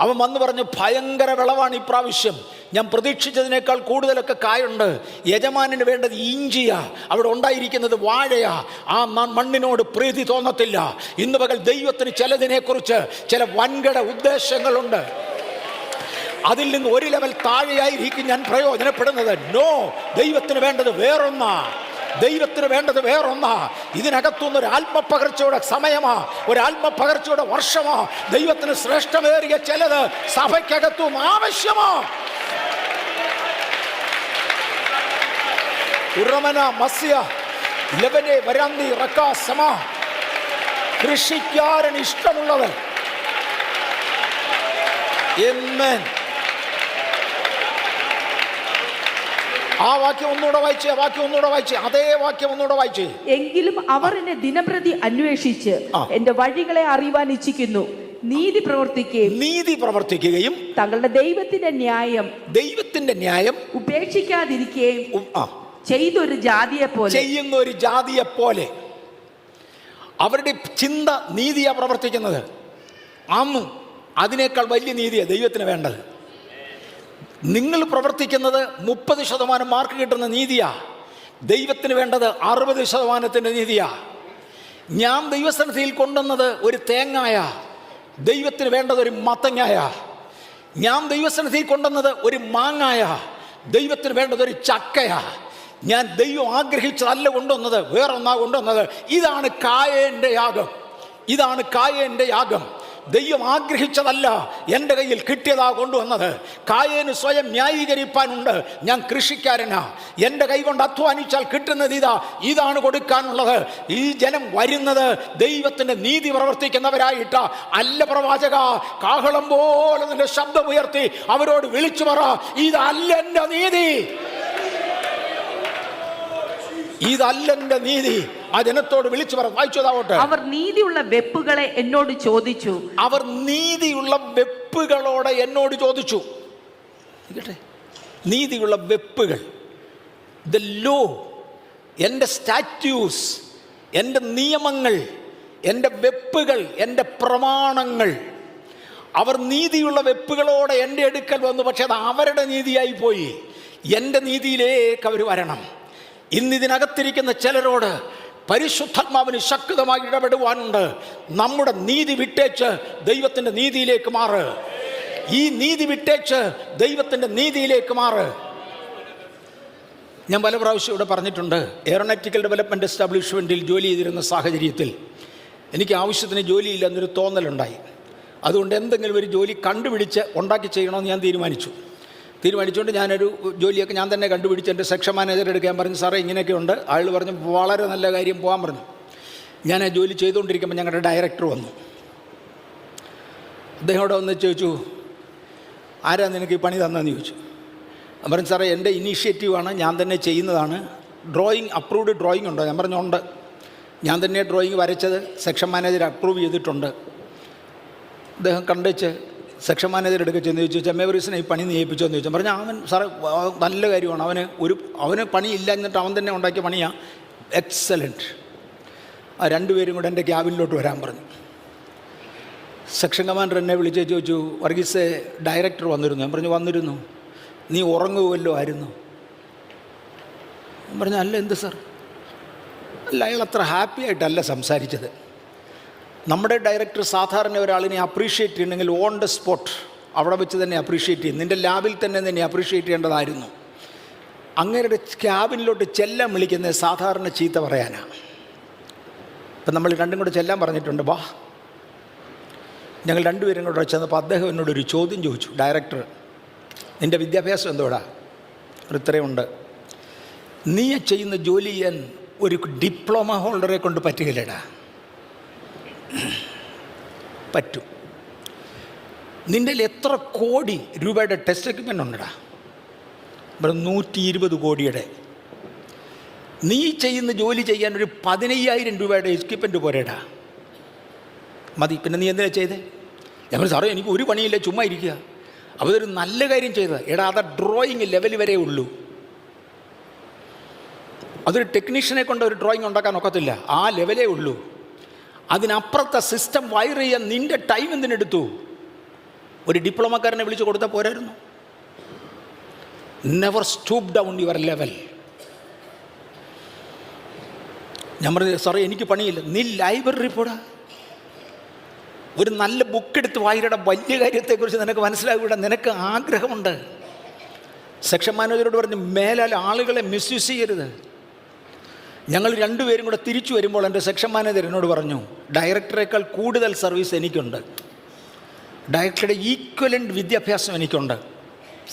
അവൻ വന്ന് പറഞ്ഞു ഭയങ്കര വിളവാണ് ഇപ്രാവശ്യം, ഞാൻ പ്രതീക്ഷിച്ചതിനേക്കാൾ കൂടുതലൊക്കെ കായുണ്ട്. യജമാനന് വേണ്ടത് ഇഞ്ചിയാ, അവിടെ ഉണ്ടായിരിക്കുന്നത് വാഴയാ. ആ മണ്ണിനോട് പ്രീതി തോന്നത്തില്ല. ഇന്ന് പകൽ ദൈവത്തിന് ചിലതിനെക്കുറിച്ച് ചില വൻകിട ഉദ്ദേശങ്ങളുണ്ട്. അതിൽ നിന്ന് ഒരു ലെവൽ താഴെയായിരിക്കും ഞാൻ പ്രയോജനപ്പെടുന്നത്. നോ, ദൈവത്തിന് വേണ്ടത് വേറൊന്നാ. ദൈവത്തിന് വേണ്ടത് വേറൊന്നാ. ഇതിനകത്തുനിന്ന് ഒരു ആത്മപകർച്ചയുടെ സമയമാ, ഒരു ആത്മപകർച്ചയുടെ വർഷമാ. ദൈവത്തിന് ശ്രേഷ്ഠമേറിയ ചിലത് സഭയ്ക്കകത്തും ആവശ്യമാ. ഉറമന മസ്യ ലബനെ വരാന്തി റക്കാ സമ. കൃഷിക്കാരൻ ഇഷ്ടമുള്ളത്. ആമേൻ. ആ വാക്യം ഒന്നുകൂടെ വായിച്ചേ. അതേ വാക്യം ഒന്നുകൂടെ വായിച്ചേ. എങ്കിലും അവർ എന്നെ ദിനപ്രതി അന്വേഷിച്ച് എന്റെ വഴികളെ അറിയുവാൻ ഇച്ഛിക്കുന്നു. നീതി പ്രവർത്തിക്കുകയും തങ്ങളുടെ ദൈവത്തിന്റെ ന്യായം ഉപേക്ഷിക്കാതിരിക്കുകയും ചെയ്യുന്ന ഒരു ജാതിയെ പോലെ. അവരുടെ ചിന്ത നീതിയാ പ്രവർത്തിക്കുന്നത്. അന്നും അതിനേക്കാൾ വലിയ നീതിയാണ് ദൈവത്തിന് വേണ്ടത്. നിങ്ങൾ പ്രവർത്തിക്കുന്നത് 30% മാർക്ക് കിട്ടുന്ന നീതിയാ. ദൈവത്തിന് വേണ്ടത് 60% നീതിയാ. ഞാൻ ദൈവസന്നിധിയിൽ കൊണ്ടുവന്നത് ഒരു തേങ്ങായ, ദൈവത്തിന് വേണ്ടത് ഒരു മത്തങ്ങായ. ഞാൻ ദൈവസന്നിധിയിൽ കൊണ്ടുവന്നത് ഒരു മാങ്ങായ, ദൈവത്തിന് വേണ്ടത് ഒരു ചക്കയാ. ഞാൻ ദൈവം ആഗ്രഹിച്ചതല്ല കൊണ്ടുവന്നത്, വേറൊന്നാ കൊണ്ടുവന്നത്. ഇതാണ് കായേൻ്റെ യാഗം. ദൈവം ആഗ്രഹിച്ചതല്ല, എൻ്റെ കയ്യിൽ കിട്ടിയതാ കൊണ്ടുവന്നത്. കായേന് സ്വയം ന്യായീകരിപ്പാനുണ്ട്. ഞാൻ കൃഷിക്കാരനാ, എൻ്റെ കൈ കൊണ്ട് അധ്വാനിച്ചാൽ കിട്ടുന്നത് ഇതാണ് കൊടുക്കാനുള്ളത്. ഈ ജനം വരുന്നത് ദൈവത്തിൻ്റെ നീതി പ്രവർത്തിക്കുന്നവരായിട്ടാ. അല്ല പ്രവാചക, കാഹളം പോലെ നിന്റെ ശബ്ദമുയർത്തി അവരോട് വിളിച്ചു പറ, ഇതല്ല എൻ്റെ നീതി, ഇതല്ല എൻ്റെ നീതി. ആ ജനത്തോട് വിളിച്ചു പറ. വായിച്ചതാവട്ടെ. അവർ നീതിയുള്ള വെപ്പുകളെ എന്നോട് ചോദിച്ചു. അവർ നീതിയുള്ള വെപ്പുകളോടെ എന്നോട് ചോദിച്ചു. നീതിയുള്ള വെപ്പുകൾ, ദ ലോ, എൻ്റെ സ്റ്റാറ്റ്യൂസ്, എൻ്റെ നിയമങ്ങൾ, എൻ്റെ വെപ്പുകൾ, എൻ്റെ പ്രമാണങ്ങൾ. അവർ നീതിയുള്ള വെപ്പുകളോടെ എൻ്റെ അടുക്കൽ വന്നു. പക്ഷെ അത് അവരുടെ നീതിയായി പോയി. എൻ്റെ നീതിയിലേക്ക് അവർ വരണം. ഇന്നിതിനകത്തിരിക്കുന്ന ചിലരോട് പരിശുദ്ധാത്മാവിന് ശക്തമായി ഇടപെടുവാനുണ്ട്. നമ്മുടെ നീതി വിട്ടേച്ച് ദൈവത്തിൻ്റെ നീതിയിലേക്ക് മാറ്. ഈ നീതി വിട്ടേച്ച് ദൈവത്തിൻ്റെ നീതിയിലേക്ക് മാറ്. ഞാൻ പല പ്രാവശ്യം ഇവിടെ പറഞ്ഞിട്ടുണ്ട്. എയറോനോട്ടിക്കൽ ഡെവലപ്മെൻറ്റ് എസ്റ്റാബ്ലിഷ്മെൻറ്റിൽ ജോലി ചെയ്തിരുന്ന സാഹചര്യത്തിൽ എനിക്ക് ആവശ്യത്തിന് ജോലിയില്ല എന്നൊരു തോന്നലുണ്ടായി. അതുകൊണ്ട് എന്തെങ്കിലും ഒരു ജോലി കണ്ടുപിടിച്ച് ഉണ്ടാക്കി ചെയ്യണമെന്ന് ഞാൻ തീരുമാനിച്ചുകൊണ്ട് ഞാനൊരു ജോലിയൊക്കെ ഞാൻ തന്നെ കണ്ടുപിടിച്ച് എൻ്റെ സെക്ഷൻ മാനേജർ എടുക്കാൻ പറഞ്ഞു. സാറേ ഇങ്ങനെയൊക്കെ ഉണ്ട്. അയാൾ പറഞ്ഞു വളരെ നല്ല കാര്യം, പോകാൻ പറഞ്ഞു. ഞാൻ ആ ജോലി ചെയ്തുകൊണ്ടിരിക്കുമ്പോൾ ഞങ്ങളുടെ ഡയറക്ടർ വന്നു. അദ്ദേഹം അവിടെ വന്ന് ചോദിച്ചു, ആരാ നിനക്ക് ഈ പണി തന്നതെന്ന് ചോദിച്ചു. ഞാൻ പറഞ്ഞു സാറേ എൻ്റെ ഇനീഷ്യേറ്റീവാണ്, ഞാൻ തന്നെ ചെയ്യുന്നതാണ്. അപ്രൂവ്ഡ് ഡ്രോയിങ് ഉണ്ടോ? ഞാൻ പറഞ്ഞു ഉണ്ട്. ഞാൻ തന്നെ ഡ്രോയിങ് വരച്ചത് സെക്ഷൻ മാനേജർ അപ്രൂവ് ചെയ്തിട്ടുണ്ട്. അദ്ദേഹം കണ്ടുവച്ച് സെക്ഷൻ മാനേജർ എടുക്കുക ചെന്ന് ചോദിച്ചു, ചെമ്മേവരീസിനെ ഈ പണി നിയമിപ്പിച്ചോ എന്ന് ചോദിച്ചു. പറഞ്ഞാൽ അവൻ സാറേ നല്ല കാര്യമാണ്, അവന് പണിയില്ല എന്നിട്ട് അവൻ തന്നെ ഉണ്ടാക്കിയ പണിയാണ്, എക്സലൻറ്റ്. ആ രണ്ടുപേരും കൂടെ എൻ്റെ ക്യാബിനിലോട്ട് വരാൻ പറഞ്ഞു. സെക്ഷൻ കമാൻഡർ എന്നെ വിളിച്ച് ചോദിച്ചു, വർഗീസ് ഡയറക്ടർ വന്നിരുന്നു? ഞാൻ പറഞ്ഞു വന്നിരുന്നു. നീ ഉറങ്ങുമല്ലോ ആയിരുന്നു? ഞാൻ പറഞ്ഞു അല്ല. എന്ത് സാർ? അല്ല, അയാൾ അത്ര ഹാപ്പി ആയിട്ടല്ല സംസാരിച്ചത്. നമ്മുടെ ഡയറക്ടർ സാധാരണ ഒരാളിനെ അപ്രീഷിയേറ്റ് ചെയ്യണമെങ്കിൽ ഓൺ ദ സ്പോട്ട് അവിടെ വെച്ച് തന്നെ അപ്രീഷിയേറ്റ് ചെയ്യും, നിൻ്റെ ലാബിൽ തന്നെ അപ്രീഷിയേറ്റ് ചെയ്യേണ്ടതായിരുന്നു. അങ്ങേരുടെ ക്യാബിനിലോട്ട് ചെല്ലാൻ വിളിക്കുന്നത് സാധാരണ ചീത്ത പറയാനാണ്. ഇപ്പം നമ്മൾ രണ്ടും കൂടെ ചെല്ലാൻ പറഞ്ഞിട്ടുണ്ട്. വാ. ഞങ്ങൾ രണ്ടുപേരും കൂടെ ചെന്നപ്പോൾ അദ്ദേഹം എന്നോടൊരു ചോദ്യം ചോദിച്ചു. ഡയറക്ടർ, നിൻ്റെ വിദ്യാഭ്യാസം എന്തോടാ? ഇത്രയുണ്ട്. നീ ചെയ്യുന്ന ജോലി ചെയ്യാൻ ഒരു ഡിപ്ലോമ ഹോൾഡറെ കൊണ്ട് പറ്റുകയില്ലടാ. പറ്റും. നിൻ്റെ എത്ര കോടി രൂപയുടെ ടെസ്റ്റ് എക്യുപ്മെൻ്റ് ഉണ്ടടാ? 120 കോടിയുടെ. നീ ചെയ്യുന്ന ജോലി ചെയ്യാൻ ഒരു 15,000 രൂപയുടെ എക്യുപ്മെൻറ്റ് പോരേടാ. മതി. പിന്നെ നീ എന്തിനാ ചെയ്തേ? ഞങ്ങൾ സാറേ എനിക്ക് ഒരു പണിയില്ല, ചുമ്മാ ഇരിക്കുക. അപ്പോൾ ഇതൊരു നല്ല കാര്യം ചെയ്തത്. എടാ, അത് ഡ്രോയിങ് ലെവൽ വരെ ഉള്ളൂ. അതൊരു ടെക്നീഷ്യനെ കൊണ്ട് ഒരു ഡ്രോയിങ് ഉണ്ടാക്കാൻ ഒക്കത്തില്ല. ആ ലെവലേ ഉള്ളൂ. അതിനപ്പുറത്തെ സിസ്റ്റം വയർ ചെയ്യാൻ നിൻ്റെ ടൈം എന്തിനെടുത്തു? ഒരു ഡിപ്ലോമക്കാരനെ വിളിച്ച് കൊടുത്താൽ പോരായിരുന്നു? Never stoop down your level. ഞാൻ പറഞ്ഞു സാറേ എനിക്ക് പണിയില്ല. നീ ലൈബ്രറി പോടാ. ഒരു നല്ല ബുക്ക് എടുത്ത് വായിരയുടെ വലിയ കാര്യത്തെക്കുറിച്ച് നിനക്ക് മനസ്സിലാകൂടാ. നിനക്ക് ആഗ്രഹമുണ്ട്. സെക്ഷൻ മാനേജരോട് പറഞ്ഞ് മേലാൽ ആളുകളെ മിസ്യൂസ് ചെയ്യരുത്. ഞങ്ങൾ രണ്ടുപേരും കൂടെ തിരിച്ചു വരുമ്പോൾ എൻ്റെ സെക്ഷൻ മാനേജർ എന്നോട് പറഞ്ഞു, ഡയറക്ടറേക്കാൾ കൂടുതൽ സർവീസ് എനിക്കുണ്ട്. ഡയറക്ടറുടെ ഈക്വലൻ്റ് വിദ്യാഭ്യാസം എനിക്കുണ്ട്.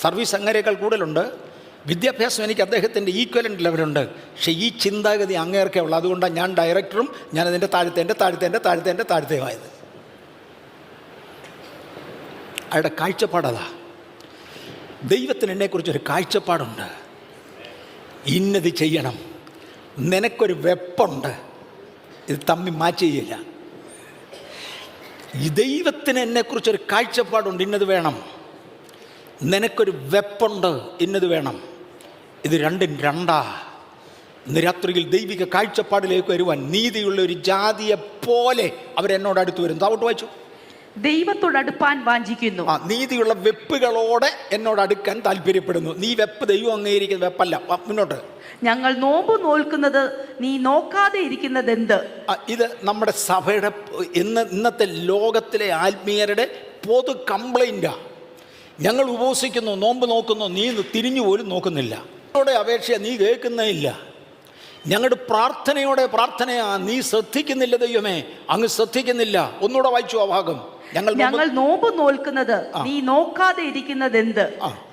സർവീസ് അങ്ങേരേക്കാൾ കൂടുതലുണ്ട്. വിദ്യാഭ്യാസം എനിക്ക് അദ്ദേഹത്തിൻ്റെ ഈക്വലൻ്റ് ലെവലുണ്ട്. പക്ഷേ ഈ ചിന്താഗതി അങ്ങേർക്കേ ഉള്ളൂ. അതുകൊണ്ടാണ് ഞാൻ ഡയറക്ടറും ഞാനതിൻ്റെ താഴത്തേയുമായത്. അയാളുടെ കാഴ്ചപ്പാടതാ. ദൈവത്തിന് എന്നെക്കുറിച്ചൊരു കാഴ്ചപ്പാടുണ്ട്. ഇന്നത് ചെയ്യണം. നിനക്കൊരു വെപ്പുണ്ട്. ഇത് തമ്മിൽ മാച്ച് ചെയ്യില്ല. ഈ ദൈവത്തിന് എന്നെക്കുറിച്ചൊരു കാഴ്ചപ്പാടുണ്ട്. ഇന്നത് വേണം. നിനക്കൊരു വെപ്പുണ്ട്. ഇന്നത് വേണം. ഇത് രണ്ടും രണ്ടാ. ഇന്ന് രാത്രിയിൽ ദൈവിക കാഴ്ചപ്പാടിലേക്ക് വരുവാൻ നീതിയുള്ള ഒരു ജാതിയെ പോലെ അവരെന്നോട് അടുത്ത് വരും. താവോട്ട് വായിച്ചു. ദൈവത്തോടടുപ്പാൻ വാഞ്ചിക്കുന്നു. നീതിയുള്ള വെപ്പുകളോടെ എന്നോട് അടുക്കാൻ താല്പര്യപ്പെടുന്നു. നീ വെപ്പ് ദൈവം അംഗീകരിക്കുന്ന വെപ്പല്ല. മുന്നോട്ട്. ഞങ്ങൾ നോമ്പ് നോൽക്കുന്നത് നീ നോക്കാതെ ഇരിക്കുന്നത് എന്ത്? ഇത് നമ്മുടെ സഭയുടെ ഇന്നത്തെ ലോകത്തിലെ ആത്മീയരുടെ പൊതു കംപ്ലൈൻറ്റാ. ഞങ്ങൾ ഉപവസിക്കുന്നു, നോമ്പ് നോക്കുന്നു, നീ തിരിഞ്ഞു പോലും നോക്കുന്നില്ല. ഞങ്ങളുടെ അപേക്ഷ നീ കേൾക്കുന്നേയില്ല. ഞങ്ങളുടെ പ്രാർത്ഥനയാ, നീ ശ്രദ്ധിക്കുന്നില്ല. ദൈവമേ, അങ്ങ് ശ്രദ്ധിക്കുന്നില്ല. ഒന്നുകൂടെ വായിച്ചു ആ ഭാഗം. ഞങ്ങൾ നോമ്പ് നോൽക്കുന്നത് നീ നോക്കാതെ ഇരിക്കുന്നത് എന്ത്?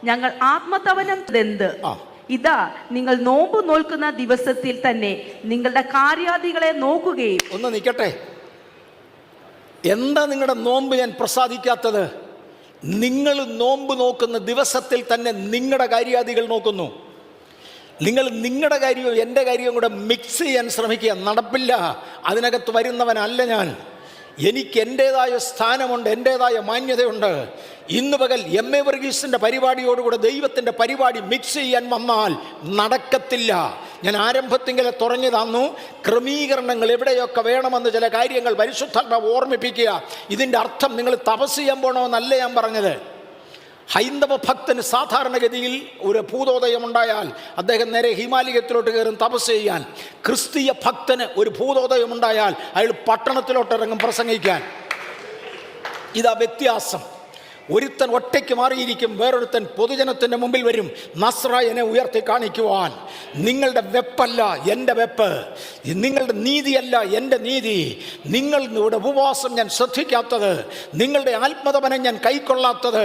ഞങ്ങൾ ആത്മതപനം എന്ത്? ഇതാ, നിങ്ങൾ നോമ്പ് നോൽക്കുന്ന ദിവസത്തിൽ തന്നെ നിങ്ങളുടെ കാര്യാദികളെ നോക്കുകയും. ഒന്ന് നിൽക്കട്ടെ. എന്താ നിങ്ങളുടെ നോമ്പ് ഞാൻ പ്രസാദിക്കാത്തത്? നിങ്ങൾ നോമ്പ് നോക്കുന്ന ദിവസത്തിൽ തന്നെ നിങ്ങളുടെ കാര്യാദികൾ നോക്കുന്നു. നിങ്ങൾ നിങ്ങളുടെ കാര്യവും എൻ്റെ കാര്യവും കൂടെ മിക്സ് ചെയ്യാൻ ശ്രമിക്കുക. നടപ്പില്ല. അതിനകത്ത് വരുന്നവനല്ല ഞാൻ. എനിക്ക് എൻ്റേതായ സ്ഥാനമുണ്ട്, എൻ്റേതായ മാന്യതയുണ്ട്. ഇന്ന് പകൽ MA വർഗീസിൻ്റെ പരിപാടിയോടുകൂടെ ദൈവത്തിൻ്റെ പരിപാടി മിക്സ് ചെയ്യാൻ വന്നാൽ നടക്കത്തില്ല. ഞാൻ ആരംഭത്തിങ്കിലെ തുറഞ്ഞു തന്നു. ക്രമീകരണങ്ങൾ എവിടെയൊക്കെ വേണമെന്ന് ചില കാര്യങ്ങൾ പരിശുദ്ധാത്മാവ് ഓർമ്മിപ്പിക്കുക. ഇതിൻ്റെ അർത്ഥം നിങ്ങൾ തപസ് ചെയ്യാൻ പോകണമെന്നല്ല ഞാൻ പറഞ്ഞത്. ഹൈന്ദവ ഭക്തന് സാധാരണഗതിയിൽ ഒരു ഭൂതോദയമുണ്ടായാൽ അദ്ദേഹം നേരെ ഹിമാലയത്തിലോട്ട് കയറും തപസ് ചെയ്യാൻ. ക്രിസ്തീയ ഭക്തന് ഒരു ഭൂതോദയമുണ്ടായാൽ അയാൾ പട്ടണത്തിലോട്ട് ഇറങ്ങും പ്രസംഗിക്കാൻ. ഇതാ വ്യത്യാസം. ഒരുത്തൻ ഒറ്റയ്ക്ക് മാറിയിരിക്കും, വേറൊരുത്തൻ പൊതുജനത്തിൻ്റെ മുമ്പിൽ വരും നസ്രായനെ ഉയർത്തി കാണിക്കുവാൻ. നിങ്ങളുടെ വെപ്പല്ല എൻ്റെ വെപ്പ്, നിങ്ങളുടെ നീതിയല്ല എൻ്റെ നീതി. നിങ്ങളുടെ ഉപവാസം ഞാൻ ശ്രദ്ധിക്കാത്തത്, നിങ്ങളുടെ ആത്മതപനം ഞാൻ കൈക്കൊള്ളാത്തത്,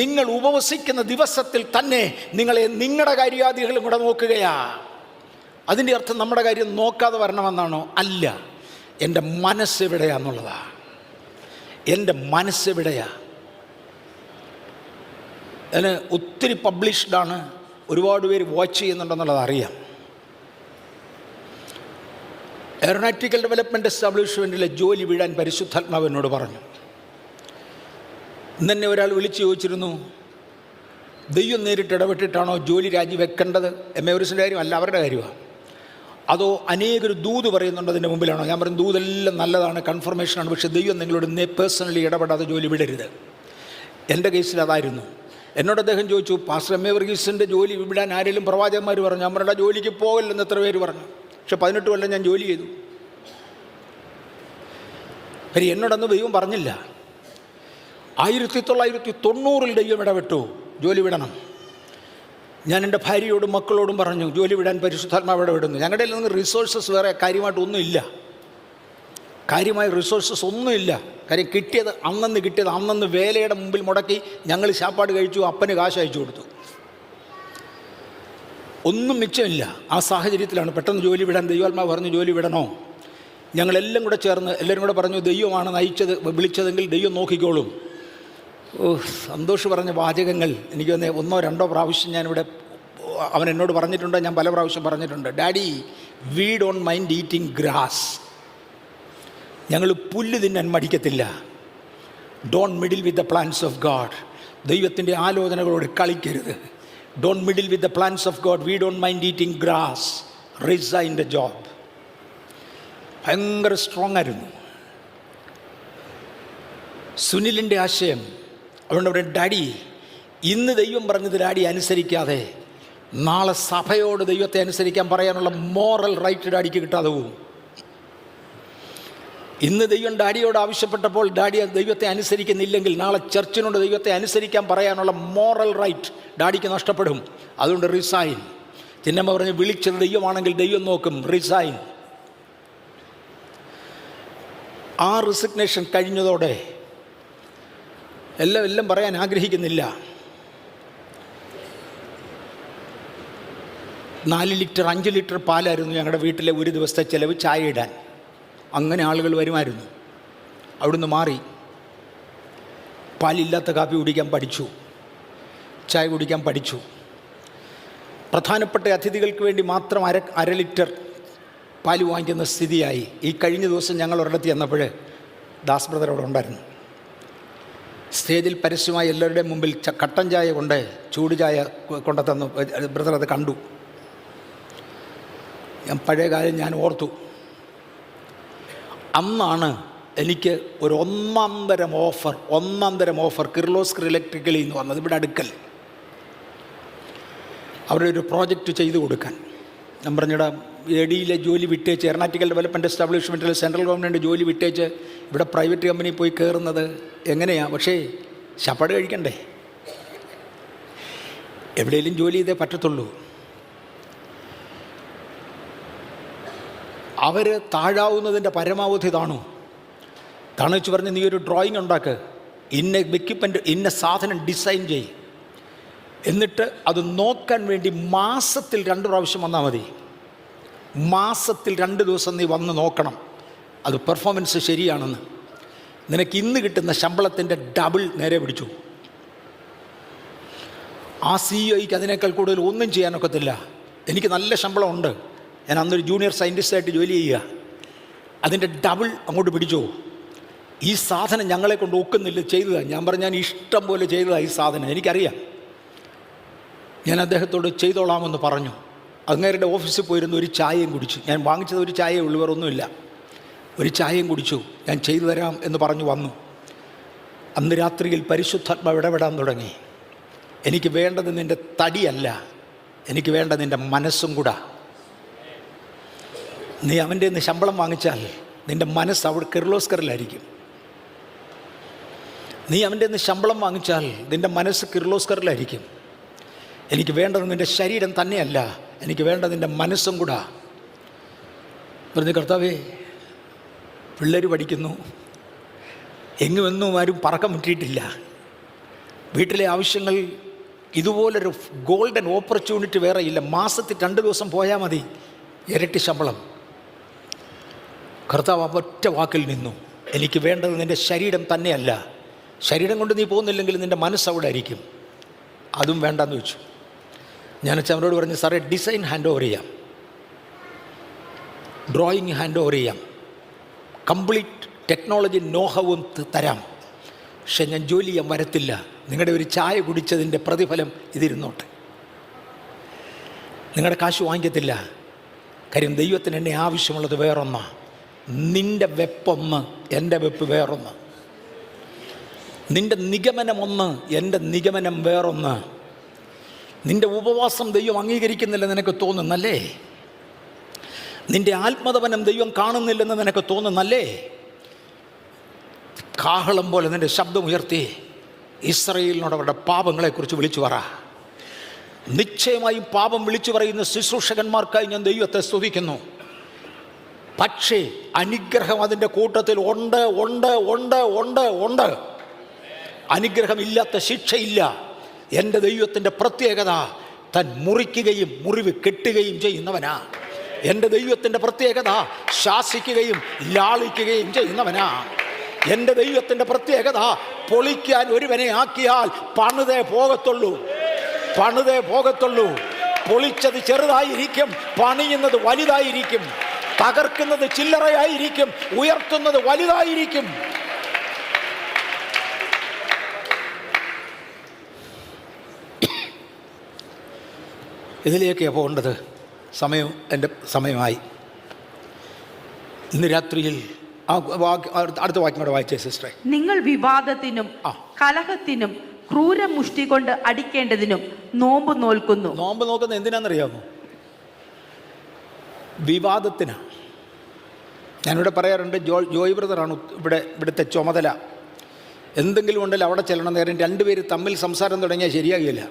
നിങ്ങൾ ഉപവസിക്കുന്ന ദിവസത്തിൽ തന്നെ നിങ്ങളെ നിങ്ങളുടെ കാര്യാദികളും കൂടെ നോക്കുകയാ. അതിൻ്റെ അർത്ഥം നമ്മുടെ കാര്യം നോക്കാതെ വരണമെന്നാണോ? അല്ല. എൻ്റെ മനസ്സെവിടെയാന്നുള്ളതാ. എൻ്റെ മനസ്സെവിടെയാ. അതിന് ഒത്തിരി പബ്ലിഷ്ഡാണ്, ഒരുപാട് പേര് വാച്ച് ചെയ്യുന്നുണ്ടെന്നുള്ളത് അറിയാം. എയറോനോട്ടിക്കൽ ഡെവലപ്മെൻറ്റ് എസ്റ്റാബ്ലിഷ്മെൻറ്റിലെ ജോലി വീഴാൻ പരിശുദ്ധാത്മാവ് എന്നോട് പറഞ്ഞു. ഇന്നെ ഒരാൾ വിളിച്ച് ചോദിച്ചിരുന്നു, ദൈവം നേരിട്ട് ഇടപെട്ടിട്ടാണോ ജോലി രാജിവെക്കേണ്ടത്? MA വർഗീസിൻ്റെ കാര്യം അല്ല, അവരുടെ കാര്യമാണ്. അതോ അനേകർ ദൂത് പറയുന്നുണ്ട് അതിൻ്റെ മുമ്പിലാണോ? ഞാൻ പറയും ദൂതെല്ലാം നല്ലതാണ്, കൺഫർമേഷനാണ്, പക്ഷേ ദൈവം നിങ്ങളോട് പേഴ്സണലി ഇടപെടാതെ ജോലി വിടരുത്. എൻ്റെ കേസിൽ അതായിരുന്നു. എന്നോട് അദ്ദേഹം ചോദിച്ചു, പാസ്റ്റർ എം എ വർഗീസിൻ്റെ ജോലി വിടാൻ ആരെങ്കിലും പ്രവാചകന്മാർ പറഞ്ഞു? ഞാൻ പറഞ്ഞ ജോലിക്ക് പോകല്ലെന്ന് എത്ര പേര് പറഞ്ഞു. പക്ഷെ 18 കൊല്ലം ഞാൻ ജോലി ചെയ്തു. കാര്യം എന്നോടന്ന് ദൈവം പറഞ്ഞില്ല. 1990 ദൈവം ഇടപെട്ടു, ജോലി വിടണം. ഞാൻ എൻ്റെ ഭാര്യയോടും മക്കളോടും പറഞ്ഞു ജോലി വിടാൻ പരിശുദ്ധാത്മാവ് ഇടപെടുന്നു. ഞങ്ങളുടെ കയ്യിൽ നിന്ന് റിസോഴ്സസ് വേറെ കാര്യമായിട്ടൊന്നുമില്ല, കാര്യമായ റിസോഴ്സസ് ഒന്നുമില്ല. കാര്യം കിട്ടിയത് അന്നന്ന് വേലയുടെ മുമ്പിൽ മുടക്കി ഞങ്ങൾ ശാപ്പാട് കഴിച്ചു, അപ്പന് കാശ് അയച്ചു കൊടുത്തു, ഒന്നും മിച്ചമില്ല. ആ സാഹചര്യത്തിലാണ് പെട്ടെന്ന് ജോലി വിടാൻ ദൈവാത്മാവ് പറഞ്ഞു ജോലി വിടണോ? ഞങ്ങളെല്ലാം കൂടെ ചേർന്ന് എല്ലാവരും കൂടെ പറഞ്ഞു ദൈവമാണ് വിളിച്ചതെങ്കിൽ ദൈവം നോക്കിക്കോളും. സന്തോഷ് പറഞ്ഞ വാചകങ്ങൾ എനിക്ക് തന്നെ 1-2 പ്രാവശ്യം ഞാനിവിടെ അവൻ എന്നോട് പറഞ്ഞിട്ടുണ്ട്, ഞാൻ പല പ്രാവശ്യം പറഞ്ഞിട്ടുണ്ട്. Daddy, we don't mind eating grass. ഞങ്ങൾ പുല്ല് തിന്നാൻ മടിക്കത്തില്ല. Don't meddle with the plans of God. ദൈവത്തിൻ്റെ ആലോചനകളോട് കളിക്കരുത്. Don't meddle with the plans of God. We don't mind eating grass. Resign the job. ഭയങ്കര സ്ട്രോങ് ആയിരുന്നു സുനിലിൻ്റെ ആശയം. അതുകൊണ്ട് പറയും ഡാഡി, ഇന്ന് ദൈവം പറഞ്ഞത് ഡാഡി അനുസരിക്കാതെ നാളെ സഭയോട് ദൈവത്തെ അനുസരിക്കാൻ പറയാനുള്ള മോറൽ റൈറ്റ് ഡാഡിക്ക് കിട്ടാതെ പോകും. ഇന്ന് ദൈവം ഡാഡിയോട് ആവശ്യപ്പെട്ടപ്പോൾ ഡാഡി ദൈവത്തെ അനുസരിക്കുന്നില്ലെങ്കിൽ നാളെ ചർച്ചിനോട് ദൈവത്തെ അനുസരിക്കാൻ പറയാനുള്ള മോറൽ റൈറ്റ് ഡാഡിക്ക് നഷ്ടപ്പെടും. അതുകൊണ്ട് റിസൈൻ. ചിന്നമ്മ പറഞ്ഞ് വിളിച്ചത് ദൈവമാണെങ്കിൽ ദൈവം നോക്കും. റിസൈൻ. ആ റിസിഗ്നേഷൻ കഴിഞ്ഞതോടെ എല്ലാം പറയാൻ ആഗ്രഹിക്കുന്നില്ല. 4 ലിറ്റർ 5 ലിറ്റർ പാലായിരുന്നു ഞങ്ങളുടെ വീട്ടിലെ ഒരു ദിവസത്തെ ചിലവ് ചായ ഇടാൻ. അങ്ങനെ ആളുകൾ വരുമായിരുന്നു. അവിടുന്ന് മാറി പാലില്ലാത്ത കാപ്പി കുടിക്കാൻ പഠിച്ചു, ചായ കുടിക്കാൻ പഠിച്ചു. പ്രധാനപ്പെട്ട അതിഥികൾക്ക് വേണ്ടി മാത്രം അര ലിറ്റർ പാല് വാങ്ങിക്കുന്ന സ്ഥിതിയായി. ഈ കഴിഞ്ഞ ദിവസം ഞങ്ങൾ ഒരിടത്ത് ചെന്നപ്പോൾ ദാസ് ബ്രദർ അവിടെ ഉണ്ടായിരുന്നു. സ്റ്റേജിൽ പരസ്യമായി എല്ലാവരുടെയും മുമ്പിൽ കട്ടൻ ചായ കൊണ്ട് ചൂട് ചായ കൊണ്ടുതന്നു. ബ്രദർ അത് കണ്ടു. ഞാൻ പഴയ കാലം ഞാൻ ഓർത്തു. അന്നാണ് എനിക്ക് ഒരു ഒന്നാന്തരം ഓഫർ കിർലോസ്കർ ഇലക്ട്രിക്കലിൽ നിന്ന് വന്നത്. ഇവിടെ അടുക്കൽ അവരുടെ ഒരു പ്രോജക്റ്റ് ചെയ്തു കൊടുക്കാൻ. ഞാൻ പറഞ്ഞിടാ എഡിയിലെ ജോലി വിട്ടേച്ച്, എയറോനോട്ടിക്കൽ ഡെവലപ്മെൻറ്റ് എസ്റ്റാബ്ലിഷ്മെൻറ്റിൽ സെൻട്രൽ ഗവൺമെൻറ് ജോലി വിട്ടേച്ച് ഇവിടെ പ്രൈവറ്റ് കമ്പനി പോയി കയറുന്നത് എങ്ങനെയാണ്? പക്ഷേ ശപ്പാട് കഴിക്കണ്ടേ? എവിടെയെങ്കിലും ജോലി ചെയ്തേ പറ്റത്തുള്ളൂ. അവർ താഴാവുന്നതിൻ്റെ പരമാവധി താണു വെച്ച് പറഞ്ഞ് നീ ഒരു ഡ്രോയിങ് ഉണ്ടാക്ക്, ഇന്ന എക്യുപ്മെൻറ്റ് ഇന്ന സാധനം ഡിസൈൻ ചെയ്, എന്നിട്ട് അത് നോക്കാൻ വേണ്ടി മാസത്തിൽ 2 പ്രാവശ്യം വന്നാൽ മതി. മാസത്തിൽ 2 ദിവസം നീ വന്ന് നോക്കണം അത് പെർഫോമൻസ് ശരിയാണെന്ന്. നിനക്ക് ഇന്ന് കിട്ടുന്ന ശമ്പളത്തിൻ്റെ ഡബിൾ നേരെ പിടിച്ചു. ആ സിഇഒയ്ക്ക് അതിനേക്കാൾ കൂടുതൽ ഒന്നും ചെയ്യാനൊക്കത്തില്ല. എനിക്ക് നല്ല ശമ്പളമുണ്ട്, ഞാൻ അന്നൊരു ജൂനിയർ സയൻറ്റിസ്റ്റായിട്ട് ജോലി ചെയ്യുക, അതിൻ്റെ ഡബിൾ അങ്ങോട്ട് പിടിച്ചു. ഈ സാധനം ഞങ്ങളെ കൊണ്ട് ഒക്കുന്നില്ല, ചെയ്തതാണ്. ഞാൻ പറഞ്ഞാൽ ഞാൻ ഇഷ്ടം പോലെ ചെയ്തതാണ് ഈ സാധനം, എനിക്കറിയാം. ഞാൻ അദ്ദേഹത്തോട് ചെയ്തോളാമെന്ന് പറഞ്ഞു. അങ്ങേരുടെ ഓഫീസിൽ പോയിരുന്ന ഒരു ചായയും കുടിച്ചു. ഞാൻ വാങ്ങിച്ചത് ഒരു ചായയേ ഉള്ളൂ, വേറെ ഒന്നുമില്ല. ഒരു ചായയും കുടിച്ചു. ഞാൻ ചെയ്തു തരാം എന്ന് പറഞ്ഞു വന്നു. അന്ന് രാത്രിയിൽ പരിശുദ്ധാത്മാവ് ഇടപെടാൻ തുടങ്ങി. എനിക്ക് വേണ്ടത് നിൻ്റെ തടിയല്ല, എനിക്ക് വേണ്ടത് നിൻ്റെ മനസ്സും കൂടാ. നീ അവൻ്റെ നിന്ന് ശമ്പളം വാങ്ങിച്ചാൽ നിൻ്റെ മനസ്സ് അവിടെ കിർലോസ്കറിലായിരിക്കും. നീ അവൻ്റെ നിന്ന് ശമ്പളം വാങ്ങിച്ചാൽ നിൻ്റെ മനസ്സ് കിർലോസ്കറിലായിരിക്കും. എനിക്ക് വേണ്ടത് നിൻ്റെ ശരീരം തന്നെയല്ല, എനിക്ക് വേണ്ടത് നിൻ്റെ മനസ്സും കൂടാ. പറഞ്ഞു കർത്താവേ, പിള്ളേർ പഠിക്കുന്നു, എങ്ങുമെന്നും ആരും പറക്കം മുറ്റിയിട്ടില്ല. വീട്ടിലെ ആവശ്യങ്ങൾ ഇതുപോലൊരു ഗോൾഡൻ ഓപ്പർച്യൂണിറ്റി വേറെ ഇല്ല. മാസത്തിൽ 2 ദിവസം പോയാൽ മതി, ഇരട്ടി ശമ്പളം. കർത്താവ് ഒറ്റ വാക്കിൽ നിന്നു. എനിക്ക് വേണ്ടത് നിൻ്റെ ശരീരം തന്നെയല്ല, ശരീരം കൊണ്ട് നീ പോകുന്നില്ലെങ്കിൽ നിൻ്റെ മനസ്സ് അവിടെ ആയിരിക്കും. അതും വേണ്ടെന്ന് വെച്ചു. ഞാൻ അവരോട് പറഞ്ഞു, സാറേ ഡിസൈൻ ഹാൻഡ് ഓവർ ചെയ്യാം, ഡ്രോയിങ് ഹാൻഡ് ഓവർ ചെയ്യാം, കംപ്ലീറ്റ് ടെക്നോളജി നോഹവും തരാം, പക്ഷെ ഞാൻ ജോലി ചെയ്യാൻ വരത്തില്ല. നിങ്ങളുടെ ഒരു ചായ കുടിച്ചതിൻ്റെ പ്രതിഫലം ഇതിരുന്നോട്ടെ, നിങ്ങളുടെ കാശ് വാങ്ങിക്കത്തില്ല. കാര്യം ദൈവത്തിന് എന്നെ ആവശ്യമുള്ളത് വേറൊന്ന്. നിൻ്റെ വെപ്പൊന്ന്, എൻ്റെ വെപ്പ് വേറൊന്ന്. നിൻ്റെ നിഗമനമൊന്ന്, എൻ്റെ നിഗമനം വേറൊന്ന്. നിൻ്റെ ഉപവാസം ദൈവം അംഗീകരിക്കുന്നില്ലെന്ന് നിനക്ക് തോന്നുന്നല്ലേ? നിൻ്റെ ആത്മതപനം ദൈവം കാണുന്നില്ലെന്ന് നിനക്ക് തോന്നുന്നല്ലേ? കാഹളം പോലെ നിൻ്റെ ശബ്ദം ഉയർത്തി ഇസ്രായേലിനോട് അവരുടെ പാപങ്ങളെക്കുറിച്ച് വിളിച്ചു പറ. നിശ്ചയമായും പാപം വിളിച്ചു പറയുന്ന ശുശ്രൂഷകന്മാർക്കായി ഞാൻ ദൈവത്തെ സ്തുതിക്കുന്നു. പക്ഷേ അനുഗ്രഹം അതിൻ്റെ കൂട്ടത്തിൽ ഉണ്ട് ഉണ്ട് ഉണ്ട് ഉണ്ട് ഉണ്ട്. അനുഗ്രഹമില്ലാത്ത ശിക്ഷയില്ല. എൻ്റെ ദൈവത്തിൻ്റെ പ്രത്യേകത താൻ മുറിക്കുകയും മുറിവ് കെട്ടുകയും ചെയ്യുന്നവനാ. എൻ്റെ ദൈവത്തിൻ്റെ പ്രത്യേകത ശാസിക്കുകയും ലാളിക്കുകയും ചെയ്യുന്നവനാ. എൻ്റെ ദൈവത്തിൻ്റെ പ്രത്യേകത പൊളിക്കാൻ ഒരുവനെ ആക്കിയാൽ പണിതേ പോകത്തുള്ളൂ, പണിതേ പോകത്തുള്ളൂ. പൊളിച്ചത് ചെറുതായിരിക്കും, പണിയുന്നത് വലുതായിരിക്കും. തകർക്കുന്നത് ചില്ലറയായിരിക്കും, ഉയർത്തുന്നത് വലുതായിരിക്കും. ഇതിലേക്കാണ് പോകേണ്ടത്. എൻ്റെ സമയമായി. ഇന്ന് രാത്രിയിൽ അടുത്ത വാക്യം കൂടെ വായിച്ചേ സിസ്റ്ററെ. നിങ്ങൾ വിവാദത്തിനും കലഹത്തിനും ക്രൂരമുഷ്ടി കൊണ്ട് അടിക്കേണ്ടതിനും നോമ്പ് നോൽക്കുന്നു. നോമ്പ് നോക്കുന്നത് എന്തിനാണെന്നറിയാമോ? വിവാദത്തിനാണ്. ഞാനിവിടെ പറയാറുണ്ട്, ജോയ് ബ്രദറാണ് ഇവിടുത്തെ ചുമതല. എന്തെങ്കിലും ഉണ്ടെങ്കിൽ അവിടെ ചെല്ലണം. നേരം രണ്ടുപേര് തമ്മിൽ സംസാരം തുടങ്ങിയാൽ ശരിയാകില്ല.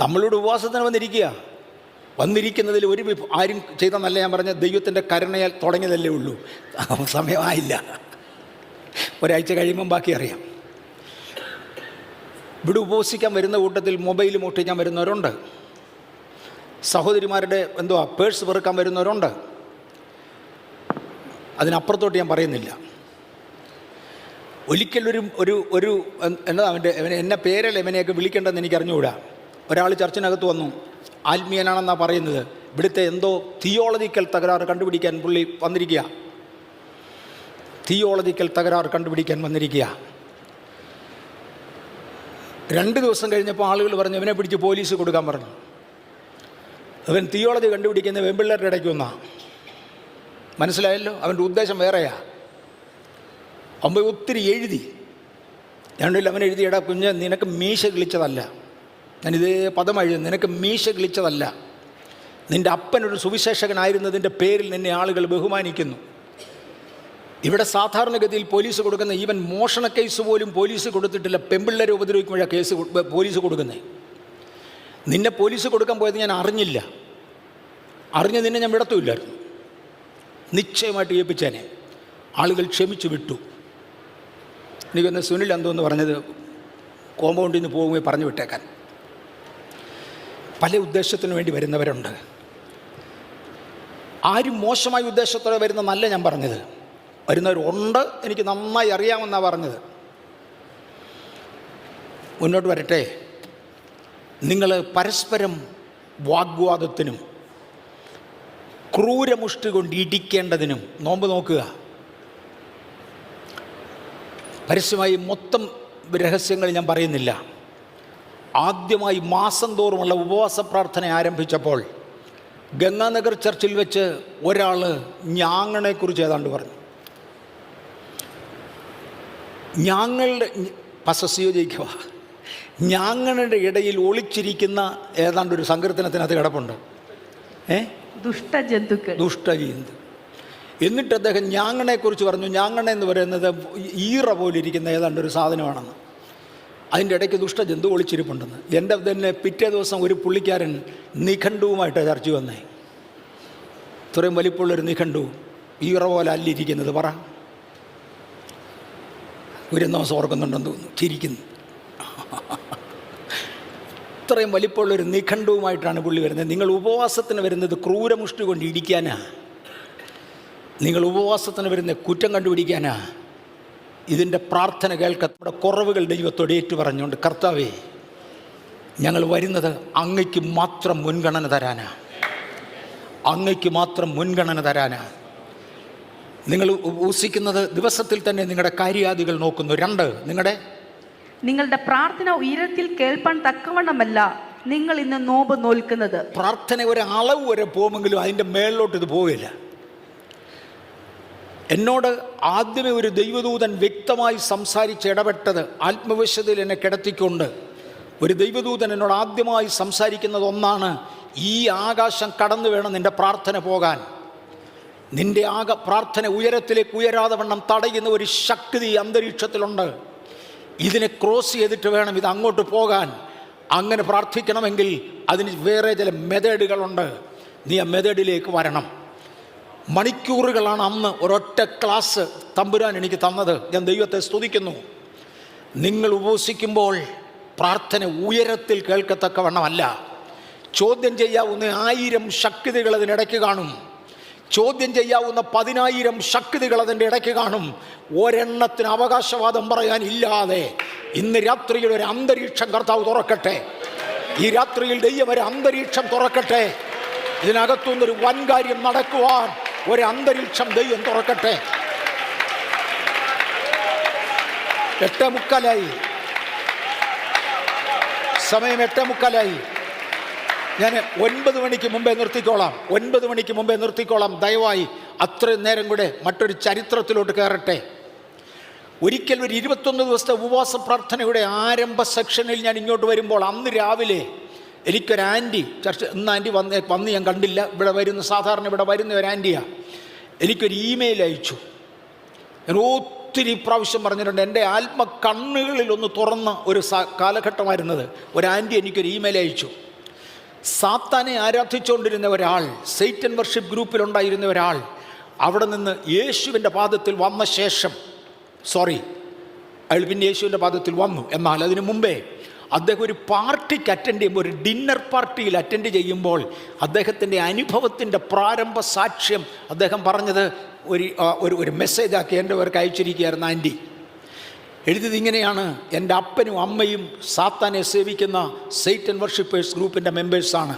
നമ്മളോട് ഉപവാസത്തിന് വന്നിരിക്കുന്നതിൽ ഒരു ആരും ചെയ്തെന്നല്ല ഞാൻ പറഞ്ഞ, ദൈവത്തിൻ്റെ കരുണയാൽ തുടങ്ങിയതല്ലേ ഉള്ളൂ. സമയമായില്ല. ഒരാഴ്ച കഴിയുമ്പം ബാക്കി അറിയാം. ഇവിടെ ഉപവസിക്കാൻ വരുന്ന കൂട്ടത്തിൽ മൊബൈൽ മോഷ്ടിക്കാൻ വരുന്നവരുണ്ട്. സഹോദരിമാരുടെ പേഴ്സ് പെറുക്കാൻ വരുന്നവരുണ്ട്. അതിനപ്പുറത്തോട്ട് ഞാൻ പറയുന്നില്ല. ഒരിക്കലൊരു ഒരു ഒരു എന്താ എന്നെ പേരല്ല ഇവനെയൊക്കെ വിളിക്കേണ്ടതെന്ന് എനിക്ക് അറിഞ്ഞുകൂടാ. ഒരാൾ ചർച്ചിനകത്ത് വന്നു, ആത്മീയനാണെന്നാണ് പറയുന്നത്. ഇവിടുത്തെ എന്തോ തിയോളജിക്കൽ തകരാറ് കണ്ടുപിടിക്കാൻ പുള്ളി വന്നിരിക്കുക. തിയോളജിക്കൽ തകരാറ് കണ്ടുപിടിക്കാൻ വന്നിരിക്കുക. 2 ദിവസം കഴിഞ്ഞപ്പോൾ ആളുകൾ പറഞ്ഞു ഇവനെ പിടിച്ച് പോലീസ് കൊടുക്കാൻ പറഞ്ഞു. അവൻ തിയോളജി കണ്ടുപിടിക്കുന്ന വെമ്പിള്ളേരുടെ ഇടയ്ക്ക് വന്നാ. മനസ്സിലായല്ലോ, അവൻ്റെ ഉദ്ദേശം വേറെയാ. അവൻ ഒത്തിരി എഴുതി. ഞാനില്ല, അവൻ എഴുതിയടാ കുഞ്ഞ്, നിനക്ക് മീശ കിളിച്ചതല്ല. ഞാനിതേ പദം എഴുതി, നിനക്ക് മീശ കിളിച്ചതല്ല. നിൻ്റെ അപ്പനൊരു സുവിശേഷകനായിരുന്നതിൻ്റെ പേരിൽ നിന്നെ ആളുകൾ ബഹുമാനിക്കുന്നു. ഇവിടെ സാധാരണഗതിയിൽ പോലീസ് കൊടുക്കുന്ന ഈവൻ മോഷണ കേസ് പോലും പോലീസ് കൊടുത്തിട്ടില്ല. പെമ്പിള്ളേരെ ഉപദ്രവിക്കുമ്പോഴാണ് കേസ് പോലീസ് കൊടുക്കുന്നത്. നിന്നെ പോലീസ് കൊടുക്കാൻ പോയത് ഞാൻ അറിഞ്ഞില്ല. അറിഞ്ഞ് നിന്നെ ഞാൻ വിടത്തുമില്ലായിരുന്നു. നിശ്ചയമായിട്ട് ഏൽപ്പിച്ചേനെ. ആളുകൾ ക്ഷമിച്ചു വിട്ടു. എനിക്കൊന്ന് സുനിൽ എന്തോന്ന് പറഞ്ഞത്, കോമ്പൗണ്ടിൽ നിന്ന് പോകുമ്പോൾ പറഞ്ഞു വിട്ടേക്കാൻ. പല ഉദ്ദേശത്തിനു വേണ്ടി വരുന്നവരുണ്ട്. ആരും മോശമായ ഉദ്ദേശത്തോടെ വരുന്നതല്ല ഞാൻ പറഞ്ഞത്. വരുന്നവരുണ്ട്, എനിക്ക് നന്നായി അറിയാമെന്നാണ് പറഞ്ഞത്. മുന്നോട്ട് വരട്ടെ. നിങ്ങൾ പരസ്പരം വാഗ്വാദത്തിനും ക്രൂരമുഷ്ടി കൊണ്ട് ഇടിക്കേണ്ടതിനും നോമ്പ് നോക്കുക. പരസ്യമായി മൊത്തം രഹസ്യങ്ങൾ ഞാൻ പറയുന്നില്ല. ആദ്യമായി മാസം തോറുമുള്ള ഉപവാസ പ്രാർത്ഥന ആരംഭിച്ചപ്പോൾ ഗംഗാനഗർ ചർച്ചിൽ വെച്ച് ഒരാൾ ഞാങ്ങണയെക്കുറിച്ച് ഏതാണ്ട് പറഞ്ഞു. ഞാങ്ങളുടെ പസസ്യോജിക്കുക, ഞാങ്ങളുടെ ഇടയിൽ ഒളിച്ചിരിക്കുന്ന ഏതാണ്ടൊരു സങ്കീർത്തനത്തിനകത്ത് കിടപ്പുണ്ട്. ദുഷ്ടജന്തു. എന്നിട്ട് അദ്ദേഹം ഞാങ്ങണയെക്കുറിച്ച് പറഞ്ഞു. ഞാങ്ങണ എന്ന് പറയുന്നത് ഈറ പോലിരിക്കുന്ന ഏതാണ്ടൊരു സാധനമാണെന്ന്. അതിൻ്റെ ഇടയ്ക്ക് ദുഷ്ടജന്തു ഒളിച്ചിരിപ്പുണ്ടെന്ന്. എൻ്റെ തന്നെ പിറ്റേ ദിവസം ഒരു പുള്ളിക്കാരൻ നിഘണ്ടുവുമായിട്ട് ചർച്ച വന്നേ. ഇത്രയും വലിപ്പമുള്ളൊരു നിഘണ്ടു ഈറ പോലെ അല്ലിരിക്കുന്നത്. പറ, ഒരു ദിവസം ഓർക്കുന്നുണ്ടെന്ന് തോന്നുന്നു, ചിരിക്കുന്നു. ഇത്രയും വലിപ്പമുള്ളൊരു നിഘണ്ടുവുമായിട്ടാണ് പുള്ളി വരുന്നത്. നിങ്ങൾ ഉപവാസത്തിന് വരുന്നത് ക്രൂരമുഷ്ടി കൊണ്ട് ഇടിക്കാനാ. നിങ്ങൾ ഉപവാസത്തിന് വരുന്ന കുറ്റം കണ്ടുപിടിക്കാനാ. ഇതിൻ്റെ പ്രാർത്ഥന കേൾക്കാൻ നമ്മുടെ കുറവുകൾ ദൈവത്തോട് ഏറ്റു പറഞ്ഞുകൊണ്ട്, കർത്താവേ, ഞങ്ങൾ വരുന്നത് അങ്ങയ്ക്ക് മാത്രം മുൻഗണന തരാനാ, അങ്ങയ്ക്ക് മാത്രം മുൻഗണന തരാനാ. നിങ്ങൾ ഉപസിക്കുന്നത് ദിവസത്തിൽ തന്നെ നിങ്ങളുടെ കാര്യാദികൾ നോക്കുന്നു. 2, നിങ്ങളുടെ പ്രാർത്ഥന ഉയരത്തിൽ കേൾപ്പാൻ തക്കവണ്ണമല്ല, നിങ്ങൾ ഇന്ന് നോമ്പ് നോൽക്കുന്നത്. പ്രാർത്ഥന ഒരു അളവ് വരെ പോകുമെങ്കിലും അതിൻ്റെ മേളിലോട്ട് ഇത് പോവില്ല. എന്നോട് ആദ്യമേ ഒരു ദൈവദൂതൻ വ്യക്തമായി സംസാരിച്ച് ഇടപെട്ടത്, ആത്മവിശുദ്ധിയിൽ എന്നെ കിടത്തിക്കൊണ്ട് ഒരു ദൈവദൂതൻ എന്നോട് ആദ്യമായി സംസാരിക്കുന്നത് ഒന്നാണ്: ഈ ആകാശം കടന്നു വേണം നിൻ്റെ പ്രാർത്ഥന പോകാൻ. നിൻ്റെ പ്രാർത്ഥന ഉയരത്തിലേക്ക് ഉയരാതെ വണ്ണം തടയുന്ന ഒരു ശക്തി അന്തരീക്ഷത്തിലുണ്ട്. ഇതിനെ ക്രോസ് ചെയ്തിട്ട് വേണം ഇത് അങ്ങോട്ട് പോകാൻ. അങ്ങനെ പ്രാർത്ഥിക്കണമെങ്കിൽ അതിന് വേറെ ചില മെത്തേഡുകളുണ്ട്. നീ ആ മെത്തേഡിലേക്ക് വരണം. മണിക്കൂറുകളാണ് അന്ന് ഒരൊറ്റ ക്ലാസ് തമ്പുരാൻ എനിക്ക് തന്നത്. ഞാൻ ദൈവത്തെ സ്തുതിക്കുന്നു. നിങ്ങൾ ഉപവസിക്കുമ്പോൾ പ്രാർത്ഥന ഉയരത്തിൽ കേൾക്കത്തക്കവണ്ണമല്ല. ചോദ്യം ചെയ്യാവുന്ന 1000 ശക്തികൾ അതിനിടയ്ക്ക് കാണും. ചോദ്യം ചെയ്യാവുന്ന 10,000 ശക്തികൾ അതിൻ്റെ ഇടയ്ക്ക് കാണും. ഒരെണ്ണത്തിന് അവകാശവാദം പറയാനില്ലാതെ ഇന്ന് രാത്രിയിൽ ഒരു അന്തരീക്ഷം കർത്താവ് തുറക്കട്ടെ. ഈ രാത്രിയിൽ ദൈവം ഒരു അന്തരീക്ഷം തുറക്കട്ടെ. ഇതിനകത്തുനിന്നൊരു വൻ കാര്യം നടക്കുവാൻ ഒരു അന്തരീക്ഷം ദൈവം തുറക്കട്ടെ. 8:45 സമയം 8:45. ഞാൻ 9 മണിക്ക് മുമ്പേ നിർത്തിക്കോളാം. 9 മണിക്ക് മുമ്പേ നിർത്തിക്കോളാം. ദയവായി അത്രയും നേരം കൂടെ മറ്റൊരു ചരിത്രത്തിലോട്ട് കയറട്ടെ. ഒരിക്കൽ ഒരു 21 ദിവസത്തെ ഉപവാസ പ്രാർത്ഥനയുടെ ആരംഭ സെക്ഷനിൽ ഞാൻ ഇങ്ങോട്ട് വരുമ്പോൾ അന്ന് രാവിലെ എനിക്കൊരു ആൻറ്റി, ഇന്ന് ആൻറ്റി വന്ന് ഞാൻ കണ്ടില്ല. ഇവിടെ വരുന്ന സാധാരണ ഇവിടെ വരുന്ന ഒരു ആൻറ്റിയാണ്. എനിക്കൊരു ഇമെയിൽ അയച്ചു. ഞാൻ ഒത്തിരി പ്രാവശ്യം പറഞ്ഞിട്ടുണ്ട്. എൻ്റെ ആത്മ കണ്ണുകളിൽ ഒന്ന് തുറന്ന ഒരു കാലഘട്ടമായിരുന്നത്. ഒരു ആൻറ്റി എനിക്കൊരു ഇമെയിൽ അയച്ചു. സാത്താനെ ആരാധിച്ചുകൊണ്ടിരുന്ന ഒരാൾ, സൈറ്റൻ വർഷിപ്പ് ഗ്രൂപ്പിലുണ്ടായിരുന്ന ഒരാൾ, അവിടെ നിന്ന് യേശുവിൻ്റെ പാദത്തിൽ വന്ന ശേഷം, അയാൾ പിന്നെ യേശുവിൻ്റെ പാദത്തിൽ വന്നു. എന്നാൽ അതിനു മുമ്പേ അദ്ദേഹം ഒരു പാർട്ടിക്ക് അറ്റൻഡ് ചെയ്യുമ്പോൾ, ഒരു ഡിന്നർ പാർട്ടിയിൽ അറ്റൻഡ് ചെയ്യുമ്പോൾ അദ്ദേഹത്തിൻ്റെ അനുഭവത്തിൻ്റെ പ്രാരംഭ സാക്ഷ്യം അദ്ദേഹം പറഞ്ഞത് ഒരു മെസ്സേജാക്കി എൻ്റെ പേർക്ക് അയച്ചിരിക്കുകയായിരുന്നു. ആൻറ്റി എഴുതിയത് ഇങ്ങനെയാണ്: എൻ്റെ അപ്പനും അമ്മയും സാത്താനെ സേവിക്കുന്ന സൈറ്റൻ വർഷിപ്പേഴ്സ് ഗ്രൂപ്പിൻ്റെ മെമ്പേഴ്സാണ്.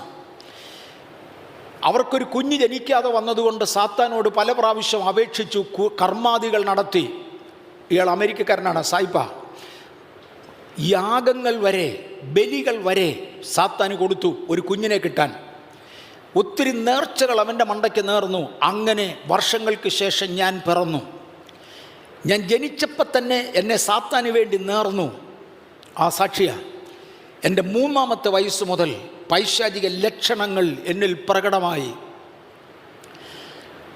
അവർക്കൊരു കുഞ്ഞ് ജനിക്കാതെ വന്നതുകൊണ്ട് സാത്താനോട് പല പ്രാവശ്യം അപേക്ഷിച്ചു, കർമാദികൾ നടത്തി. ഇയാൾ അമേരിക്കക്കാരനാണ്, സായിപ്പ. യാഗങ്ങൾ വരെ, ബലികൾ വരെ സാത്താന് കൊടുത്തു ഒരു കുഞ്ഞിനെ കിട്ടാൻ. ഒത്തിരി നേർച്ചകൾ അവൻ്റെ മണ്ടയ്ക്ക് നേർന്നു. അങ്ങനെ വർഷങ്ങൾക്ക് ശേഷം ഞാൻ പിറന്നു. ഞാൻ ജനിച്ചപ്പോൾ തന്നെ എന്നെ സാത്താന് വേണ്ടി നേർന്നു. ആ സാക്ഷിയാണ്. എൻ്റെ 3-ാമത്തെ വയസ്സ് മുതൽ പൈശാചിക ലക്ഷണങ്ങൾ എന്നിൽ പ്രകടമായി.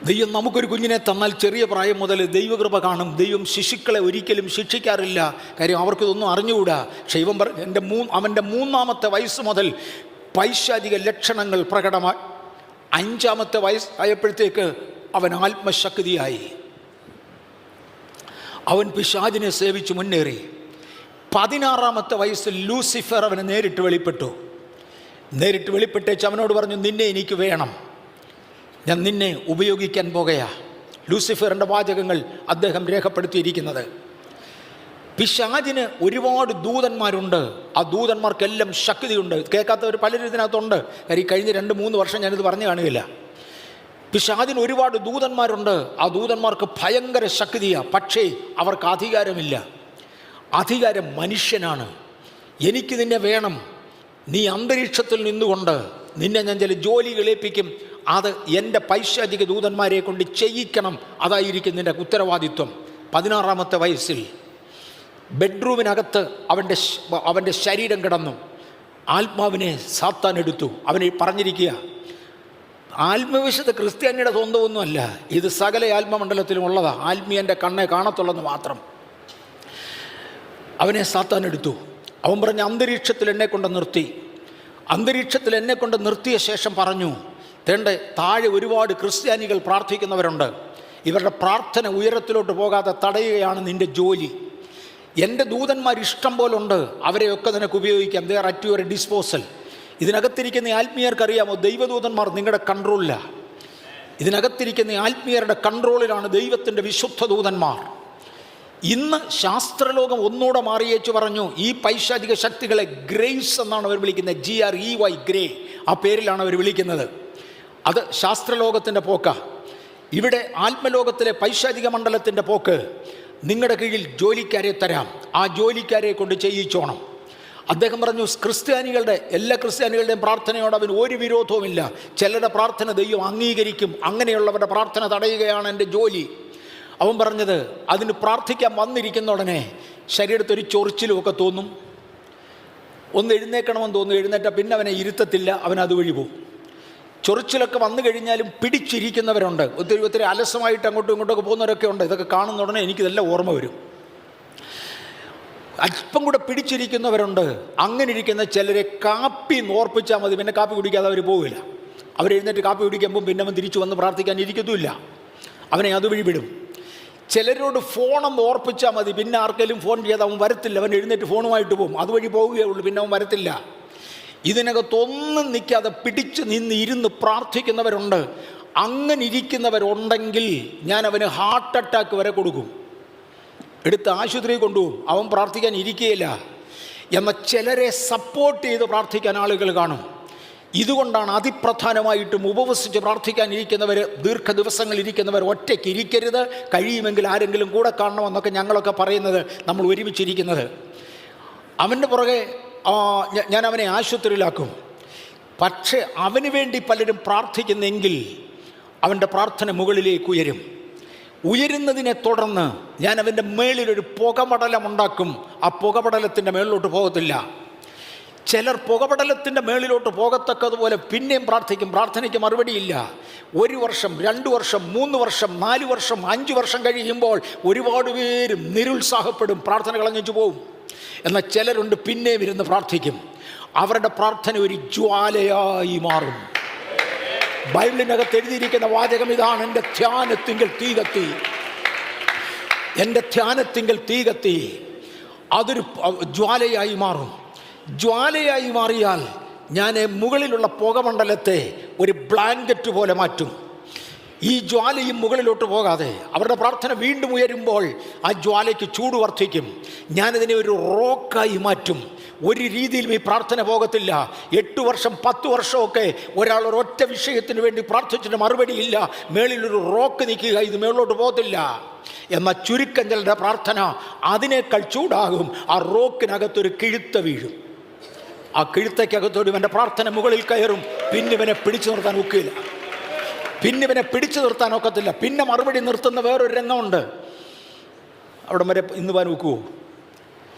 ദൈവം നമുക്കൊരു കുഞ്ഞിനെ തന്നാൽ ചെറിയ പ്രായം മുതൽ ദൈവകൃപ കാണും. ദൈവം ശിശുക്കളെ ഒരിക്കലും ശിക്ഷിക്കാറില്ല. കാര്യം അവർക്കിതൊന്നും അറിഞ്ഞുകൂടാ. പക്ഷേ ഇവൻ അവൻ്റെ 3-ാമത്തെ വയസ്സ് മുതൽ പൈശാചിക ലക്ഷണങ്ങൾ പ്രകടമായി. 5-ാമത്തെ വയസ്സായപ്പോഴത്തേക്ക് അവൻ ആത്മശക്തിയായി. അവൻ പിശാചിനെ സേവിച്ച് മുന്നേറി. 16-ാമത്തെ വയസ്സിൽ ലൂസിഫർ അവനെ നേരിട്ട് വെളിപ്പെട്ടേച്ച് അവനോട് പറഞ്ഞു, നിന്നെ എനിക്ക് വേണം, ഞാൻ നിന്നെ ഉപയോഗിക്കാൻ പോകുകയാ. ലൂസിഫറിൻ്റെ വാചകങ്ങൾ അദ്ദേഹം രേഖപ്പെടുത്തിയിരിക്കുന്നത്. പിശാചിന് ഒരുപാട് ദൂതന്മാരുണ്ട്. ആ ദൂതന്മാർക്കെല്ലാം ശക്തിയുണ്ട്. കേൾക്കാത്തവർ പലരും ഇതിനകത്തുണ്ട്. കാര്യം കഴിഞ്ഞ 2-3 വർഷം ഞാനിത് പറഞ്ഞു കാണുകയില്ല. പിശാചിന് ഒരുപാട് ദൂതന്മാരുണ്ട്. ആ ദൂതന്മാർക്ക് ഭയങ്കര ശക്തിയാണ്. പക്ഷേ അവർക്ക് അധികാരമില്ല. അധികാരം മനുഷ്യനാണ്. എനിക്ക് നിന്നെ വേണം, നീ അന്തരീക്ഷത്തിൽ നിന്നുകൊണ്ട് നിന്നെ ഞാൻ ചില ജോലികൾ ഏൽപ്പിക്കും, അത് എൻ്റെ പൈശാചിക ദൂതന്മാരെ കൊണ്ട് ചെയ്യിക്കണം. അതായിരിക്കും നിൻ്റെ ഉത്തരവാദിത്വം. 16-ാമത്തെ വയസ്സിൽ ബെഡ്റൂമിനകത്ത് അവൻ്റെ ശരീരം കിടന്നു. ആത്മാവിനെ സാത്താൻ എടുത്തു. അവനെ പറഞ്ഞിരിക്കുക, ആത്മവിശുദ്ധ ക്രിസ്ത്യാനിയുടെ സ്വന്തമൊന്നുമല്ല, ഇത് സകല ആത്മമണ്ഡലത്തിലും ഉള്ളതാണ്. ആത്മീയൻ്റെ കണ്ണെ കാണത്തുള്ളെന്ന് മാത്രം. അവനെ സാത്താൻ എടുത്തു. അവൻ പറഞ്ഞ അന്തരീക്ഷത്തിൽ എന്നെ കൊണ്ട് നിർത്തി. അന്തരീക്ഷത്തിൽ എന്നെ കൊണ്ട് നിർത്തിയ ശേഷം പറഞ്ഞു, തേണ്ട താഴെ ഒരുപാട് ക്രിസ്ത്യാനികൾ പ്രാർത്ഥിക്കുന്നവരുണ്ട്. ഇവരുടെ പ്രാർത്ഥന ഉയരത്തിലോട്ട് പോകാതെ തടയുകയാണ് നിൻ്റെ ജോലി. എൻ്റെ ദൂതന്മാർ ഇഷ്ടം പോലുണ്ട്, അവരെയൊക്കെ നിനക്ക് ഉപയോഗിക്കാം. They are at your disposal. ഇതിനകത്തിരിക്കുന്ന ആത്മീയർക്കറിയാമോ, ദൈവദൂതന്മാർ നിങ്ങളുടെ കൺട്രോളിലാണ്. ഇതിനകത്തിരിക്കുന്ന ആത്മീയരുടെ കൺട്രോളിലാണ് ദൈവത്തിൻ്റെ വിശുദ്ധ ദൂതന്മാർ. ഇന്ന് ശാസ്ത്രലോകം ഒന്നുകൂടെ മാറിയേച്ചു പറഞ്ഞു, ഈ പൈശാചിക ശക്തികളെ ഗ്രേസ് എന്നാണ് അവർ വിളിക്കുന്നത്. GREY, ഗ്രേ, ആ പേരിലാണ് അവർ വിളിക്കുന്നത്. അത് ശാസ്ത്രലോകത്തിൻ്റെ പോക്ക. ഇവിടെ ആത്മലോകത്തിലെ പൈശാചിക മണ്ഡലത്തിൻ്റെ പോക്ക്, നിങ്ങളുടെ കീഴിൽ ജോലിക്കാരെ തരാം, ആ ജോലിക്കാരെ കൊണ്ട് ചെയ്യിച്ചോണം. അദ്ദേഹം പറഞ്ഞു, എല്ലാ ക്രിസ്ത്യാനികളുടെയും പ്രാർത്ഥനയോട് അവന് ഒരു വിരോധവുമില്ല. ചിലരുടെ പ്രാർത്ഥന ദൈവം അംഗീകരിക്കും, അങ്ങനെയുള്ളവരുടെ പ്രാർത്ഥന തടയുകയാണ് എൻ്റെ ജോലി. അവൻ പറഞ്ഞത്, അതിന് പ്രാർത്ഥിക്കാൻ വന്നിരിക്കുന്ന ഉടനെ ശരീരത്തൊരു ചൊറിച്ചിലുമൊക്കെ തോന്നും, ഒന്ന് എഴുന്നേക്കണമെന്ന് തോന്നും. എഴുന്നേറ്റാൽ പിന്നെ അവനെ ഇരുത്തത്തില്ല, അവൻ അതുവഴി പോകും. ചൊറിച്ചിലൊക്കെ വന്നു കഴിഞ്ഞാലും പിടിച്ചിരിക്കുന്നവരുണ്ട്. ഒത്തിരി അലസമായിട്ട് അങ്ങോട്ടും ഇങ്ങോട്ടൊക്കെ പോകുന്നവരൊക്കെ ഉണ്ട്. ഇതൊക്കെ കാണുന്ന ഉടനെ എനിക്കിതെല്ലാം ഓർമ്മ വരും. അല്പം കൂടെ പിടിച്ചിരിക്കുന്നവരുണ്ട്. അങ്ങനെ ഇരിക്കുന്ന ചിലരെ കാപ്പി ഓർപ്പിച്ചാൽ മതി, പിന്നെ കാപ്പി കുടിക്കാതെ അവർ പോവില്ല. അവരെഴുന്നേറ്റ് കാപ്പി കുടിക്കുമ്പോൾ പിന്നെ അവൻ തിരിച്ചു വന്ന് പ്രാർത്ഥിക്കാൻ ഇരിക്കത്തുമില്ല, അവനെ അതുവഴി വിടും. ചിലരോട് ഫോണൊന്ന് ഓർപ്പിച്ചാൽ മതി, പിന്നെ ആർക്കെങ്കിലും ഫോൺ ചെയ്താൽ അവൻ വരത്തില്ല, അവൻ എഴുന്നേറ്റ് ഫോണുമായിട്ട് പോകും, അതുവഴി പോവുകയുള്ളൂ, പിന്നെ അവൻ വരത്തില്ല. ഇതിനകത്തൊന്നും നിൽക്കാതെ പിടിച്ച് ഇരുന്ന് പ്രാർത്ഥിക്കുന്നവരുണ്ട്. അങ്ങനെ ഇരിക്കുന്നവരുണ്ടെങ്കിൽ ഞാൻ അവന് ഹാർട്ട് അറ്റാക്ക് വരെ കൊടുക്കും, എടുത്ത് ആശുപത്രിയിൽ കൊണ്ടുപോകും. അവൻ പ്രാർത്ഥിക്കാൻ ഇരിക്കുകയില്ല. എന്നാൽ ചിലരെ സപ്പോർട്ട് ചെയ്ത് പ്രാർത്ഥിക്കാൻ ആളുകൾ കാണും. ഇതുകൊണ്ടാണ് അതിപ്രധാനമായിട്ടും ഉപവസിച്ച് പ്രാർത്ഥിക്കാൻ ഇരിക്കുന്നവർ, ദീർഘദിവസങ്ങൾ ഇരിക്കുന്നവർ ഒറ്റയ്ക്ക് ഇരിക്കരുത്, കഴിയുമെങ്കിൽ ആരെങ്കിലും കൂടെ കാണണമെന്നൊക്കെ ഞങ്ങളൊക്കെ പറയുന്നത്, നമ്മൾ ഒരുമിച്ചിരിക്കുന്നത്. അവൻ്റെ പുറകെ ഞാൻ അവനെ ആശുപത്രിയിലാക്കും. പക്ഷേ അവന് വേണ്ടി പലരും പ്രാർത്ഥിക്കുന്നെങ്കിൽ അവൻ്റെ പ്രാർത്ഥന മുകളിലേക്ക് ഉയരും. ഉയരുന്നതിനെ തുടർന്ന് ഞാൻ അവൻ്റെ മേളിലൊരു പുകപടലം ഉണ്ടാക്കും. ആ പുകപടലത്തിൻ്റെ മേളിലോട്ട് പോകത്തില്ല. ചിലർ പുകപടലത്തിൻ്റെ മേളിലോട്ട് പോകത്തക്കതുപോലെ പിന്നെയും പ്രാർത്ഥിക്കും, പ്രാർത്ഥനയ്ക്ക് മറുപടിയില്ല. 1 വർഷം, 2 വർഷം, 3 വർഷം, 4 വർഷം, 5 വർഷം കഴിയുമ്പോൾ ഒരുപാട് പേരും നിരുത്സാഹപ്പെടും, പ്രാർത്ഥന കളഞ്ഞു പോവും. എന്നാൽ ചിലരുണ്ട് പിന്നെയും ഇരുന്ന് പ്രാർത്ഥിക്കും. അവരുടെ പ്രാർത്ഥന ഒരു ജ്വാലയായി മാറും. ബൈബിളിനകത്ത് എഴുതിയിരിക്കുന്ന വാചകം ഇതാണ്: എൻ്റെ ധ്യാനത്തിങ്കൽ തീ കത്തി, എൻ്റെ ധ്യാനത്തിങ്കൽ തീ കത്തി. അതൊരു ജ്വാലയായി മാറും. ജ്വാലയായി മാറിയാൽ ഞാൻ മുകളിലുള്ള പുകമണ്ഡലത്തെ ഒരു ബ്ലാങ്കറ്റ് പോലെ മാറ്റും. ഈ ജ്വാലയും മുകളിലോട്ട് പോകാതെ അവരുടെ പ്രാർത്ഥന വീണ്ടും ഉയരുമ്പോൾ ആ ജ്വാലയ്ക്ക് ചൂട് വർദ്ധിക്കും. ഞാനതിനെ ഒരു റോക്കായി മാറ്റും. ഒരു രീതിയിലും ഈ പ്രാർത്ഥന പോകത്തില്ല. 8 വർഷം 10 വർഷമൊക്കെ ഒരാൾ ഒരൊറ്റ വിഷയത്തിന് വേണ്ടി പ്രാർത്ഥിച്ചിട്ട് മറുപടിയില്ല, മേളിലൊരു റോക്ക് നിൽക്കുക, ഇത് മേളിലോട്ട് പോകത്തില്ല. എന്നാൽ ചുരുക്കം ചിലരുടെ പ്രാർത്ഥന അതിനേക്കാൾ ചൂടാകും. ആ റോക്കിനകത്തൊരു കിഴുത്ത വീഴും. ആ കിഴുത്തക്കകത്തോട് ഇവൻ്റെ പ്രാർത്ഥന മുകളിൽ കയറും. പിന്നെ ഇവനെ പിടിച്ചു നിർത്താൻ ഒക്കില്ല, പിന്നെ ഇവനെ പിടിച്ചു നിർത്താൻ ഒക്കത്തില്ല. പിന്നെ മറുപടി നിർത്തുന്ന വേറൊരു രംഗമുണ്ട്. അവിടെ വരെ ഇന്ന് പോകാൻ ഒക്കുവോ?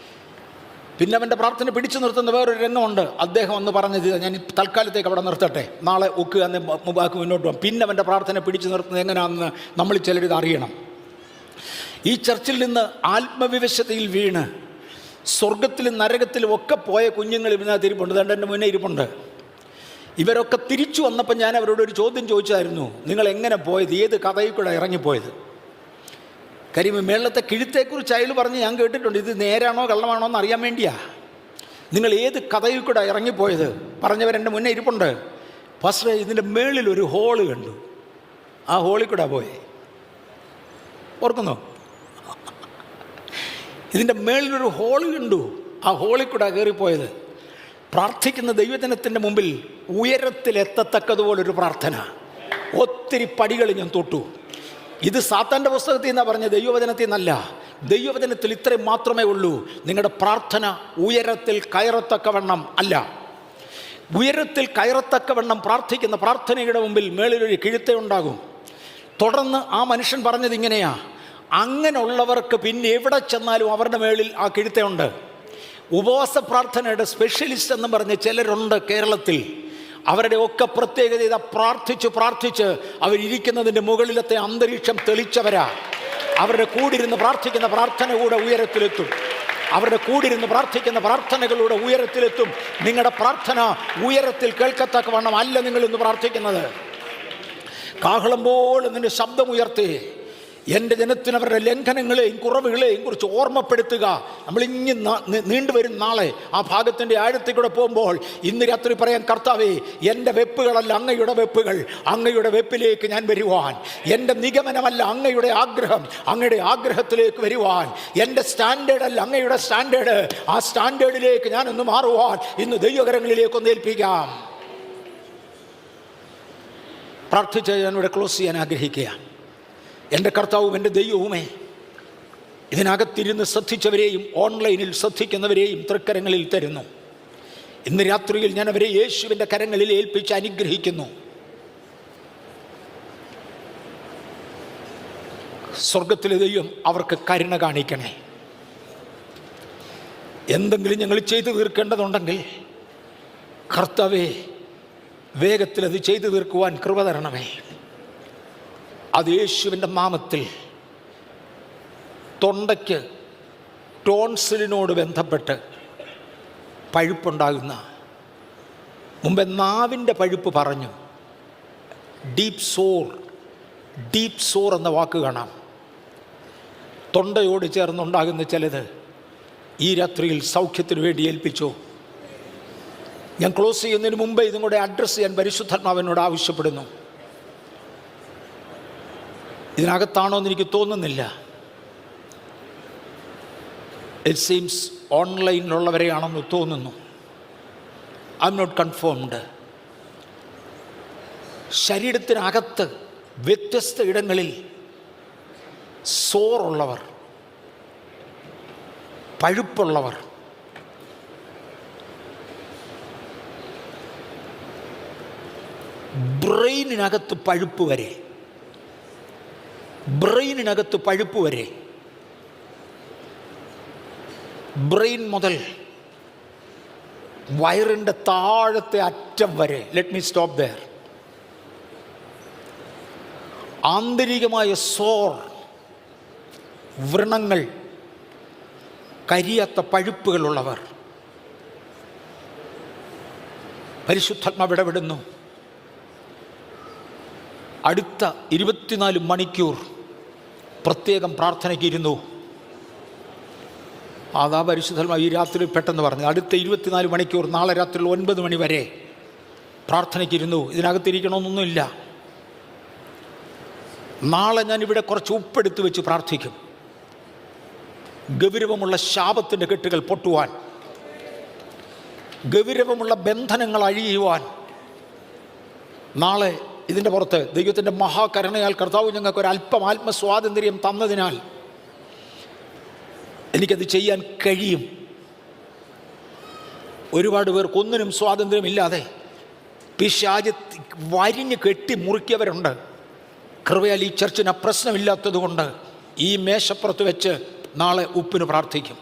പിന്നെ അവൻ്റെ പ്രാർത്ഥന പിടിച്ചു നിർത്തുന്ന വേറൊരു രംഗമുണ്ട്. അദ്ദേഹം ഒന്ന് പറഞ്ഞത്, ഞാൻ തൽക്കാലത്തേക്ക് അവിടെ നിർത്തട്ടെ, നാളെ ഒക്കുക എന്ന് ബാക്കി മുന്നോട്ട് പോകാം. പിന്നെ അവൻ്റെ പ്രാർത്ഥന പിടിച്ചു നിർത്തുന്നത് എങ്ങനെയാണെന്ന് നമ്മൾ ചിലരിത് അറിയണം. ഈ ചർച്ചിൽ നിന്ന് ആത്മവിവശതയിൽ വീണ് സ്വർഗത്തിലും നരകത്തിലും ഒക്കെ പോയ കുഞ്ഞുങ്ങൾ ഇതിനകത്ത് ഇരിപ്പുണ്ട്. എൻ്റെ മുന്നേ ഇരിപ്പുണ്ട്. ഇവരൊക്കെ തിരിച്ചു വന്നപ്പോൾ ഞാൻ അവരോട് ഒരു ചോദ്യം ചോദിച്ചായിരുന്നു: നിങ്ങൾ എങ്ങനെ പോയത്, ഏത് കഥയിൽ കൂടെ ഇറങ്ങിപ്പോയത്? കാര്യം മേളത്തെ കിഴുത്തെക്കുറിച്ച് അയാൾ പറഞ്ഞ് ഞാൻ കേട്ടിട്ടുണ്ട്. ഇത് നേരാണോ കള്ളമാണോ എന്ന് അറിയാൻ വേണ്ടിയാ. നിങ്ങൾ ഏത് കഥയിൽ കൂടെ ഇറങ്ങിപ്പോയത്? പറഞ്ഞവരെൻ്റെ മുന്നേ ഇരിപ്പുണ്ട്. ഫസ്റ്റ് ഇതിൻ്റെ മേളിൽ ഒരു ഹോള് കണ്ടു, ആ ഹോളിൽ കൂടെ പോയേ. ഓർക്കുന്നോ? ഇതിൻ്റെ മേളിലൊരു ഹോള് കണ്ടു, ആ ഹോളിൽ കൂടെ കയറിപ്പോയത്. പ്രാർത്ഥിക്കുന്ന ദൈവജനത്തിൻ്റെ മുമ്പിൽ ഉയരത്തിലെത്തത്തക്കതുപോലൊരു പ്രാർത്ഥന. ഒത്തിരി പടികൾ ഞാൻ തൊട്ടു. ഇത് സാത്താൻ്റെ പുസ്തകത്തിൽ നിന്നാണ് പറഞ്ഞത്, ദൈവവചനത്തിൽ നിന്നല്ല. ദൈവവചനത്തിൽ ഇത്രയും മാത്രമേ ഉള്ളൂ: നിങ്ങളുടെ പ്രാർത്ഥന ഉയരത്തിൽ കയറത്തക്കവണ്ണം അല്ല. ഉയരത്തിൽ കയറത്തക്കവണ്ണം പ്രാർത്ഥിക്കുന്ന പ്രാർത്ഥനയുടെ മുമ്പിൽ മേളിലൊരു കിഴുത്തയുണ്ടാകും. തുടർന്ന് ആ മനുഷ്യൻ പറഞ്ഞത് ഇങ്ങനെയാ: അങ്ങനെയുള്ളവർക്ക് പിന്നെ എവിടെ ചെന്നാലും അവരുടെ മേളിൽ ആ കിഴുത്തയുണ്ട്. ഉപവാസ പ്രാർത്ഥനയുടെ സ്പെഷ്യലിസ്റ്റ് എന്ന് പറഞ്ഞ് ചിലരുണ്ട് കേരളത്തിൽ. അവരുടെ ഒക്കെ പ്രത്യേകത ഇതാ: പ്രാർത്ഥിച്ച് അവരിയ്ക്കുന്നതിൻ്റെ മുകളിലത്തെ അന്തരീക്ഷം തെളിച്ചവരാ. അവരുടെ കൂടിരുന്ന് പ്രാർത്ഥിക്കുന്ന പ്രാർത്ഥന കൂടെ ഉയരത്തിലെത്തും. അവരുടെ കൂടിരുന്ന് പ്രാർത്ഥിക്കുന്ന പ്രാർത്ഥനകളുടെ ഉയരത്തിലെത്തും. നിങ്ങളുടെ പ്രാർത്ഥന ഉയരത്തിൽ കേൾക്കത്തക്കവണ്ണം അല്ല നിങ്ങളിന്ന് പ്രാർത്ഥിക്കുന്നത്. കാഹളം പോലെ നിന്റെ ശബ്ദം ഉയർത്തി എൻ്റെ ജനത്തിന് അവരുടെ ലംഘനങ്ങളെയും കുറവുകളെയും കുറിച്ച് ഓർമ്മപ്പെടുത്തുക. നമ്മളിങ്ങ് നീണ്ടുവരും നാളെ ആ ഭാഗത്തിൻ്റെ ആഴത്തിൽ കൂടെ പോകുമ്പോൾ ഇന്ന് രാത്രി പറയാൻ: കർത്താവേ, എൻ്റെ വെപ്പുകളല്ല അങ്ങയുടെ വെപ്പുകൾ, അങ്ങയുടെ വെപ്പിലേക്ക് ഞാൻ വരുവാൻ. എൻ്റെ നിഗമനമല്ല അങ്ങയുടെ ആഗ്രഹം, അങ്ങയുടെ ആഗ്രഹത്തിലേക്ക് വരുവാൻ. എൻ്റെ സ്റ്റാൻഡേർഡ് അല്ല അങ്ങയുടെ സ്റ്റാൻഡേർഡ്, ആ സ്റ്റാൻഡേർഡിലേക്ക് ഞാനൊന്ന് മാറുവാൻ ഇന്ന് ദൈവകരങ്ങളിലേക്കൊന്ന് ഏൽപ്പിക്കാം. പ്രാർത്ഥിച്ച് ഞാനിവിടെ ക്ലോസ് ചെയ്യാൻ ആഗ്രഹിക്കുക. എൻ്റെ കർത്താവും എൻ്റെ ദൈവവുമേ, ഇതിനകത്തിരുന്ന് ശ്രദ്ധിച്ചവരെയും ഓൺലൈനിൽ ശ്രദ്ധിക്കുന്നവരെയും തൃക്കരങ്ങളിൽ തരുന്നു. ഇന്ന് രാത്രിയിൽ ഞാൻ അവരെ യേശുവിൻ്റെ കരങ്ങളിൽ ഏൽപ്പിച്ച് അനുഗ്രഹിക്കുന്നു. സ്വർഗത്തിലെ ദൈവം അവർക്ക് കരുണ കാണിക്കണേ. എന്തെങ്കിലും ഞങ്ങൾ ചെയ്തു തീർക്കേണ്ടതുണ്ടെങ്കിൽ കർത്താവേ, വേഗത്തിൽ അത് ചെയ്തു തീർക്കുവാൻ കൃപ തരണമേ. അത് യേശുവിൻ്റെ നാമത്തിൽ. തൊണ്ടയ്ക്ക് ടോൺസിലിനോട് ബന്ധപ്പെട്ട് പഴുപ്പുണ്ടാകുന്ന, മുമ്പേ നാവിൻ്റെ പഴുപ്പ് പറഞ്ഞു, ഡീപ്പ് സോർ എന്ന വാക്ക് കാണാം. തൊണ്ടയോട് ചേർന്നുണ്ടാകുന്ന ചിലത് ഈ രാത്രിയിൽ സൗഖ്യത്തിന് വേണ്ടി ഏൽപ്പിച്ചു. ഞാൻ ക്ലോസ് ചെയ്യുന്നതിന് മുമ്പേ ഇതും കൂടെ അഡ്രസ്സ് ചെയ്യാൻ പരിശുദ്ധാത്മാവിനോട് ആവശ്യപ്പെടുന്നു. ഇതിനകത്താണോ എന്ന് എനിക്ക് തോന്നുന്നില്ല. ഇറ്റ് സീംസ് ഓൺലൈനിലുള്ളവരെയാണെന്ന് തോന്നുന്നു. I'm not confirmed. ശരീരത്തിനകത്ത് വ്യത്യസ്ത ഇടങ്ങളിൽ സോറുള്ളവർ, പഴുപ്പുള്ളവർ, ബ്രെയിനിനകത്ത് പഴുപ്പ് വരെ, ബ്രെയിൻ മുതൽ വയറിൻ്റെ താഴത്തെ അറ്റം വരെ. Let me stop there. ആന്തരികമായ സോർ, വ്രണങ്ങൾ, കരിയാത്ത പഴുപ്പുകളുള്ളവർ പരിശുദ്ധാത്മാവ് ഇടപെടുന്നു. അടുത്ത 24 മണിക്കൂർ പ്രത്യേകം പ്രാർത്ഥനയ്ക്ക് ഇരുന്നു. അതാ പരിശുദ്ധാത്മാവ് ഈ രാത്രി പെട്ടെന്ന് പറഞ്ഞു. അടുത്ത 24 മണിക്കൂർ, നാളെ രാത്രി 9 മണി വരെ പ്രാർത്ഥനയ്ക്ക് ഇരുന്നു. ഇതിനകത്തിരിക്കണമെന്നൊന്നുമില്ല. നാളെ ഞാനിവിടെ കുറച്ച് ഉപ്പെടുത്ത് വെച്ച് പ്രാർത്ഥിക്കും. ഗൗരവമുള്ള ശാപത്തിൻ്റെ കെട്ടുകൾ പൊട്ടുവാൻ, ഗൗരവമുള്ള ബന്ധനങ്ങൾ അഴിയുവാൻ. നാളെ ഇതിൻ്റെ പുറത്ത് ദൈവത്തിൻ്റെ മഹാകരുണയാൽ കർത്താവ് ഞങ്ങൾക്കൊരല്പം ആത്മസ്വാതന്ത്ര്യം തന്നതിനാൽ എനിക്കത് ചെയ്യാൻ കഴിയും. ഒരുപാട് പേർക്ക് ഒന്നിനും സ്വാതന്ത്ര്യമില്ലാതെ പിശാച് വരിഞ്ഞ് കെട്ടി മുറിക്കിയവരുണ്ട്. കൃപയാൽ ഈ ചർച്ചിന് പ്രശ്നമില്ലാത്തത് കൊണ്ട് ഈ മേശപ്പുറത്ത് വെച്ച് നാളെ ഉപ്പിന് പ്രാർത്ഥിക്കും.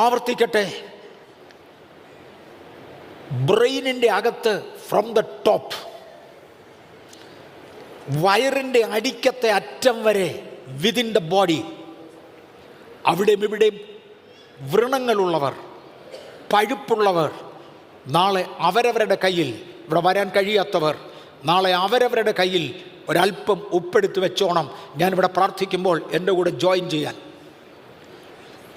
ആവർത്തിക്കട്ടെ, ബ്രെയിനിൻ്റെ അകത്ത് ഫ്രം ദ ടോപ്പ്, വയറിൻ്റെ അടിക്കത്തെ അറ്റം വരെ, വിതിൻ ദ ബോഡി, അവിടെയും ഇവിടെയും വ്രണങ്ങളുള്ളവർ, പഴുപ്പുള്ളവർ, നാളെ അവരവരുടെ കയ്യിൽ, ഇവിടെ വരാൻ കഴിയാത്തവർ നാളെ അവരവരുടെ കയ്യിൽ ഒരല്പം ഉപ്പെടുത്ത് വെച്ചോണം. ഞാനിവിടെ പ്രാർത്ഥിക്കുമ്പോൾ എൻ്റെ കൂടെ ജോയിൻ ചെയ്യാൻ.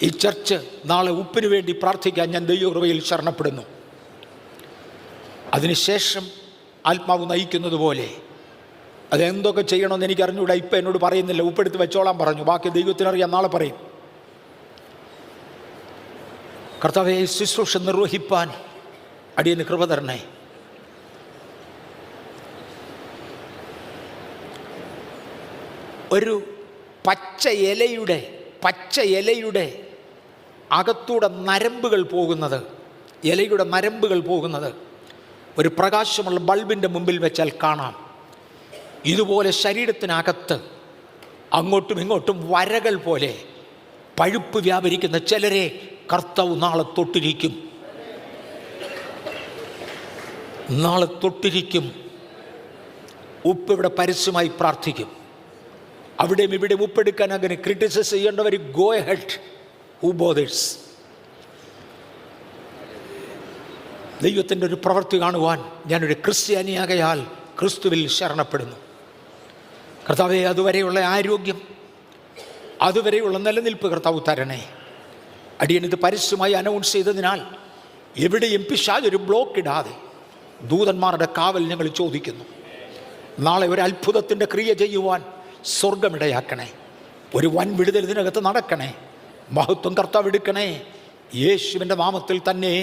ഈ ചർച്ച് നാളെ ഉപ്പിന് വേണ്ടി പ്രാർത്ഥിക്കാൻ ഞാൻ ദൈവകൃപയിൽ ശരണപ്പെടുന്നു. അതിനുശേഷം ആത്മാവ് നയിക്കുന്നത് പോലെ അതെന്തൊക്കെ ചെയ്യണമെന്ന് എനിക്ക് അറിഞ്ഞൂടെ. ഇപ്പം എന്നോട് പറയുന്നില്ല, ഉപ്പെടുത്ത് വെച്ചോളാൻ പറഞ്ഞു. ബാക്കി ദൈവത്തിനറിയാം, നാളെ പറയും. കർത്താവേ, ശുശ്രൂഷ നിർവഹിപ്പാൻ അടിയന് കൃപ തരണേ. ഒരു പച്ച ഇലയുടെ അകത്തൂടെ നരമ്പുകൾ പോകുന്നത്, ഇലയുടെ നരമ്പുകൾ പോകുന്നത് ഒരു പ്രകാശമുള്ള ബൾബിൻ്റെ മുമ്പിൽ വെച്ചാൽ കാണാം. ഇതുപോലെ ശരീരത്തിനകത്ത് അങ്ങോട്ടും ഇങ്ങോട്ടും വരകൾ പോലെ പഴുപ്പ് വ്യാപരിക്കുന്ന ചിലരെ കർത്താവ് നാളെ തൊട്ടിരിക്കും. ഉപ്പ് ഇവിടെ പരസ്യമായി പ്രാർത്ഥിക്കും. അവിടെയും ഇവിടെയും ഉപ്പെടുക്കാൻ അങ്ങനെ ക്രിറ്റിസൈസ് ചെയ്യേണ്ടവർ ഗോ ഹെഡ്, ഹൂ ബോദേഴ്സ്. ദൈവത്തിൻ്റെ ഒരു പ്രവൃത്തി കാണുവാൻ ഞാനൊരു ക്രിസ്ത്യാനിയാകയാൽ ക്രിസ്തുവിൽ ശരണപ്പെടുന്നു. കർത്താവെ, അതുവരെയുള്ള ആരോഗ്യം, അതുവരെയുള്ള നിലനിൽപ്പ് കർത്താവ് തരണേ. അടിയനിത് പരസ്യമായി അനൗൺസ് ചെയ്തതിനാൽ എവിടെയും പിശാചൊരു ബ്ലോക്ക് ഇടാതെ ദൂതന്മാരുടെ കാവൽ ഞങ്ങൾ ചോദിക്കുന്നു. നാളെ ഒരു അത്ഭുതത്തിൻ്റെ ക്രിയ ചെയ്യുവാൻ സ്വർഗമിടയാക്കണേ. ഒരു വൻ വിടുതൽ ഇതിനകത്ത് നടക്കണേ. മഹത്വം കർത്താവ് എടുക്കണേ. യേശുവിൻ്റെ നാമത്തിൽ തന്നെ.